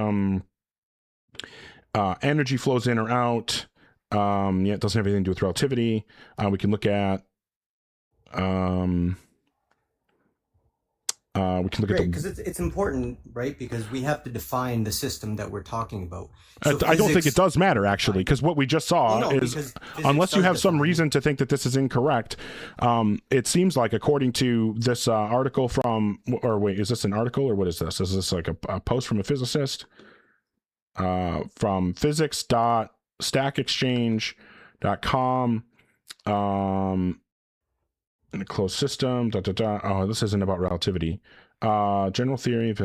energy flows in or out. Yeah, it doesn't have anything to do with relativity. We can look at Great, because it's important, right? Because we have to define the system that we're talking about. So I don't think it does matter, actually, because what we just saw is, unless you have some reason to think that this is incorrect, it seems like, according to this article from, or wait, is this an article or what is this? Is this like a post from a physicist? From physics.stackexchange.com. In a closed system, oh, this isn't about relativity. General theory,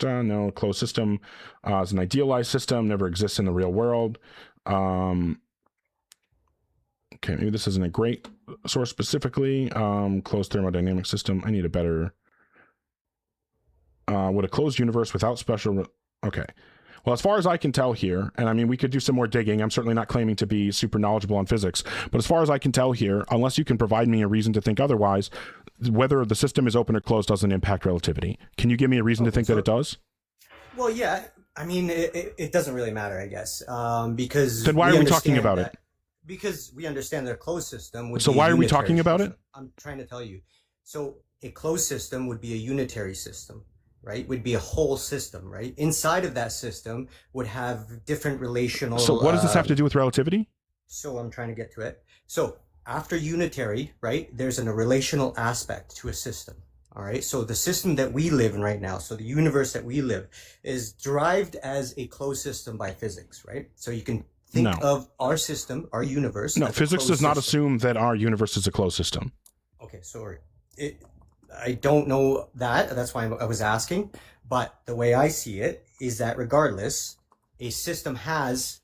no, closed system is an idealized system, never exists in the real world. Okay, maybe this isn't a great source specifically. Closed thermodynamic system. I need a better... would a closed universe without special... Okay. Well, as far as I can tell here, and I mean, we could do some more digging. I'm certainly not claiming to be super knowledgeable on physics, but as far as I can tell here, unless you can provide me a reason to think otherwise, whether the system is open or closed doesn't impact relativity. Can you give me a reason to think that it does? Well, yeah. I mean, it doesn't really matter, I guess, because... Then why are we talking about it? Because we understand that a closed system would So be why a are we unitary talking about system. it? I'm trying to tell you. So a closed system would be a unitary system, right? Would be a whole system, right? Inside of that system would have different relational... So what does this have to do with relativity? So I'm trying to get to it. So after unitary, right, there's a relational aspect to a system. All right. So the system that we live in right now, so the universe that we live, is derived as a closed system by physics, right? So you can think of our system, our universe. No, as a physics closed does not system. assume that our universe is a closed system. Okay, sorry. I don't know that. That's why I was asking. But the way I see it is that regardless, a system has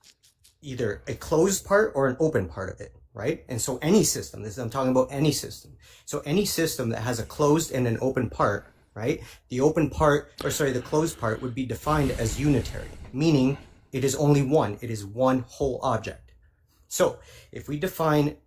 either a closed part or an open part of it, right? And so any system, I'm talking about any system. So any system that has a closed and an open part, right? The closed part would be defined as unitary, meaning it is only one. It is one whole object. So if we define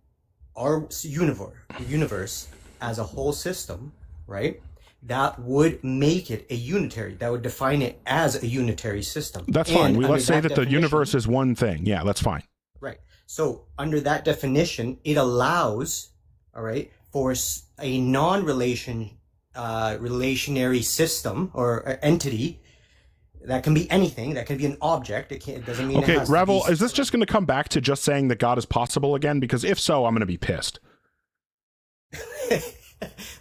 our universe as a whole system, right? That would make it a unitary. That would define it as a unitary system. That's fine. And Let's say under that the definition- universe is one thing. Yeah, that's fine. Right. So under that definition, it allows, all right, for a relationary system or entity that can be anything. That can be an object. It doesn't mean. Okay, it has Ravel, to be is this just going to come back to just saying that God is possible again? Because if so, I'm going to be pissed.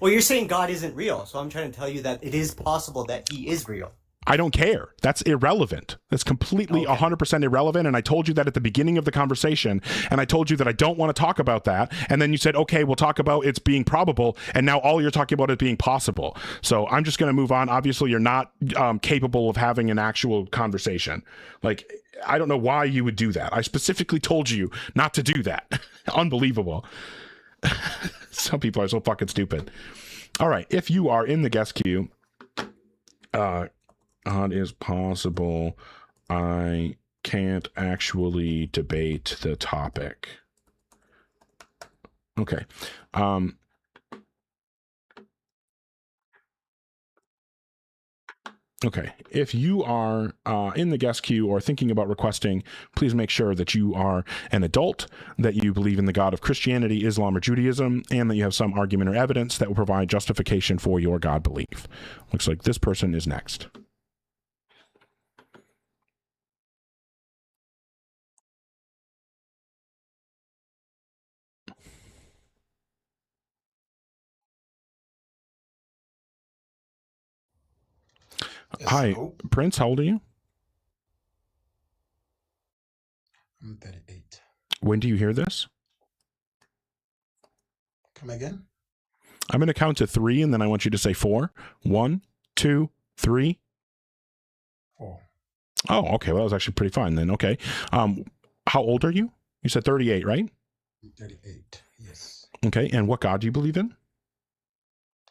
Well, you're saying God isn't real, so I'm trying to tell you that it is possible that he is real. I don't care. That's irrelevant. That's completely 100% irrelevant. And I told you that at the beginning of the conversation. And I told you that I don't want to talk about that. And then you said, okay, we'll talk about it's being probable. And now all you're talking about is being possible. So I'm just going to move on. Obviously, you're not capable of having an actual conversation. Like, I don't know why you would do that. I specifically told you not to do that. Unbelievable. Some people are so fucking stupid. All right. If you are in the guest queue, God is possible. I can't actually debate the topic. Okay. Okay. If you are in the guest queue or thinking about requesting, please make sure that you are an adult, that you believe in the God of Christianity, Islam, or Judaism, and that you have some argument or evidence that will provide justification for your God belief. Looks like this person is next. Yes, Hi, hello. Prince. How old are you? I'm 38. When do you hear this? Come again? I'm going to count to 3, and then I want you to say 4. 1, 2, 3. 4. Oh, okay. Well, that was actually pretty fine then. Okay. How old are you? You said 38, right? 38, yes. Okay. And what God do you believe in?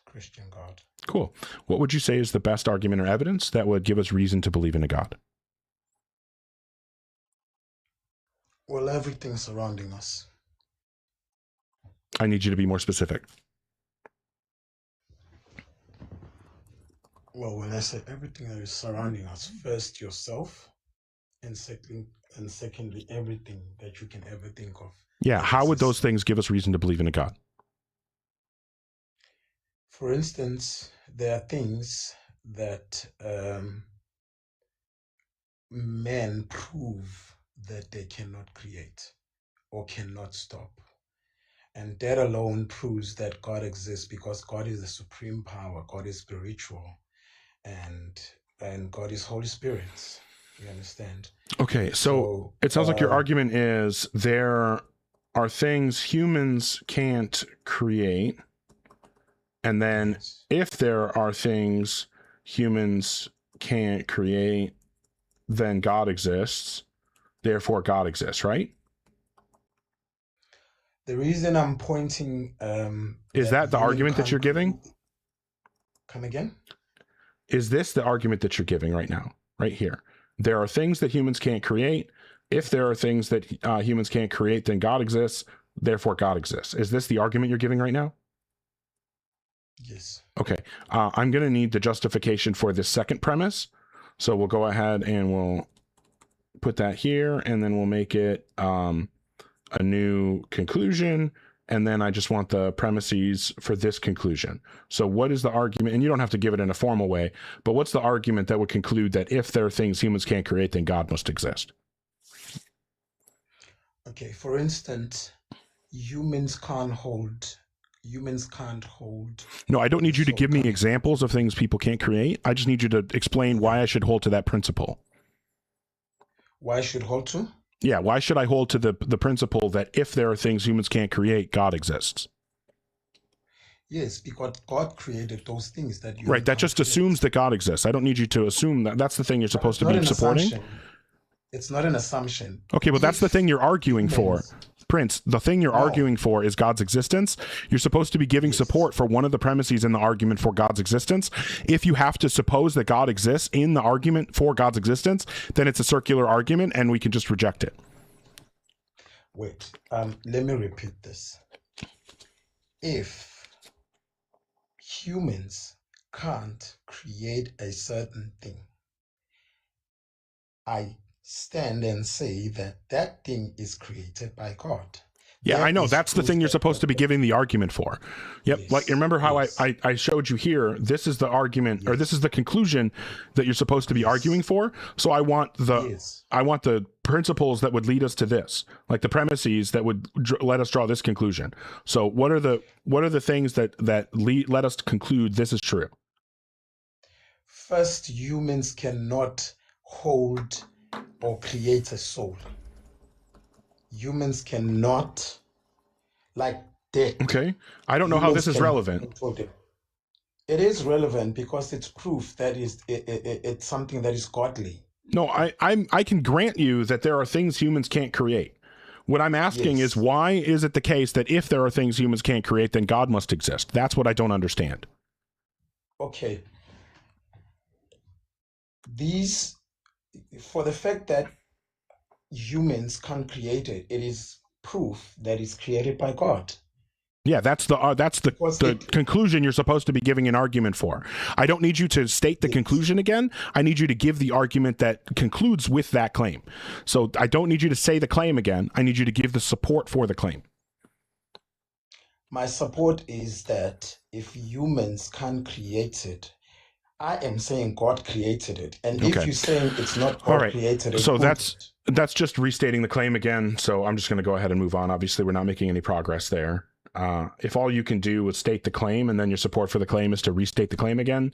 Christian God. Cool. What would you say is the best argument or evidence that would give us reason to believe in a God? Well, everything surrounding us. I need you to be more specific. Well, when I say everything that is surrounding us, first yourself, and secondly, everything that you can ever think of. Yeah. How would those things give us reason to believe in a God? For instance, there are things that men prove that they cannot create or cannot stop. And that alone proves that God exists, because God is the supreme power, God is spiritual, and God is Holy Spirit. You understand? Okay, so it sounds like your argument is there are things humans can't create, and then if there are things humans can't create, then God exists, therefore God exists, right? The reason I'm pointing is that the argument that you're giving? Come again? Is this the argument that you're giving right now, right here? There are things that humans can't create. If there are things that humans can't create, then God exists, therefore God exists. Is this the argument you're giving right now? Yes. Okay. I'm going to need the justification for this second premise. So we'll go ahead and we'll put that here, and then we'll make it a new conclusion. And then I just want the premises for this conclusion. So what is the argument? And you don't have to give it in a formal way, but what's the argument that would conclude that if there are things humans can't create, then God must exist? Okay, for instance, humans can't hold. No, I don't need you to give me examples of things people can't create. I just need you to explain why I should hold to that principle. Why I should hold to? Yeah, why should I hold to the principle that if there are things humans can't create, God exists? Yes, because God created those things that you... Right, that just assumes that God exists. I don't need you to assume that. That's the thing you're supposed to be supporting. It's not an assumption. Okay, well, that's the thing you're arguing for. Prince, the thing you're arguing for is God's existence. You're supposed to be giving support for one of the premises in the argument for God's existence. If you have to suppose that God exists in the argument for God's existence, then it's a circular argument and we can just reject it. Wait, let me repeat this. If humans can't create a certain thing, I stand and say that that thing is created by God. Yeah, I know. That's the thing you're supposed to be giving the argument for. Yep. Yes. Like, remember how I showed you here, this is the argument, or this is the conclusion that you're supposed to be arguing for. So I want the principles that would lead us to this, like the premises that would let us draw this conclusion. So what are the things that let us conclude this is true? First, humans cannot hold or create a soul. Humans cannot, like death. Okay. I don't know how this is relevant. It is relevant because it's proof that it's something that is godly. No, I can grant you that there are things humans can't create. What I'm asking is, why is it the case that if there are things humans can't create, then God must exist? That's what I don't understand. Okay. For the fact that humans can't create it, it is proof that it's created by God. Yeah, that's the conclusion you're supposed to be giving an argument for. I don't need you to state the conclusion again. I need you to give the argument that concludes with that claim. So I don't need you to say the claim again. I need you to give the support for the claim. My support is that if humans can't create it, I am saying God created it. And if you're saying it's not God created it, so that's just restating the claim again. So I'm just going to go ahead and move on. Obviously, we're not making any progress there. If all you can do is state the claim and then your support for the claim is to restate the claim again,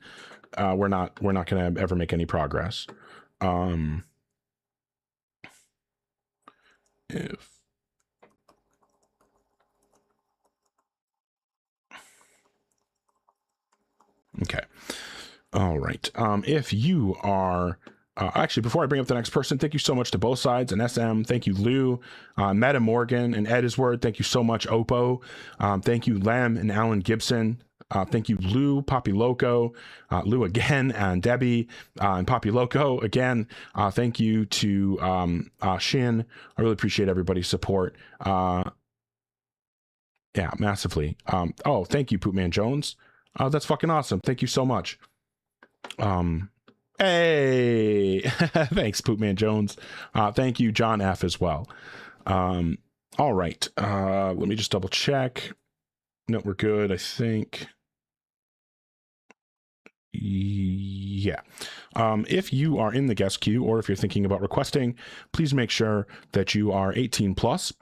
we're not going to ever make any progress. Okay. All right. If you are actually, before I bring up the next person, thank you so much to both sides and SM. Thank you, Lou, Meta Morgan, and Ed Isward. Thank you so much, Oppo. Thank you, Lem and Alan Gibson. Thank you, Lou, Poppy Loco, Lou again, and Debbie, and Poppy Loco again. Thank you to Shin. I really appreciate everybody's support. Yeah, massively. Oh, thank you, Poopman Jones. That's fucking awesome. Thank you so much. Hey, thanks, Poopman Jones. Thank you, John F. as well. All right. Let me just double check. No, we're good, I think. Yeah. If you are in the guest queue, or if you're thinking about requesting, please make sure that you are 18 plus,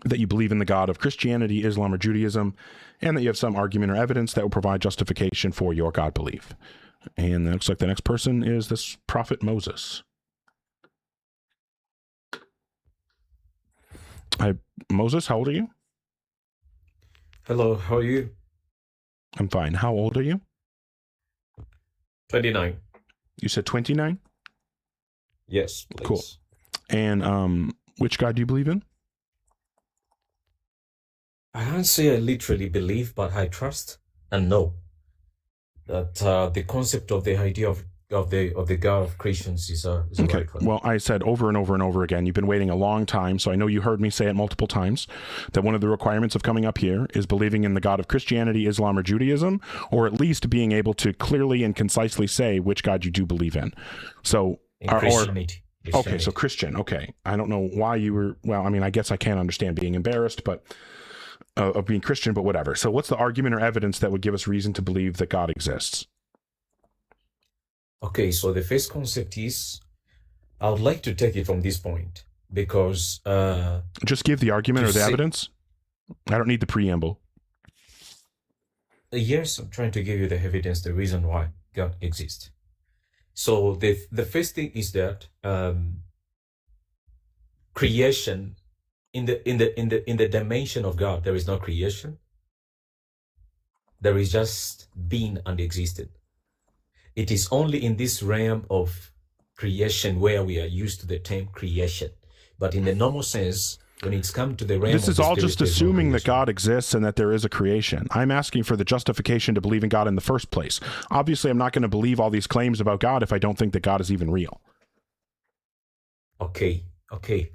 that you believe in the God of Christianity, Islam, or Judaism, and that you have some argument or evidence that will provide justification for your God belief. And it looks like the next person is this Prophet Moses. Hi, Moses, how old are you? Hello, how are you? I'm fine. How old are you? 29. You said 29? Yes, please. Cool. And which God do you believe in? I can't say I literally believe, but I trust and know that the concept of the idea of the God of creations is a okay. Right one. Well, I said over and over and over again, you've been waiting a long time, so I know you heard me say it multiple times, that one of the requirements of coming up here is believing in the God of Christianity, Islam, or Judaism, or at least being able to clearly and concisely say which God you do believe in. So, Christianity. Okay, so Christian. Okay, I don't know why you were. Well, I mean, I guess I can't understand being embarrassed, but of being Christian, but whatever. So, what's the argument or evidence that would give us reason to believe that God exists? Okay, so the first concept is, I would like to take it from this point because just give the argument or the evidence. I don't need the preamble. Yes, I'm trying to give you the evidence, the reason why God exists. So the first thing is that creation in the dimension of God, there is no creation. There is just being and existing. It is only in this realm of creation where we are used to the term creation. But in the normal sense, when it's come to the realm this of is the all spirit, just assuming that God exists and that there is a creation. I'm asking for the justification to believe in God in the first place. Obviously, I'm not going to believe all these claims about God if I don't think that God is even real. Okay,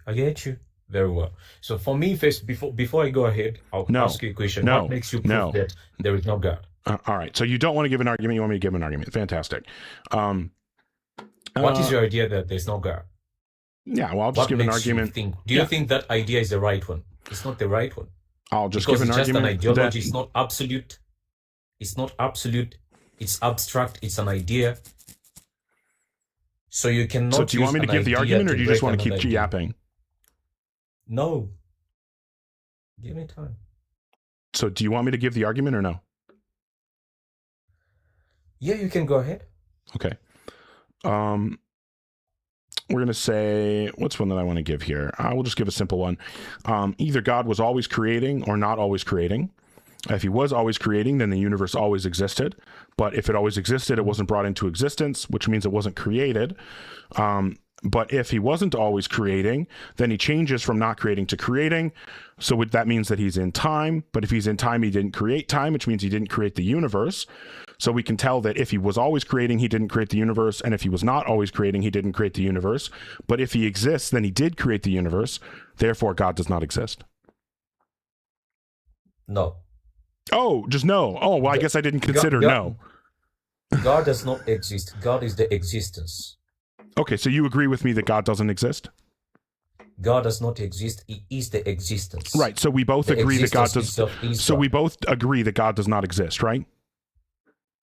I get you very well. So for me, first, before I go ahead, I'll ask you a question. What makes you prove that there is no God? All right. So you don't want to give an argument. You want me to give an argument. Fantastic. What is your idea that there's no God? Yeah, well, I'll just give an argument. Do you think that idea is the right one? It's not the right one. I'll just Because give an it's just an argument ideology. that It's not absolute. It's not absolute. It's abstract. It's an idea. So you cannot. So do you want me to use give an the idea argument, or to do you just break want to keep another idea. yapping? No. Give me time. So do you want me to give the argument or no? Yeah, you can go ahead. Okay. We're going to say, what's one that I want to give here? I will just give a simple one. Either God was always creating or not always creating. If he was always creating, then the universe always existed. But if it always existed, it wasn't brought into existence, which means it wasn't created. But if he wasn't always creating, then he changes from not creating to creating. So that means that he's in time. But if he's in time, he didn't create time, which means he didn't create the universe. So we can tell that if he was always creating, he didn't create the universe. And if he was not always creating, he didn't create the universe. But if he exists, then he did create the universe. Therefore, God does not exist. No. Oh, just no. Oh, well, I guess I didn't consider no. God does not exist. God is the existence. Okay, so you agree with me that God doesn't exist? God does not exist. He is the existence. Right. So we both The agree that God existence does. itself is So God. we both agree that God does not exist, right?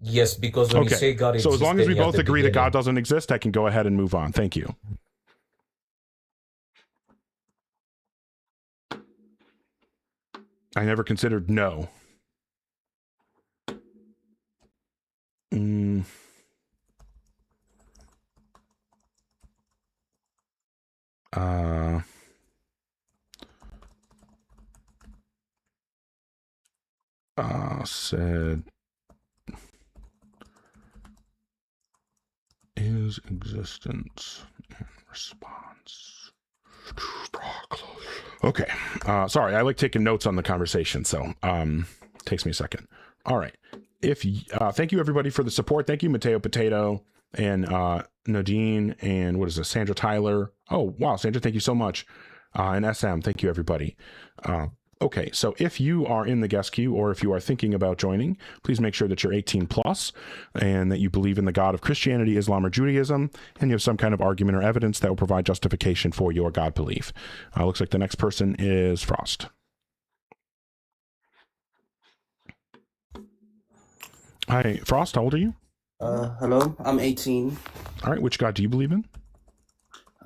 Yes, because when you say God exists, So as long as then we you have both the agree that beginning. God doesn't exist, I can go ahead and move on. Thank you. I never considered no. Mm. Said is existence in response. Okay. Sorry, I like taking notes on the conversation, so takes me a second. All right. Thank you everybody for the support. Thank you, Mateo Potato and Nadine and what is this, Sandra Tyler. Oh wow, Sandra, thank you so much. And SM, thank you everybody. Okay, so if you are in the guest queue or if you are thinking about joining, please make sure that you're 18 plus and that you believe in the God of Christianity, Islam, or Judaism, and you have some kind of argument or evidence that will provide justification for your God belief. Looks like the next person is Frost. Hi, Frost, how old are you? Hello, I'm 18. All right, which God do you believe in?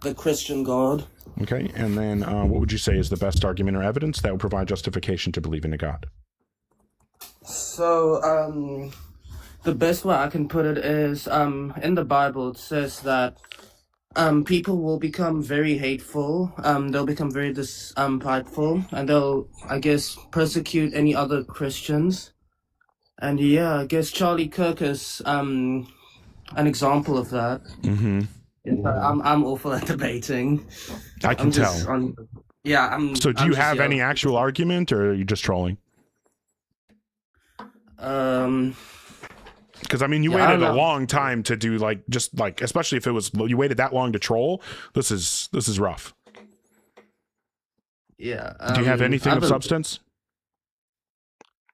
The Christian God. Okay, and then what would you say is the best argument or evidence that will provide justification to believe in a God? So, the best way I can put it is, in the Bible it says that people will become very hateful, they'll become very prideful, and they'll, I guess, persecute any other Christians. And yeah, I guess Charlie Kirk is an example of that. Mm-hmm. I'm awful at debating. I can tell. So do you have any actual argument, or are you just trolling? Because I mean, you waited a long time to do especially if it was you waited that long to troll. This is rough. Yeah. Do you have anything of substance?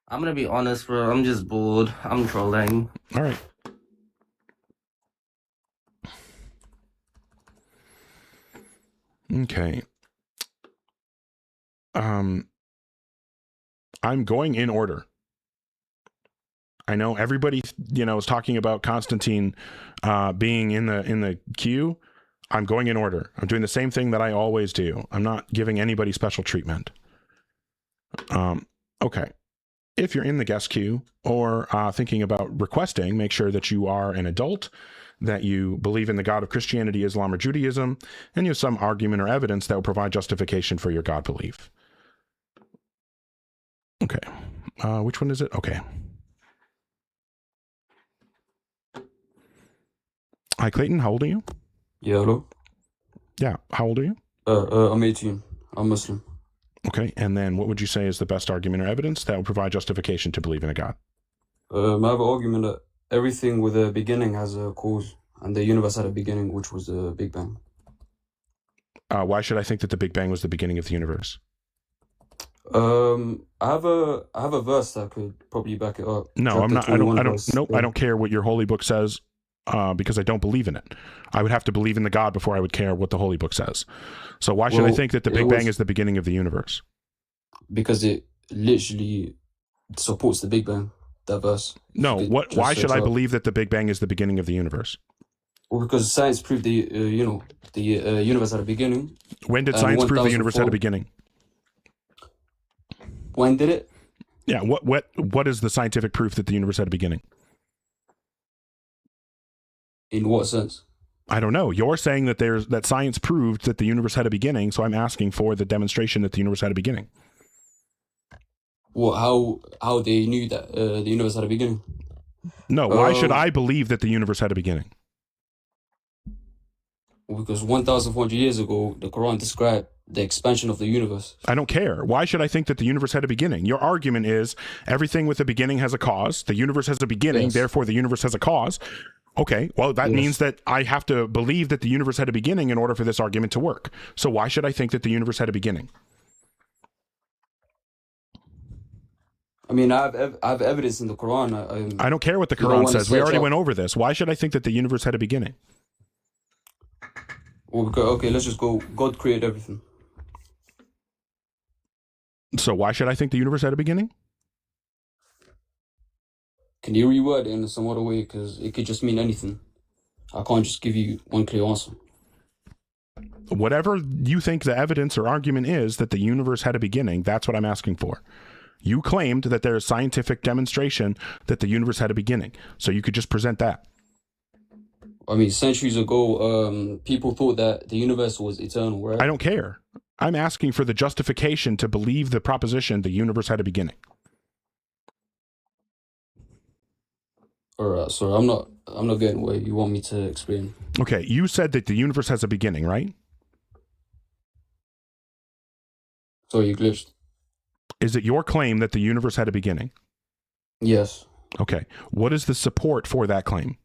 I'm gonna be honest, bro. I'm just bored. I'm trolling. All right. Okay. I'm going in order. I know everybody, is talking about Constantine being in the queue. I'm going in order. I'm doing the same thing that I always do. I'm not giving anybody special treatment. Okay. If you're in the guest queue or thinking about requesting, make sure that you are an adult, that you believe in the God of Christianity, Islam, or Judaism, and you have some argument or evidence that will provide justification for your God belief. Okay. Which one is it? Okay. Hi, Clayton. How old are you? Yeah, hello. Yeah. How old are you? I'm 18. I'm Muslim. Okay. And then what would you say is the best argument or evidence that will provide justification to believe in a God? I have an argument that everything with a beginning has a cause, and the universe had a beginning, which was the Big Bang. Why should I think that the Big Bang was the beginning of the universe? I have a verse that could probably back it up. No, I'm not. I don't. Nope. Yeah. I don't care what your holy book says, because I don't believe in it. I would have to believe in the God before I would care what the holy book says. So why should I think that the Big Bang is the beginning of the universe? because it literally supports the Big Bang. That verse. No, what? Just Why should search I up. believe that the Big Bang is the beginning of the universe? Well, because science proved the universe had a beginning. When did and science prove the universe had a 1004 beginning? When did it? Yeah, what is the scientific proof that the universe had a beginning? In what sense? I don't know. You're saying that science proved that the universe had a beginning, so I'm asking for the demonstration that the universe had a beginning. What? How they knew that the universe had a beginning? No, why should I believe that the universe had a beginning? Because 1,400 years ago, the Quran described the expansion of the universe. I don't care. Why should I think that the universe had a beginning? Your argument is everything with a beginning has a cause. The universe has a beginning, Yes. therefore the universe has a cause. Okay, well, that Yes. means that I have to believe that the universe had a beginning in order for this argument to work. So why should I think that the universe had a beginning? I mean, I have evidence in the Quran. I don't care what the You don't Quran wanna says. We search already up- went over this. Why should I think that the universe had a beginning? Well, okay, let's just go. God created everything. So why should I think the universe had a beginning? Can you reword it in some other way? Because it could just mean anything. I can't just give you one clear answer. Whatever you think the evidence or argument is that the universe had a beginning, that's what I'm asking for. You claimed that there is scientific demonstration that the universe had a beginning. So you could just present that. I mean, centuries ago, people thought that the universe was eternal, right? I don't care. I'm asking for the justification to believe the proposition the universe had a beginning. All right, so I'm not getting where you want me to explain. Okay, you said that the universe has a beginning, right? So you glitched. Is it your claim that the universe had a beginning? Yes. Okay. What is the support for that claim?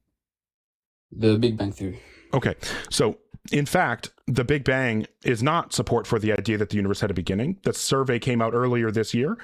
The Big Bang Theory. Okay. So, in fact, the Big Bang is not support for the idea that the universe had a beginning. The survey came out earlier this year.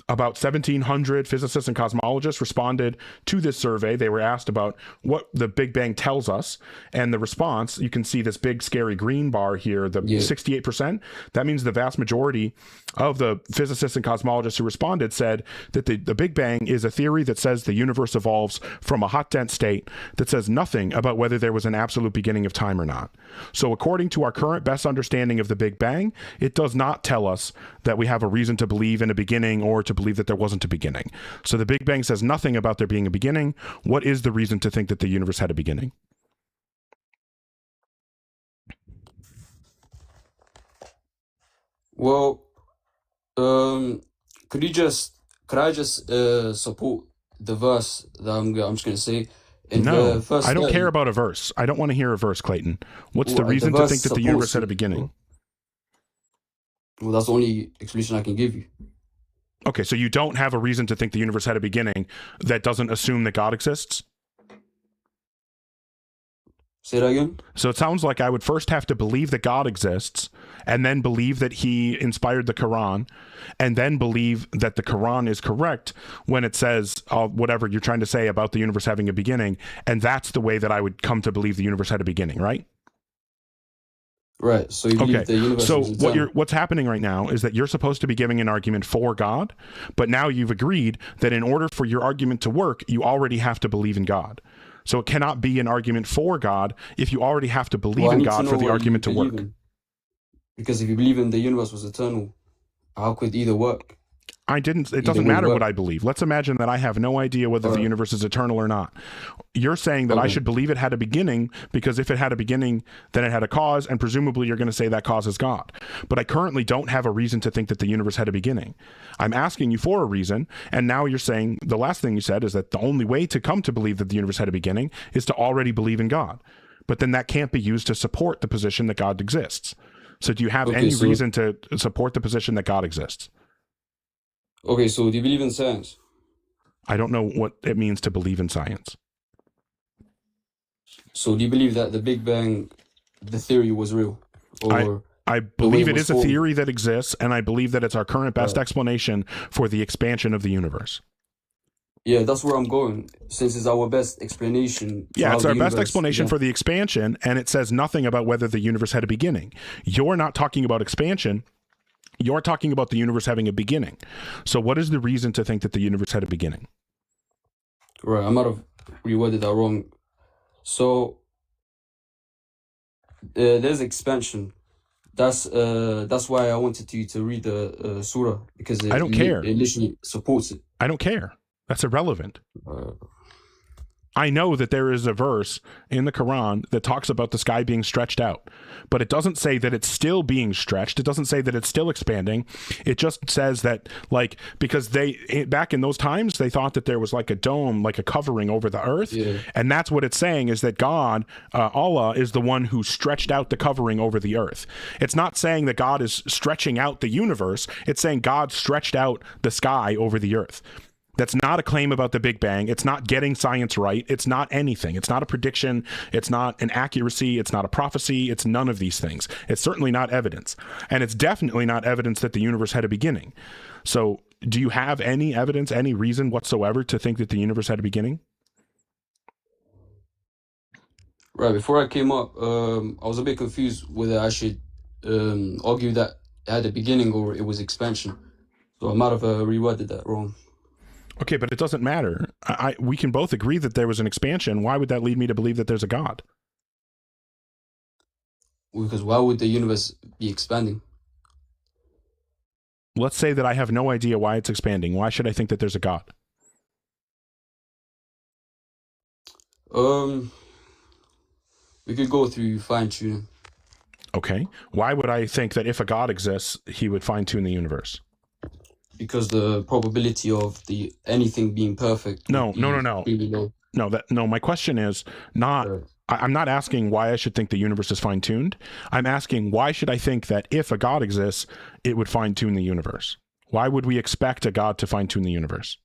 About 1,700 physicists and cosmologists responded to this survey. They were asked about what the Big Bang tells us. And the response, you can see this big, scary green bar here, the 68%. That means the vast majority of the physicists and cosmologists who responded said that the Big Bang is a theory that says the universe evolves from a hot, dense state that says nothing about whether there was an absolute beginning of time or not. So according to our current best understanding of the Big Bang, it does not tell us that we have a reason to believe in a beginning or to believe that there wasn't a beginning. So the Big Bang says nothing about there being a beginning. What is the reason to think that the universe had a beginning? Well, could I just support the verse that I'm just gonna say? In No, the first I don't 30 care about a verse. I don't want to hear a verse, Clayton. What's the Well, reason to verse think that the supposed universe had to- a beginning? Well, that's the only explanation I can give you. Okay, so you don't have a reason to think the universe had a beginning that doesn't assume that God exists? Say that again? So it sounds like I would first have to believe that God exists, and then believe that he inspired the Quran, and then believe that the Quran is correct when it says whatever you're trying to say about the universe having a beginning, and that's the way that I would come to believe the universe had a beginning, right? Right. So you believe the universe So is eternal. what's happening right now is that you're supposed to be giving an argument for God, but now you've agreed that in order for your argument to work, you already have to believe in God. So it cannot be an argument for God if you already have to believe Well, I in need to God know for the what you argument to believe work. in. Because if you believe in the universe was eternal, how could either work? It doesn't Either matter way what work. I believe. Let's imagine that I have no idea whether the universe is eternal or not. You're saying that I Okay. should believe it had a beginning because if it had a beginning, then it had a cause, and presumably you're going to say that cause is God. But I currently don't have a reason to think that the universe had a beginning. I'm asking you for a reason, and now you're saying the last thing you said is that the only way to come to believe that the universe had a beginning is to already believe in God. But then that can't be used to support the position that God exists. So do you have Okay, any so- reason to support the position that God exists? Okay, so do you believe in science? I don't know what it means to believe in science. So do you believe that the Big Bang, the theory was real? Or I the way believe it was is a formed? theory that exists, and I believe that it's our current best explanation for the expansion of the universe. Yeah, that's where I'm going. Since it's our best explanation. for Yeah, how it's the our best universe explanation began. for the expansion, and it says nothing about whether the universe had a beginning. You're not talking about expansion. You're talking about the universe having a beginning. So what is the reason to think that the universe had a beginning? Right, I might have reworded that wrong. So there's expansion. That's why I wanted you to read the surah, because I don't care. It literally supports it. I don't care. That's irrelevant. I know that there is a verse in the Quran that talks about the sky being stretched out, but it doesn't say that it's still being stretched. It doesn't say that it's still expanding. It just says that, like, because back in those times, they thought that there was like a dome, like a covering over the earth. Yeah. And that's what it's saying, is that God, Allah, is the one who stretched out the covering over the earth. It's not saying that God is stretching out the universe. It's saying God stretched out the sky over the earth. That's not a claim about the Big Bang. It's not getting science right. It's not anything. It's not a prediction. It's not an accuracy. It's not a prophecy. It's none of these things. It's certainly not evidence. And it's definitely not evidence that the universe had a beginning. So do you have any evidence, any reason whatsoever to think that the universe had a beginning? Right, before I came up, I was a bit confused whether I should argue that it had a beginning or it was expansion. So I might have reworded that wrong. Okay, but it doesn't matter. We can both agree that there was an expansion. Why would that lead me to believe that there's a God? Because why would the universe be expanding? Let's say that I have no idea why it's expanding. Why should I think that there's a God? We could go through fine-tuning. Okay. Why would I think that if a God exists, he would fine-tune the universe? Because the probability of anything being perfect. No. Really low. No, my question is not, I'm not asking why I should think the universe is fine-tuned. I'm asking, why should I think that if a God exists, it would fine-tune the universe? Why would we expect a God to fine-tune the universe?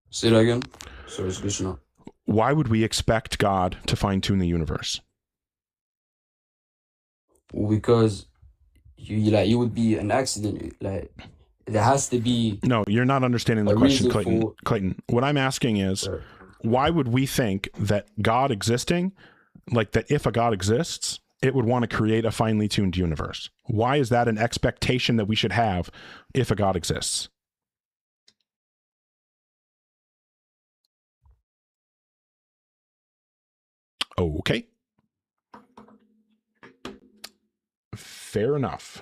Say that again. Sorry, it's glitching up. Why would we expect God to fine-tune the universe? Well, because it would be an accident. Like, there has to be. No, you're not understanding the question, Clayton. for- Clayton, what I'm asking is, why would we think that God existing, like that if a God exists, it would want to create a finely tuned universe? Why is that an expectation that we should have if a God exists? Okay. Fair enough.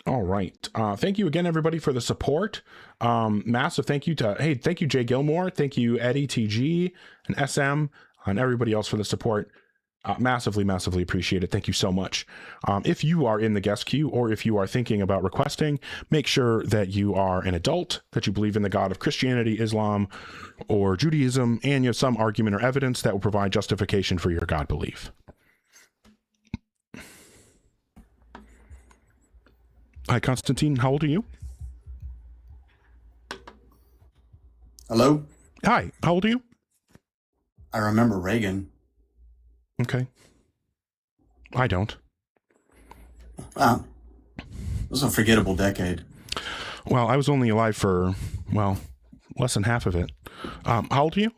All right. Thank you again, everybody, for the support. Massive thank you thank you, Jay Gilmore. Thank you, Eddie TG and SM and everybody else for the support. Massively appreciate it. Thank you so much. If you are in the guest queue or if you are thinking about requesting, make sure that you are an adult, that you believe in the God of Christianity, Islam, or Judaism, and you have some argument or evidence that will provide justification for your God belief. Hi, Constantine. How old are you? Hello? Hi. How old are you? I remember Reagan. Okay. I don't. Wow. It was a forgettable decade. Well, I was only alive for, less than half of it. How old are you?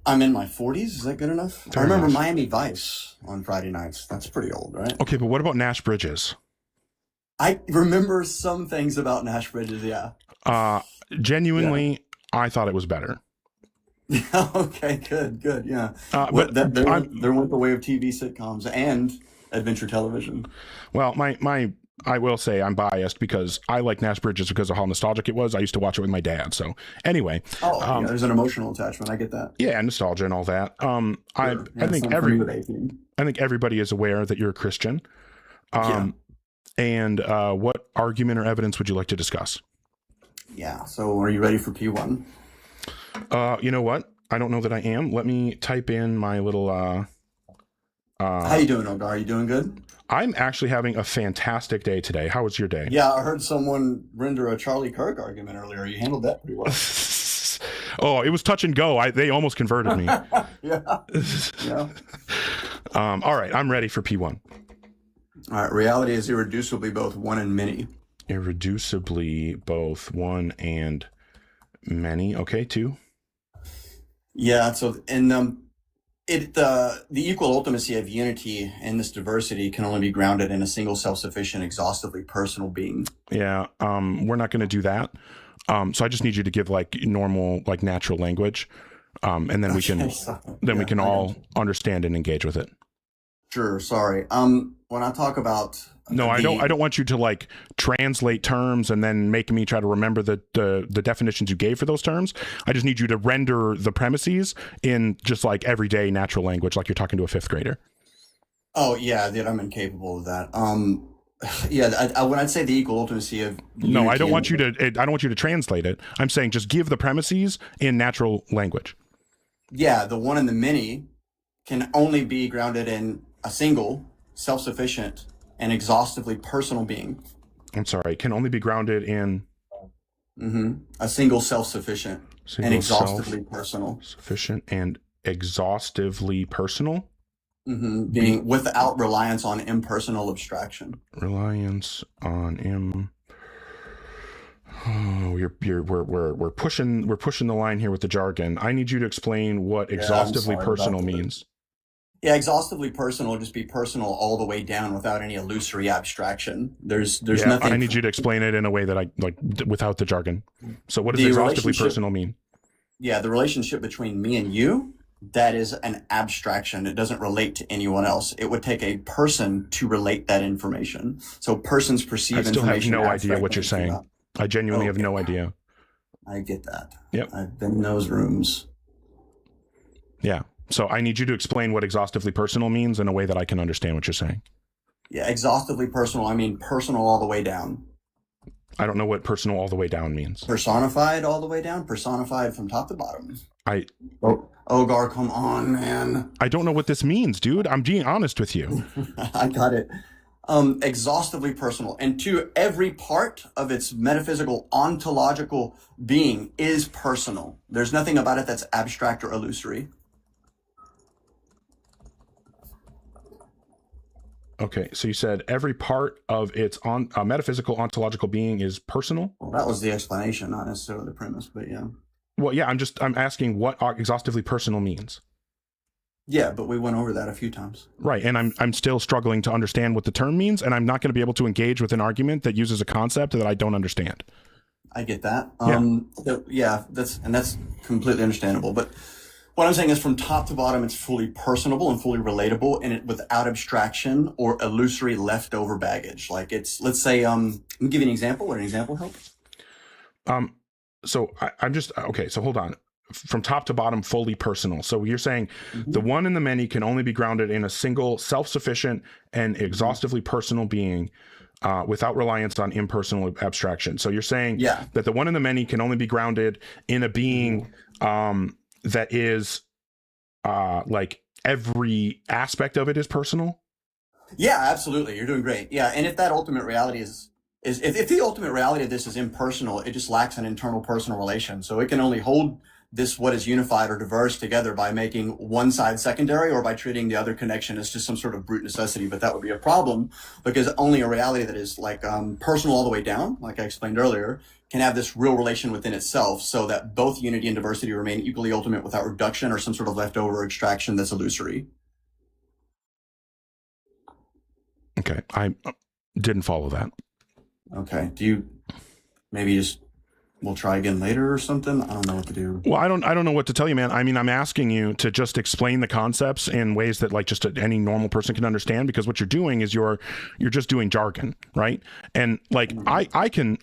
I'm in my 40s. Is that good enough? Fair I remember enough. Miami Vice on Friday nights. That's pretty old, right? Okay, but what about Nash Bridges? I remember some things about Nash Bridges, yeah. Genuinely, I thought it was better. Okay, good, yeah. But there went the way of TV sitcoms and adventure television. Well, I will say I'm biased because I like Nash Bridges because of how nostalgic it was. I used to watch it with my dad. So anyway, Yeah, there's an emotional attachment. I get that. yeah, nostalgia and all that. I think everybody is aware that you're a Christian. And what argument or evidence would you like to discuss? Yeah. So, are you ready for P1? You know what? I don't know that I am. Let me type in my little. How you doing, Ogar? Are you doing good? I'm actually having a fantastic day today. How was your day? Yeah, I heard someone render a Charlie Kirk argument earlier. You handled that pretty well. Oh, it was touch and go. They almost converted me. Yeah. All right, I'm ready for P1. All right, reality is irreducibly both one and many. Irreducibly both one and many. Okay, 2. Yeah, so in the equal ultimacy of unity and this diversity can only be grounded in a single self-sufficient, exhaustively personal being. Yeah, we're not going to do that. So I just need you to give like normal, like natural language, and then we can we can all understand and engage with it. Sure. Sorry. When I talk about no, I don't want you to like translate terms and then make me try to remember the definitions you gave for those terms. I just need you to render the premises in just like everyday natural language, like you're talking to a fifth grader. Oh yeah, that I'm incapable of that. Yeah, when I'd say the equal ultimacy of no, I don't want you to translate it. I'm saying just give the premises in natural language. Yeah, the one and the many can only be grounded in a single, self-sufficient, and exhaustively personal being. I'm sorry, can only be grounded in a single self-sufficient and exhaustively personal. Sufficient and exhaustively personal. Being without reliance on impersonal abstraction. Reliance on we're pushing the line here with the jargon. I need you to explain what exhaustively personal means. Yeah, exhaustively personal would just be personal all the way down without any illusory abstraction. There's nothing. I need you to explain it in a way that I like without the jargon. So what does exhaustively personal mean? Yeah, the relationship between me and you, that is an abstraction. It doesn't relate to anyone else. It would take a person to relate that information. So persons perceive information. I still have no idea what you're saying. I genuinely have no idea. I get that. Yep. I've been in those rooms. Yeah. So I need you to explain what exhaustively personal means in a way that I can understand what you're saying. Yeah, exhaustively personal. I mean personal all the way down. I don't know what personal all the way down means. Personified all the way down? Personified from top to bottom. Ogar, come on, man. I don't know what this means, dude. I'm being honest with you. I got it. Exhaustively personal. And to every part of its metaphysical ontological being is personal. There's nothing about it that's abstract or illusory. Okay, so you said every part of its metaphysical ontological being is personal? Well, that was the explanation, not necessarily the premise, but yeah. Well, yeah, I'm asking what exhaustively personal means. Yeah, but we went over that a few times. Right, and I'm still struggling to understand what the term means, and I'm not going to be able to engage with an argument that uses a concept that I don't understand. I get that. That's completely understandable. But what I'm saying is from top to bottom, it's fully personable and fully relatable, and it without abstraction or illusory leftover baggage. Like it's, let's say, let me give you an example. Would an example help? So I'm just, okay, so hold on. From top to bottom, fully personal. So you're saying the one and the many can only be grounded in a single self-sufficient and exhaustively personal being without reliance on impersonal abstraction. So you're saying that the one and the many can only be grounded in a being that is like every aspect of it is personal? Yeah, absolutely. You're doing great. Yeah, and if that ultimate reality is if the ultimate reality of this is impersonal, it just lacks an internal personal relation. So it can only hold this what is unified or diverse together by making one side secondary or by treating the other connection as just some sort of brute necessity. But that would be a problem because only a reality that is like personal all the way down, like I explained earlier, can have this real relation within itself so that both unity and diversity remain equally ultimate without reduction or some sort of leftover extraction that's illusory. Okay, I didn't follow that. Okay, we'll try again later or something? I don't know what to do. Well, I don't know what to tell you, man. I mean, I'm asking you to just explain the concepts in ways that like just any normal person can understand, because what you're doing is you're just doing jargon, right? And like I can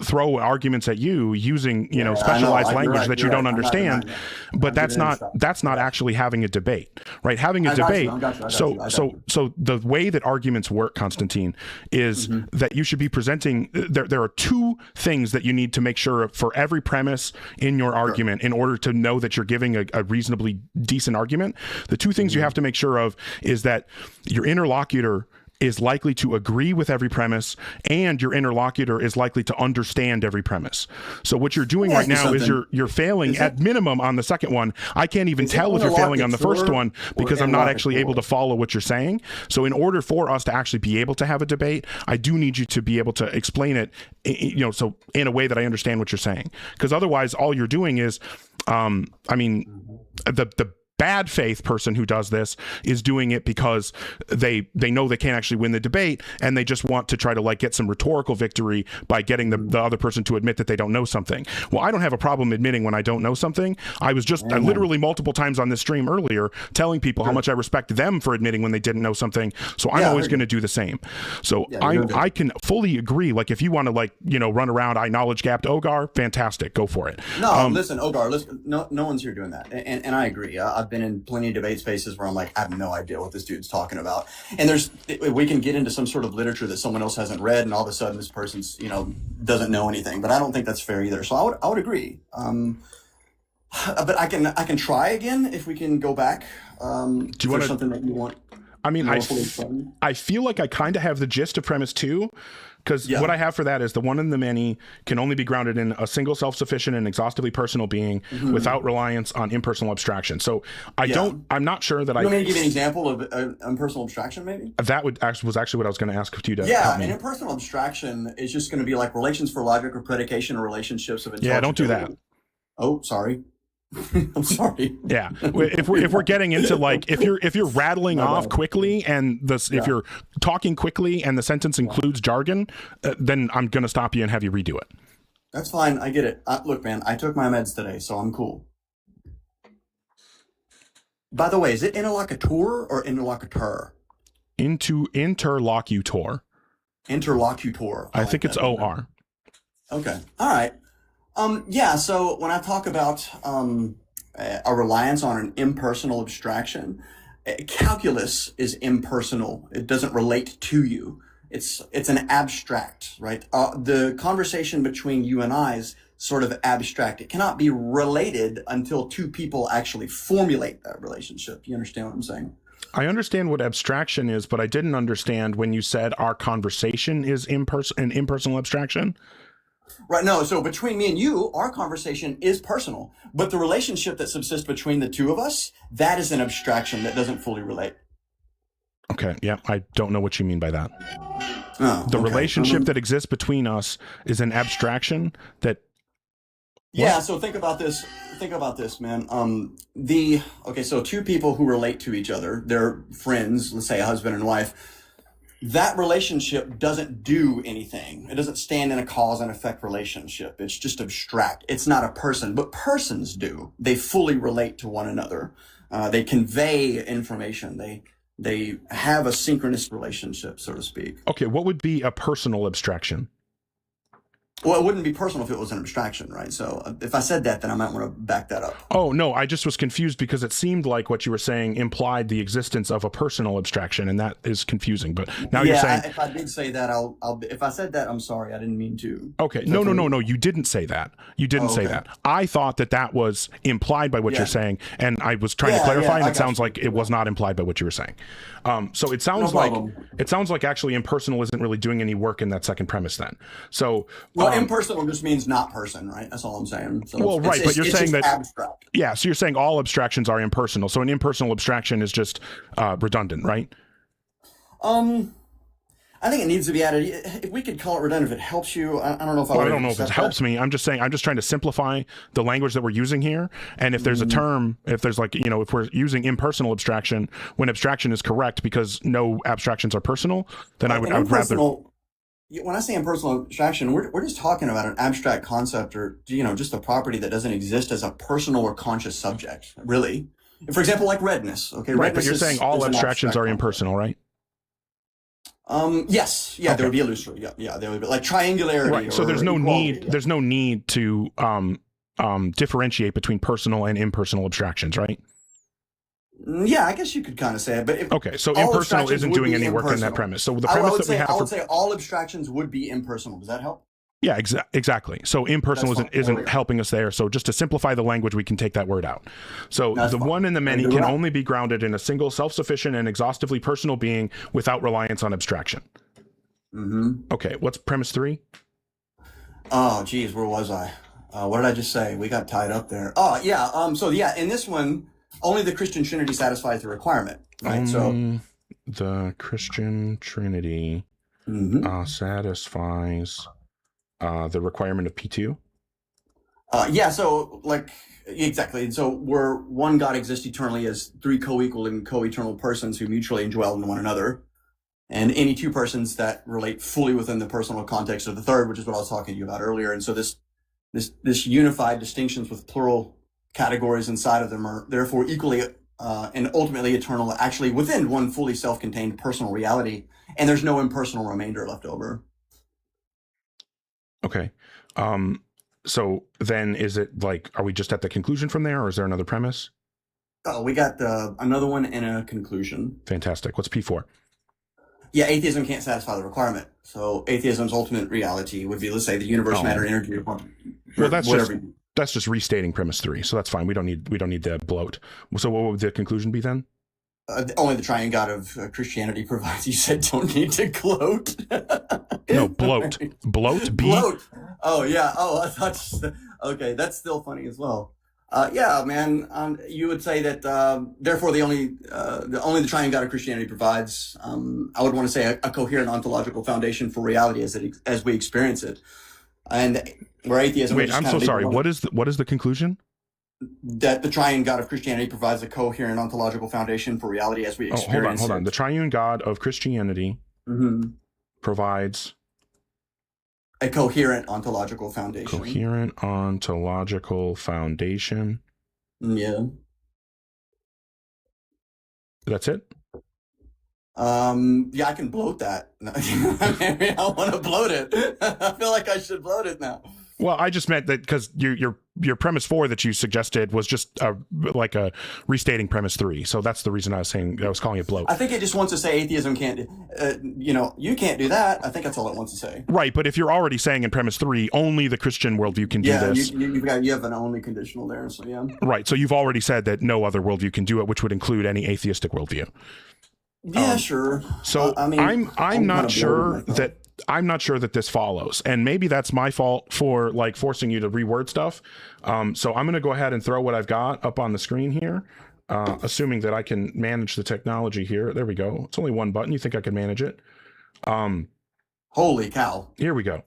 throw arguments at you using specialized language that you don't understand, but that's not actually having a debate, right? Having a debate. So the way that arguments work, Constantine, is that you should be presenting. There are two things that you need to make sure of for every premise in your argument in order to know that you're giving a reasonably decent argument. The two things you have to make sure of is that your interlocutor is likely to agree with every premise, and your interlocutor is likely to understand every premise. So what you're doing right now is you're failing at minimum on the second one. I can't even tell if you're failing on the first one because I'm not actually able to follow what you're saying. So in order for us to actually be able to have a debate, I do need you to be able to explain it, so in a way that I understand what you're saying. Because otherwise, all you're doing is, the bad faith person who does this is doing it because they know they can't actually win the debate, and they just want to try to like get some rhetorical victory by getting the other person to admit that they don't know something. Well, I don't have a problem admitting when I don't know something. I was just literally multiple times on this stream earlier telling people how much I respect them for admitting when they didn't know something. So I'm always going to do the same. So I can fully agree. Like if you want to like, you know, run around, I knowledge gapped Ogar, fantastic, go for it. No, listen, Ogar, listen, no one's here doing that. And I agree. I've been in plenty of debate spaces where I'm like, I have no idea what this dude's talking about. And we can get into some sort of literature that someone else hasn't read, and all of a sudden this person's, you know, doesn't know anything. But I don't think that's fair either. So I would agree. But I can try again if we can go back. Do you want something that you want? I mean, I feel like I kind of have the gist of premise 2, because what I have for that is the one and the many can only be grounded in a single self-sufficient and exhaustively personal being without reliance on impersonal abstraction. So I'm not sure that you want me to give you an example of impersonal abstraction, maybe? That was actually what I was going to ask you to help me. An impersonal abstraction is just going to be like relations for logic or predication or relationships of intelligence. Yeah, don't do that. Oh, sorry. I'm sorry. Yeah, if we're getting into like if you're rattling off quickly and if you're talking quickly and the sentence includes jargon, then I'm gonna stop you and have you redo it. That's fine. I get it. Look, man, I took my meds today, so I'm cool. By the way, is it interlocutor or interlocutor? Interlocutor. Interlocutor. I think it's OR. Okay. All right. Yeah, so when I talk about a reliance on an impersonal abstraction, calculus is impersonal. It doesn't relate to you. It's an abstract, right? The conversation between you and I is sort of abstract. It cannot be related until two people actually formulate that relationship. You understand what I'm saying? I understand what abstraction is, but I didn't understand when you said our conversation is an impersonal abstraction. Right. No. So between me and you, our conversation is personal, but the relationship that subsists between the two of us, that is an abstraction that doesn't fully relate. Okay. Yeah. I don't know what you mean by that. The okay. relationship that exists between us is an abstraction that. Yeah. So think about this. Think about this, man. So two people who relate to each other, they're friends, let's say a husband and wife. That relationship doesn't do anything. It doesn't stand in a cause and effect relationship. It's just abstract. It's not a person, but persons do. They fully relate to one another. They convey information. They have a synchronous relationship, so to speak. Okay, what would be a personal abstraction? Well, it wouldn't be personal if it was an abstraction, right? So if I said that, then I might want to back that up. Oh, no, I just was confused because it seemed like what you were saying implied the existence of a personal abstraction, and that is confusing. But now you're saying... if I did say that, if I said that, I'm sorry. I didn't mean to. Okay, no, you didn't say that. You didn't say that. I thought that was implied by what you're saying, and I was trying to clarify, and it sounds like it was not implied by what you were saying. So it sounds like actually impersonal isn't really doing any work in that second premise then. So... Well, impersonal just means not person, right? That's all I'm saying. So but you're saying that abstract. Yeah, so you're saying all abstractions are impersonal. So an impersonal abstraction is just redundant, right? I think it needs to be added. If we could call it redundant, if it helps you, I don't know if I don't know if it helps me. I'm just trying to simplify the language that we're using here. And if there's a term, if there's like, you know, if we're using impersonal abstraction when abstraction is correct because no abstractions are personal, then I would rather. When I say impersonal abstraction, we're just talking about an abstract concept or, you know, just a property that doesn't exist as a personal or conscious subject, really. For example, like redness. Okay, right, but you're saying all abstractions are impersonal, right? Yes. Yeah, there would be illusory. Yeah, there would be like triangularity. Right. So there's no need to differentiate between personal and impersonal abstractions, right? Yeah, I guess you could kind of say it, but so impersonal isn't doing any work in that premise. So the premise that we have, I would say all abstractions would be impersonal. Does that help? Yeah, exactly. So impersonal isn't helping us there. So just to simplify the language, we can take that word out. So the one and the many can only be grounded in a single self-sufficient and exhaustively personal being without reliance on abstraction. Okay, what's premise 3? Oh, geez, where was I? What did I just say? We got tied up there. Oh, yeah. So yeah, in this one, only the Christian Trinity satisfies the requirement, right? So the Christian Trinity satisfies the requirement of P2. Yeah, so like exactly. So where one God exists eternally as three co-equal and co-eternal persons who mutually indwell in one another, and any two persons that relate fully within the personal context of the third, which is what I was talking to you about earlier. And so this unified distinctions with plural categories inside of them are therefore equally and ultimately eternal, actually within one fully self-contained personal reality, and there's no impersonal remainder left over. Okay. So then is it like, are we just at the conclusion from there, or is there another premise? Oh, we got another one and a conclusion. Fantastic. What's P4? Yeah, atheism can't satisfy the requirement. So atheism's ultimate reality would be, let's say, the universe, matter, energy. Well, that's just restating premise 3. So that's fine. We don't need the bloat. So what would the conclusion be then? Only the triune God of Christianity provides. You said don't need to gloat. No, bloat. Bloat? B? Bloat. Oh, yeah. Oh, I thought... Okay, that's still funny as well. Yeah, man. You would say that, therefore, the only the triune God of Christianity provides, I would want to say, a coherent ontological foundation for reality as we experience it. And where atheism... Wait, I'm so sorry. What is the conclusion? That the triune God of Christianity provides a coherent ontological foundation for reality as we experience it. Hold on. The triune God of Christianity provides a coherent ontological foundation. Coherent ontological foundation. Yeah. That's it? Yeah, I can bloat that. Maybe I want to bloat it. I feel like I should bloat it now. Well, I just meant that because your premise 4 that you suggested was just like a restating premise 3. So that's the reason I was calling it bloat. I think it just wants to say atheism can't, you can't do that. I think that's all it wants to say. Right, but if you're already saying in premise 3, only the Christian worldview can do this. You have an only conditional there, so yeah. Right, so you've already said that no other worldview can do it, which would include any atheistic worldview. Yeah, sure. So I'm not sure that this follows, and maybe that's my fault for like forcing you to reword stuff. So I'm going to go ahead and throw what I've got up on the screen here, assuming that I can manage the technology here. There we go. It's only one button. You think I can manage it? Holy cow. Here we go.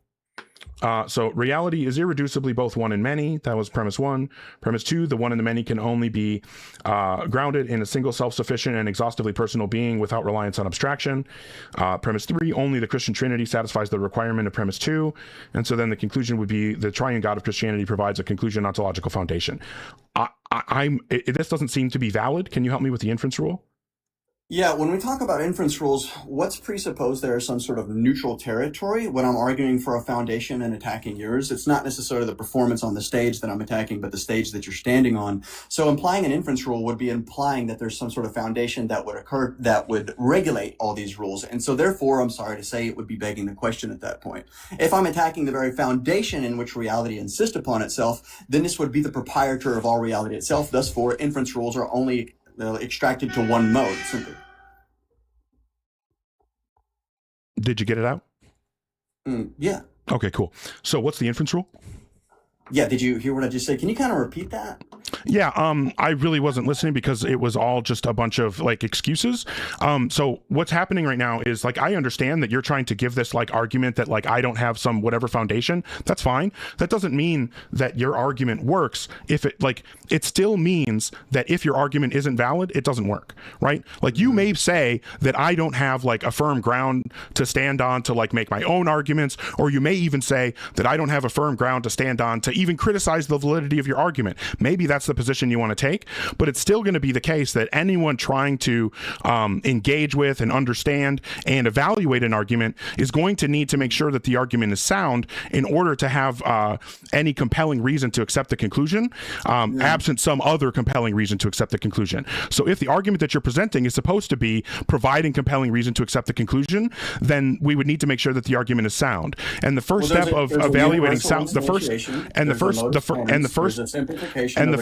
So reality is irreducibly both one and many. That was premise 1. Premise 2, the one and the many can only be grounded in a single self-sufficient and exhaustively personal being without reliance on abstraction. Premise 3, only the Christian Trinity satisfies the requirement of premise 2. And so then the conclusion would be the triune God of Christianity provides a conclusion ontological foundation. This doesn't seem to be valid. Can you help me with the inference rule? Yeah, when we talk about inference rules, what's presupposed there is some sort of neutral territory. When I'm arguing for a foundation and attacking yours, it's not necessarily the performance on the stage that I'm attacking, but the stage that you're standing on. So implying an inference rule would be implying that there's some sort of foundation that would occur that would regulate all these rules. And so therefore, I'm sorry to say, it would be begging the question at that point. If I'm attacking the very foundation in which reality insists upon itself, then this would be the proprietor of all reality itself. Thus, for inference rules are only extracted to one mode, simply. Did you get it out? Yeah. Okay, cool. So what's the inference rule? Yeah, did you hear what I just said? Can you kind of repeat that? Yeah, I really wasn't listening because it was all just a bunch of like excuses. So what's happening right now is like, I understand that you're trying to give this like argument that like I don't have some whatever foundation. That's fine. That doesn't mean that your argument works. If it still means that if your argument isn't valid, it doesn't work, right? Like you may say that I don't have like a firm ground to stand on to like make my own arguments, or you may even say that I don't have a firm ground to stand on to even criticize the validity of your argument. Maybe that's the position you want to take, but it's still going to be the case that anyone trying to engage with and understand and evaluate an argument is going to need to make sure that the argument is sound in order to have any compelling reason to accept the conclusion, absent some other compelling reason to accept the conclusion. So if the argument that you're presenting is supposed to be providing compelling reason to accept the conclusion, then we would need to make sure that the argument is sound. And the first step of evaluating sound, the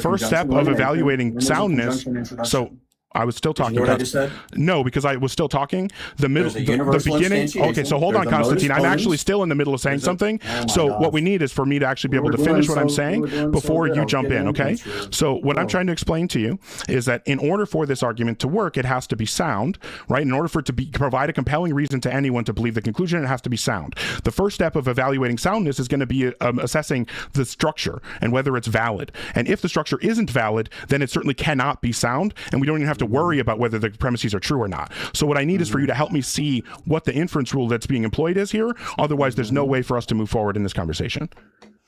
first step of evaluating soundness. So I was still Did you talking. hear what I just said? No, because I was still talking. The middle, There's a the universal beginning. instantiation. Okay, so hold There's on, a modus Constantine. I'm actually ponens. still in the middle of saying There's a- something. oh my So gosh. what we need is for me to actually be able to finish what I'm saying before you jump in. Okay. So what I'm trying to explain to you is that in order for this argument to work, it has to be sound, right? In order for it to provide a compelling reason to anyone to believe the conclusion, it has to be sound. The first step of evaluating soundness is going to be assessing the structure and whether it's valid. And if the structure isn't valid, then it certainly cannot be sound, and we don't even have to worry about whether the premises are true or not. So what I need is for you to help me see what the inference rule that's being employed is here. Otherwise, there's no way for us to move forward in this conversation.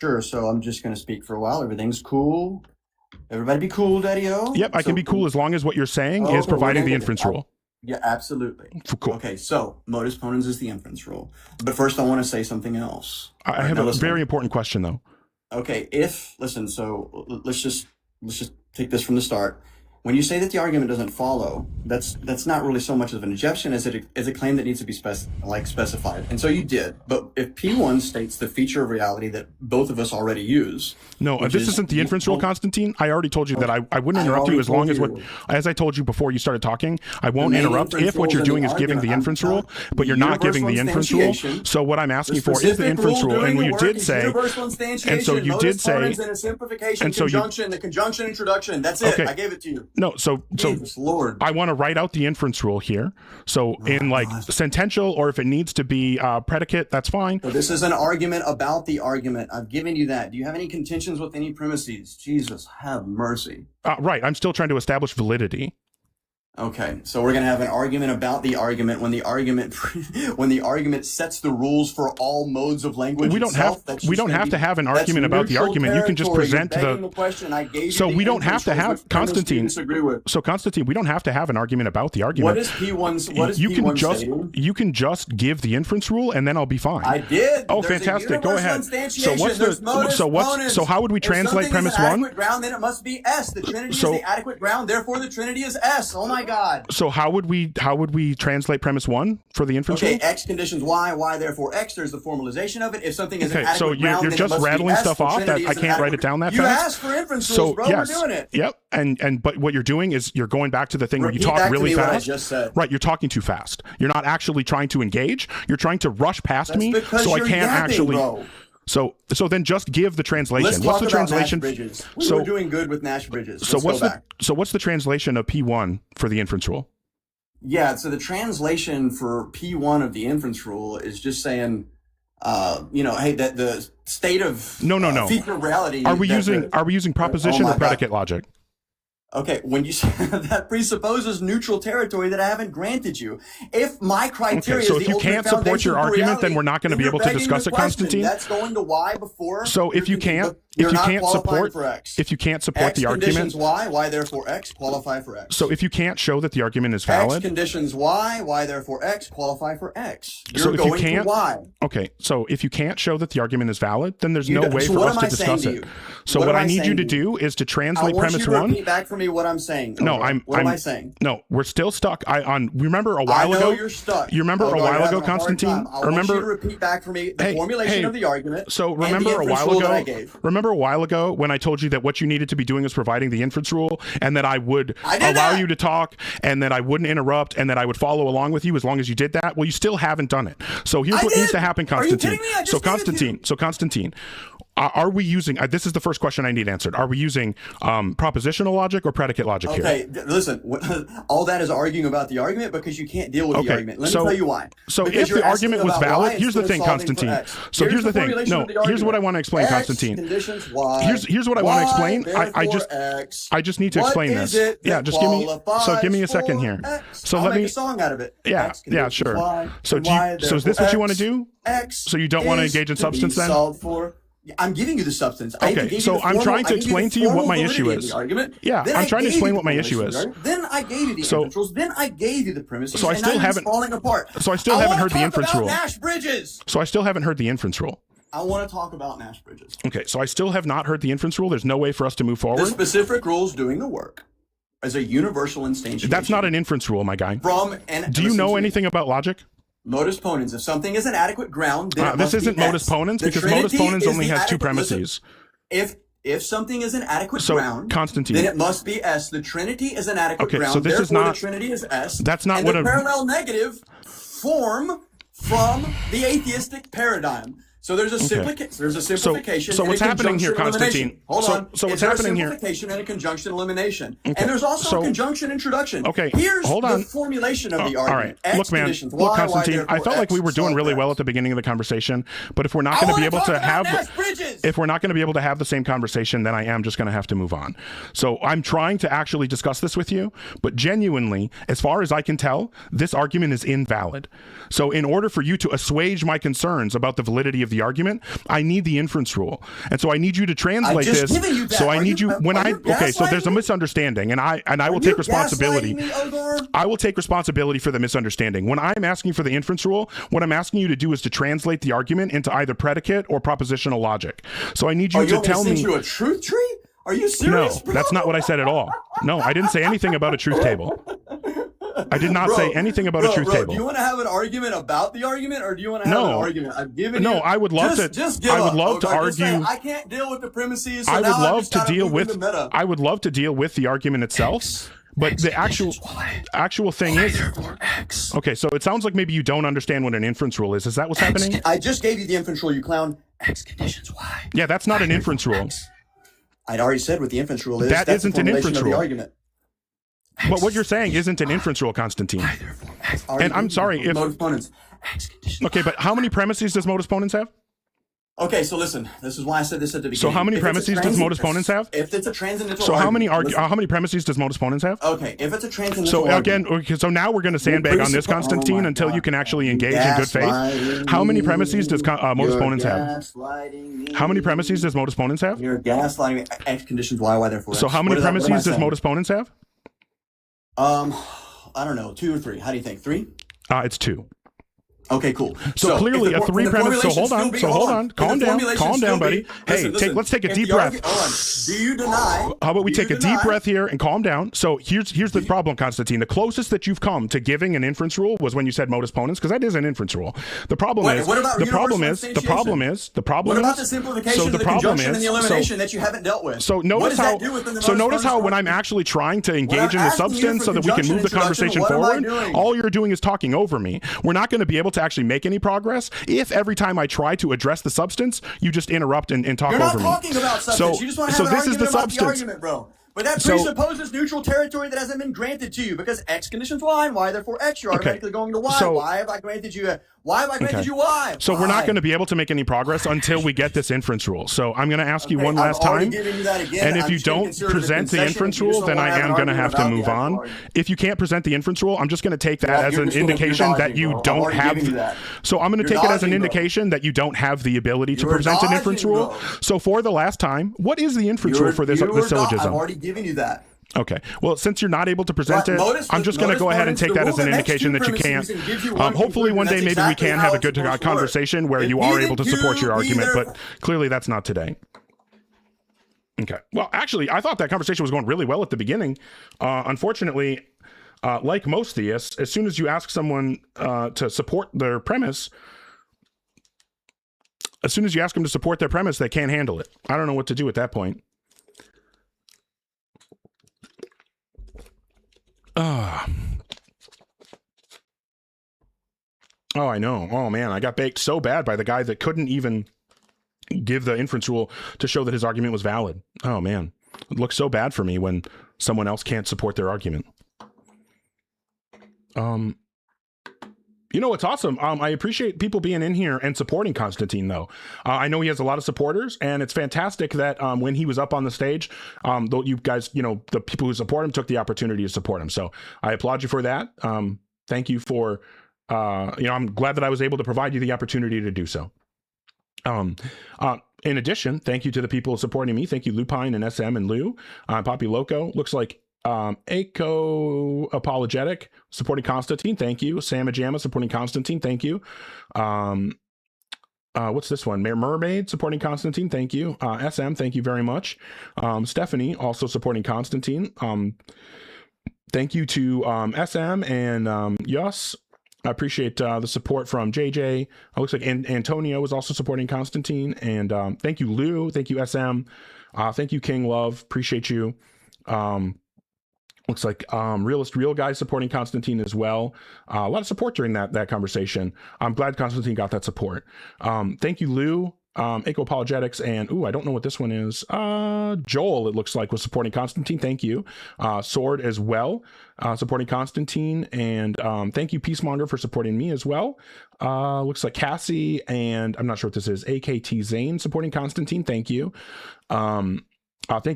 Sure. So I'm just going to speak for a while. Everything's cool. Everybody be cool, Daddy-O. Yep, I can be cool as long as what you're saying is providing the inference rule. Yeah, absolutely. Cool. Okay, so modus ponens is the inference rule. But first I want to say something else. I have a very important question, though. Okay, listen, so let's just take this from the start. When you say that the argument doesn't follow, that's not really so much of an objection as a claim that needs to be specified. And so you did. But if P1 states the feature of reality that both of us already use. No, this isn't the inference rule, Constantine. I already told you that I wouldn't interrupt you as long as as I told you before you started talking, I won't interrupt if what you're doing is giving the inference rule, but you're not giving the inference rule. So what I'm asking for is the inference rule, and you did say, and so you did say, and so the conjunction introduction. That's it. Okay. I gave it to you. No, so Lord. I want to write out the inference rule here. So in like sentential, or if it needs to be predicate, that's fine. So this is an argument about the argument. I've given you that. Do you have any contentions with any premises? Jesus, have mercy. Right. I'm still trying to establish validity. Okay, so we're going to have an argument about the argument when the argument sets the rules for all modes of language. We don't have to have an argument about the argument. You can just present the question. I gave so you the we don't have to inference have which premise do you Constantine. disagree with? So Constantine, we don't have to have an argument about the argument. What is P1's? What is you P1 can just stating? you can just give the inference rule, and then I'll be fine. I did. Oh, There's a fantastic! Go ahead. universal So what's instantiation. the There's modus ponens. so how would we If translate something premise is an one? adequate ground, then it must be S. The Trinity So- is the adequate ground. Therefore, the Trinity is S. Oh my God. So how would we translate premise one for the inference Okay, rule? X conditions Y therefore X. There's the formalization of it. If something is an Okay, adequate so you're ground, then it just must be rattling S. stuff The off that Trinity I is an can't write adequate- it down that You fast. asked for inference rules, So bro. yes, We're doing it. yep, but what you're doing is you're going back to the thing where you Repeat talk back to really me what I fast. just said. Right, you're talking too fast. You're not actually trying to engage. You're trying to rush past That's me, because so I you're can't yapping, actually. bro. So then just give the translation. Let's What's talk the about translation? Nash Bridges. We So were doing good with Nash Bridges. so Let's go back. what's the translation of P1 for the inference rule? Yeah, so the translation for P1 of the inference rule is just saying, hey, that the state of No. feature of reality. Are we that using proposition Oh my or predicate logic? Okay, when you say that presupposes neutral territory that I haven't granted you. If my criteria Okay, so is if the you ultimate can't support foundation your for argument, reality, then we're not going to then be you're able to begging discuss the it, question. Constantine. That's going to Y before. So if you can't you're not support qualifying for X. if you can't support X the argument, conditions Y therefore X, qualify for X. so if you can't show that the argument is X valid, conditions Y therefore X, qualify for X. You're so if going you can't, to Y. okay, so if you can't show that the argument is valid, then there's You no don't- way so for what us am to I saying discuss to it. you? So What what am I I need you saying to to you? do is to I translate want premise you to one. repeat back for me what I'm saying. No, What am I saying? No, we're still stuck. Remember a while I know ago. you're stuck. You remember a Although while you're ago, having a hard Constantine? time. I want you to repeat back for me the formulation of the argument. So and the remember a inference while rule that I ago. gave. Remember a while ago when I told you that what you needed to be doing is providing the inference rule, and that I would allow you to talk, and that I wouldn't interrupt, and that I would follow along with you as long as you did that. Well, you still haven't done it. So here's what needs to happen, Constantine. Are you kidding me? I just So gave it to you. Constantine. Are we using? This is the first question I need answered. Are we using propositional logic or predicate logic here? Okay, listen. All that is arguing about the argument because you can't deal with the argument. Let me tell you why. So Because if you're the argument asking was about valid, Y here's the instead thing, of solving for Constantine. X. So here's the thing. formulation No, of the here's argument. what I want to explain, X Constantine. Conditions Y. Here's what I want to explain. Y, I just therefore X. I just need to What explain is this. it Yeah, that just give me a qualifies second for here. X? So I'll let make me a song out of it. Yeah, X yeah, conditions sure. Y, So and do you, Y, so is this what you want to therefore do? X So you don't want to is engage in to substance be then? solved for. I'm giving you the substance. I even Okay, gave so you the I'm formal- trying to I gave you explain the to you what formal my validity issue of is. the argument. Yeah, Then I'm I trying to gave explain you what my the issue is. formulation of the argument. Then I gave you the So- inference rules. Then I gave you the premises. So I and still now you're haven't- just falling apart. So I still haven't wanna heard the talk inference about rule. Nash Bridges. So I still haven't heard the inference rule. I want to talk about Nash Bridges. Okay, so I still have not heard the inference rule. There's no way for us to move The forward. specific rules doing the work as a universal instantiation. That's not an inference rule, my guy. From and Do you know anything about logic? modus ponens. If something is an adequate ground, then it This must isn't be modus X. ponens The because modus Trinity ponens is only the has two adequate- listen, premises. If something is an adequate So, ground, Constantine. then it must be S. The Trinity is an adequate Okay, ground. so this is Therefore, not- the Trinity is S. That's not and what the a- parallel negative form from the atheistic paradigm. So there's a Okay. there's a simplification. so and what's a happening here, conjunction elimination. Constantine? Hold So- on. so what's Is there happening a here- simplification and a conjunction elimination. Okay, And there's also so- a conjunction introduction. Okay, Here's hold the on. formulation of the All argument. right, X look, man, conditions, look, Y, Constantine. therefore I felt like X, we were doing solid really well ground. at the beginning of the conversation, but if we're not I going to wanna be able talk to about have, Nash Bridges! if we're not going to be able to have the same conversation, then I am just going to have to move on. So I'm trying to actually discuss this with you, but genuinely, as far as I can tell, this argument is invalid. So in order for you to assuage my concerns about the validity of the argument, I need the inference rule. And so I need you to translate just this. given you that. So I Are need you, you- when are I, you okay, so there's a gaslighting me? misunderstanding, and I will Are take you responsibility. gaslighting me, Odor? I will take responsibility for the misunderstanding. When I'm asking for the inference rule, what I'm asking you to do is to translate the argument into either predicate or propositional logic. So I need you Oh, to you want me tell to me. send you a truth tree? Are you No, serious? bro? that's not what I said at all. No, I didn't say anything about a truth table. I did not Bro, say anything about a truth bro, table. Do you want to have an argument about the argument, or do you want to have an No. argument? I've given No, you. I would love to- Just give I would up, love to Odor. Just say, argue- I can't deal with the premises. So I would now I've love just to gotta deal move with. into meta. I would love to deal with the argument itself. But the actual thing is, okay, so it sounds like maybe you don't understand what an inference rule is. Is that what's happening? I just gave you the inference rule, you clown. X conditions Y. Yeah, that's not an inference rule. I'd already said what the inference rule is. That That's the isn't an formulation inference of the rule. argument. But what you're saying isn't an inference rule, Constantine. And I'm sorry if. Mode opponents. Okay, but how many premises does modus ponens have? Okay, so listen. This is why I said this at the beginning. So how many If it's a premises does transit- modus ponens have? If it's a transcendental So how argument, listen. many premises does modus ponens have? Okay, if it's a transcendental So argument. again, okay, so now we're going to sandbag on this, presuppose- Constantine, oh my until you God. can actually engage in good faith. Gaslighting How many me. premises does modus You're ponens have? gaslighting me. How many premises does modus ponens have? You're gaslighting me. X conditions Y, therefore So X. how many What is that- what am I premises does saying? modus ponens have? I don't know, 2 or 3. How do you think? 3? It's 2. Okay, cool. So clearly if a the- three the premise. So formulation hold still on. be- So hold on. If Calm the down. formulation Calm still down, be- buddy. Hey, listen, let's take a if deep the breath. hold on. Do you deny? How about we do take you a deep deny- breath here and calm down? So here's the problem, Constantine. The closest that you've come to giving an inference rule was when you said modus ponens, because that is an inference rule. The problem What- is what about the problem universal is the problem is the problem What is about the simplification, so the the problem conjunction, is and the elimination that you haven't dealt with? So What notice does how that do within the so modus notice how ponens when I'm actually trying to engage in the asking you substance for so that we can conjunction move the introduction, conversation what am I forward, doing? all you're doing is talking over me. We're not going to be able to actually make any progress if every time I try to address the substance, you just interrupt and talk You're not over me. talking about substance. You just want to so have an this is argument the about substance. the argument, bro. But that So- presupposes neutral territory that hasn't been granted to you because X conditions Y and Y, therefore X, you're Okay. automatically going to Y. So- Why have I granted you Y? So we're Why? not going to be able to make any progress until we get this inference rule. So I'm going to ask you Okay, one I've last already time. given you that again. And if I'm you just gonna don't consider it a present the concession inference if you just rule, don't then wanna I have an am going to argument have to about move the on. actual argument. If you can't present the inference rule, I'm just going to take that Yeah, as you're an just gonna- indication you're that dodging, you bro. I've don't already have. given you that. So I'm going to You're take it as an dodging, bro. indication that you don't have the ability to You're present an inference dodging, rule. bro. So for the last time, what is the inference rule for this I've syllogism? already given you that. Okay. Well, since you're not able to present Right, it, modus- I'm just going to modus go ahead and ponens, take the that rule as an that makes indication two that you premises can't. and gives you one Hopefully, one day conclusion. maybe That's we exactly can how have a it's good supposed to work. conversation where If you are neither able to support your you, argument, neither- but clearly that's not today. Okay. Well, actually, I thought that conversation was going really well at the beginning. Unfortunately, like most theists, as soon as you ask someone to support their premise, as soon as you ask them to support their premise, they can't handle it. I don't know what to do at that point. Oh, I know. Oh, man. I got baked so bad by the guy that couldn't even give the inference rule to show that his argument was valid. Oh, man. It looks so bad for me when someone else can't support their argument. You know, it's awesome. I appreciate people being in here and supporting Constantine, though. I know he has a lot of supporters, and it's fantastic that when he was up on the stage, you guys, you know, the people who support him took the opportunity to support him. So I applaud you for that. Thank you for, I'm glad that I was able to provide you the opportunity to do so. In addition, thank you to the people supporting me. Thank you, Lupine and SM and Lou. Poppy Loco. Looks like Aco Apologetic supporting Constantine. Thank you. Sam Ajama supporting Constantine. Thank you. What's this one? Mermaid supporting Constantine. Thank you. SM, thank you very much. Stephanie also supporting Constantine. Thank you to SM and Yus. I appreciate the support from JJ. It looks like Antonio is also supporting Constantine. And thank you, Lou. Thank you, SM. Thank you, King Love. Appreciate you. Looks like Realist Real Guy supporting Constantine as well. A lot of support during that conversation. I'm glad Constantine got that support. Thank you, Lou. Eco Apologetics, and I don't know what this one is. Joel, it looks like, was supporting Constantine. Thank you. Sword as well, supporting Constantine, and thank you, Peacemonger, for supporting me as well. Looks like Cassie, and I'm not sure what this is. AKT Zane supporting Constantine. Thank you. Thank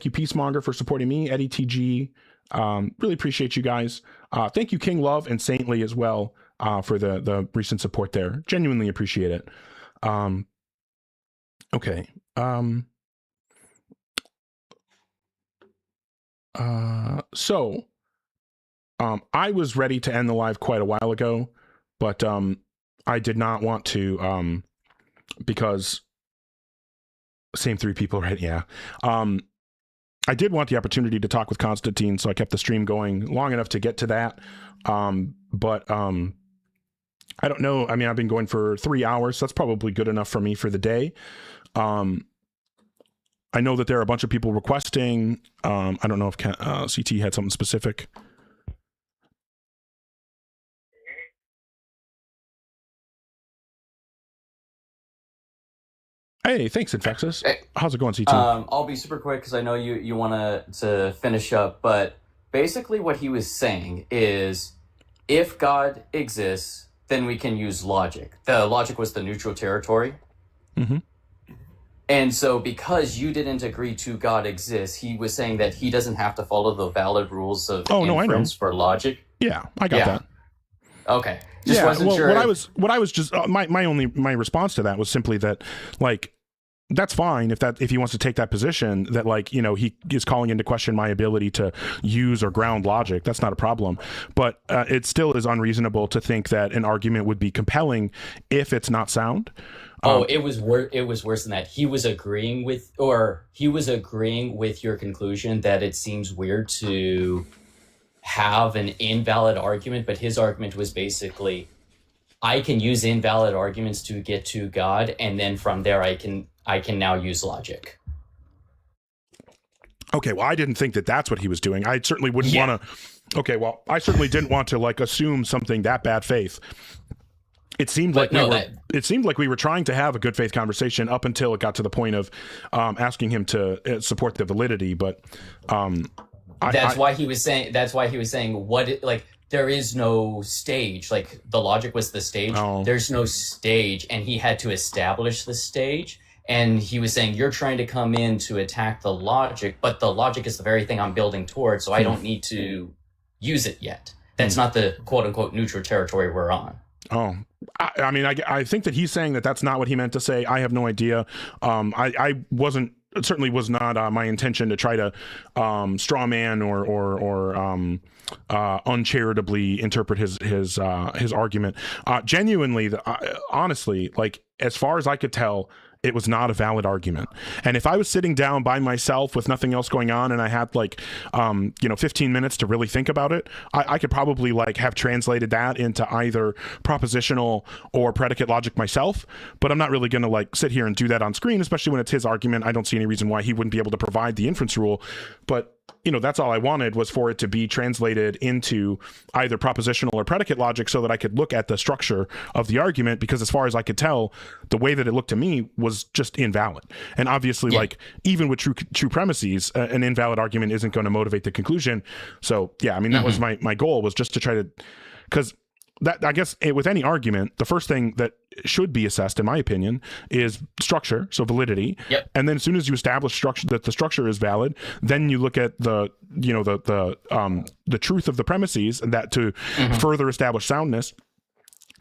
you, Peacemonger, for supporting me. Eddie TG. Really appreciate you guys. Thank you, King Love and Saintly as well, for the recent support there. Genuinely appreciate it. Okay. So I was ready to end the live quite a while ago, but I did not want to because same three people, right? Yeah. I did want the opportunity to talk with Constantine, so I kept the stream going long enough to get to that. But I don't know. I mean, I've been going for 3 hours, so that's probably good enough for me for the day. I know that there are a bunch of people requesting. I don't know if CT had something specific. Hey, thanks, Infexus. Hey. How's it going, CT? I'll be super quick because I know you want to finish up, but basically what he was saying is if God exists, then we can use logic. The logic was the neutral territory. Mm-hmm. And so because you didn't agree to God exists, he was saying that he doesn't have to follow the valid rules of inference for logic. Yeah, I got that. Okay. Just wasn't sure. What I was just my response to that was simply that, like, that's fine if he wants to take that position, that, like, you know, he is calling into question my ability to use or ground logic. That's not a problem, but it still is unreasonable to think that an argument would be compelling if it's not sound. It was worse than that. He was agreeing with your conclusion that it seems weird to have an invalid argument, but his argument was basically, I can use invalid arguments to get to God, and then from there I can now use logic. Okay, well, I didn't think that that's what he was doing. I certainly wouldn't want to. Okay, well, I certainly didn't want to, like, assume something that bad faith. It seemed like we were trying to have a good faith conversation up until it got to the point of asking him to support the validity. But that's why he was saying there is no stage. Like, the logic was the stage. There's no stage, and he had to establish the stage. And he was saying, you're trying to come in to attack the logic, but the logic is the very thing I'm building towards, so I don't need to use it yet. That's not the quote-unquote neutral territory we're on. Oh, I mean, I think that he's saying that that's not what he meant to say. I have no idea. I wasn't, it certainly was not my intention to try to straw man or uncharitably interpret his argument. Genuinely, honestly, like, as far as I could tell, it was not a valid argument. And if I was sitting down by myself with nothing else going on and I had, like, 15 minutes to really think about it, I could probably, like, have translated that into either propositional or predicate logic myself. But I'm not really going to, like, sit here and do that on screen, especially when it's his argument. I don't see any reason why he wouldn't be able to provide the inference rule. But, you know, that's all I wanted, was for it to be translated into either propositional or predicate logic so that I could look at the structure of the argument, because as far as I could tell, the way that it looked to me was just invalid. And obviously, like, even with true premises, an invalid argument isn't going to motivate the conclusion. So yeah, I mean, that was my goal, was just to try to, because that, I guess, with any argument, the first thing that should be assessed, in my opinion, is structure, so validity. Yep. And then as soon as you establish structure, that the structure is valid, then you look at the truth of the premises, and that to further establish soundness.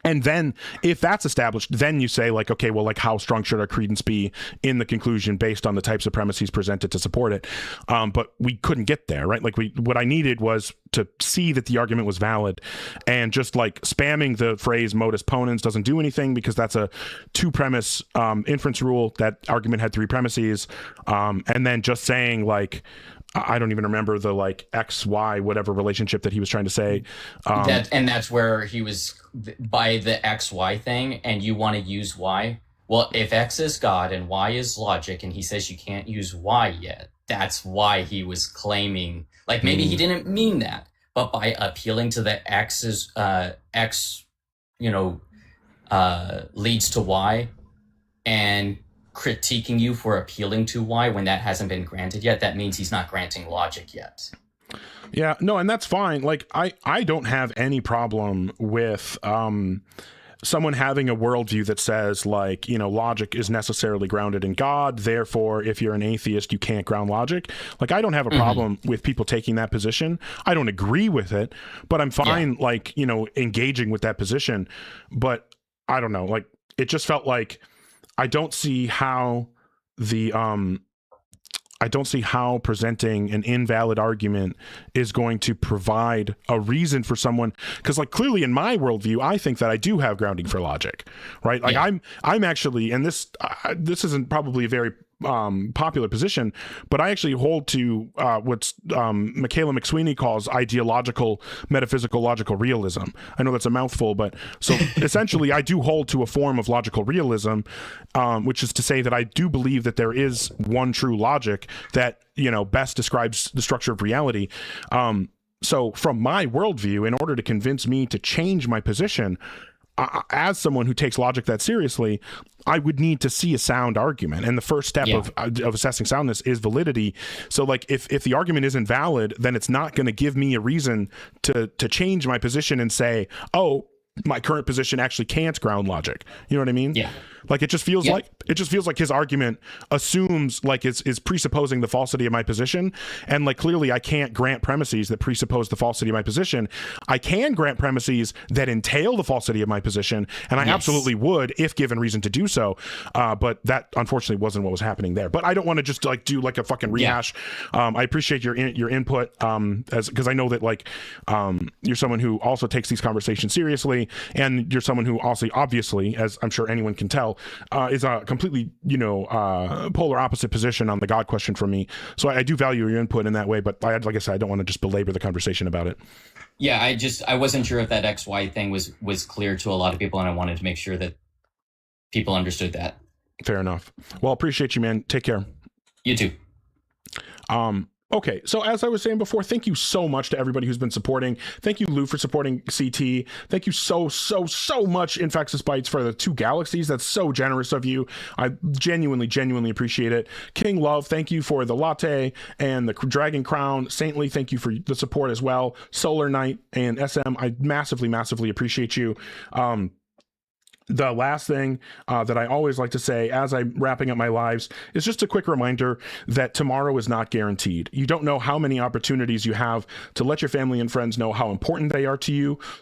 And then if that's established, then you say, like, okay, well, like, how strong should our credence be in the conclusion based on the types of premises presented to support it? But we couldn't get there, right? Like, what I needed was to see that the argument was valid, and just, like, spamming the phrase modus ponens doesn't do anything, because that's a 2-premise inference rule. That argument had 3 premises. And then just saying, like, I don't even remember the like XY whatever relationship that he was trying to say. That's where he was by the XY thing, and you want to use Y. Well, if X is God and Y is logic, and he says you can't use Y yet, that's why he was claiming, like, maybe he didn't mean that, but by appealing to the X's X, leads to Y, and critiquing you for appealing to Y when that hasn't been granted yet, that means he's not granting logic yet. Yeah, no, and that's fine. Like, I don't have any problem with someone having a worldview that says, like, logic is necessarily grounded in God, therefore if you're an atheist you can't ground logic. Like, I don't have a problem with people taking that position. I don't agree with it, but I'm fine like engaging with that position. But I don't know, like, it just felt like I don't see how presenting an invalid argument is going to provide a reason for someone, because like clearly in my worldview I think that I do have grounding for logic, right? Like I'm actually, and this isn't probably a very popular position, but I actually hold to what's Michaela McSweeney calls ideological metaphysical logical realism. I know that's a mouthful, but so essentially I do hold to a form of logical realism, which is to say that I do believe that there is one true logic that best describes the structure of reality. So from my worldview, in order to convince me to change my position, as someone who takes logic that seriously, I would need to see a sound argument, and the first step of assessing soundness is validity. So like if the argument isn't valid, then it's not going to give me a reason to change my position and say, oh, my current position actually can't ground logic. You know what I mean? Yeah. Like it just feels like his argument assumes, like, is presupposing the falsity of my position, and like clearly I can't grant premises that presuppose the falsity of my position. I can grant premises that entail the falsity of my position, and I absolutely would if given reason to do so. But that unfortunately wasn't what was happening there. But I don't want to just like do like a fucking rehash. I appreciate your input, because I know that like you're someone who also takes these conversations seriously, and you're someone who also obviously, as I'm sure anyone can tell, is a completely polar opposite position on the God question from me. So I do value your input in that way, but like I said, I don't want to just belabor the conversation about it. Yeah, I wasn't sure if that XY thing was clear to a lot of people, and I wanted to make sure that people understood that. Fair enough. Well, appreciate you, man. Take care. You too. Okay, so as I was saying before, thank you so much to everybody who's been supporting. Thank you, Lou, for supporting CT. Thank you so much, Infexus Bites, for the 2 galaxies. That's so generous of you. I genuinely appreciate it. King Love, thank you for the latte and the Dragon Crown. Saintly, thank you for the support as well. Solar Knight and SM, I massively appreciate you. The last thing that I always like to say as I'm wrapping up my lives is just a quick reminder that tomorrow is not guaranteed. You don't know how many opportunities you have to let your family and friends know how important they are to you,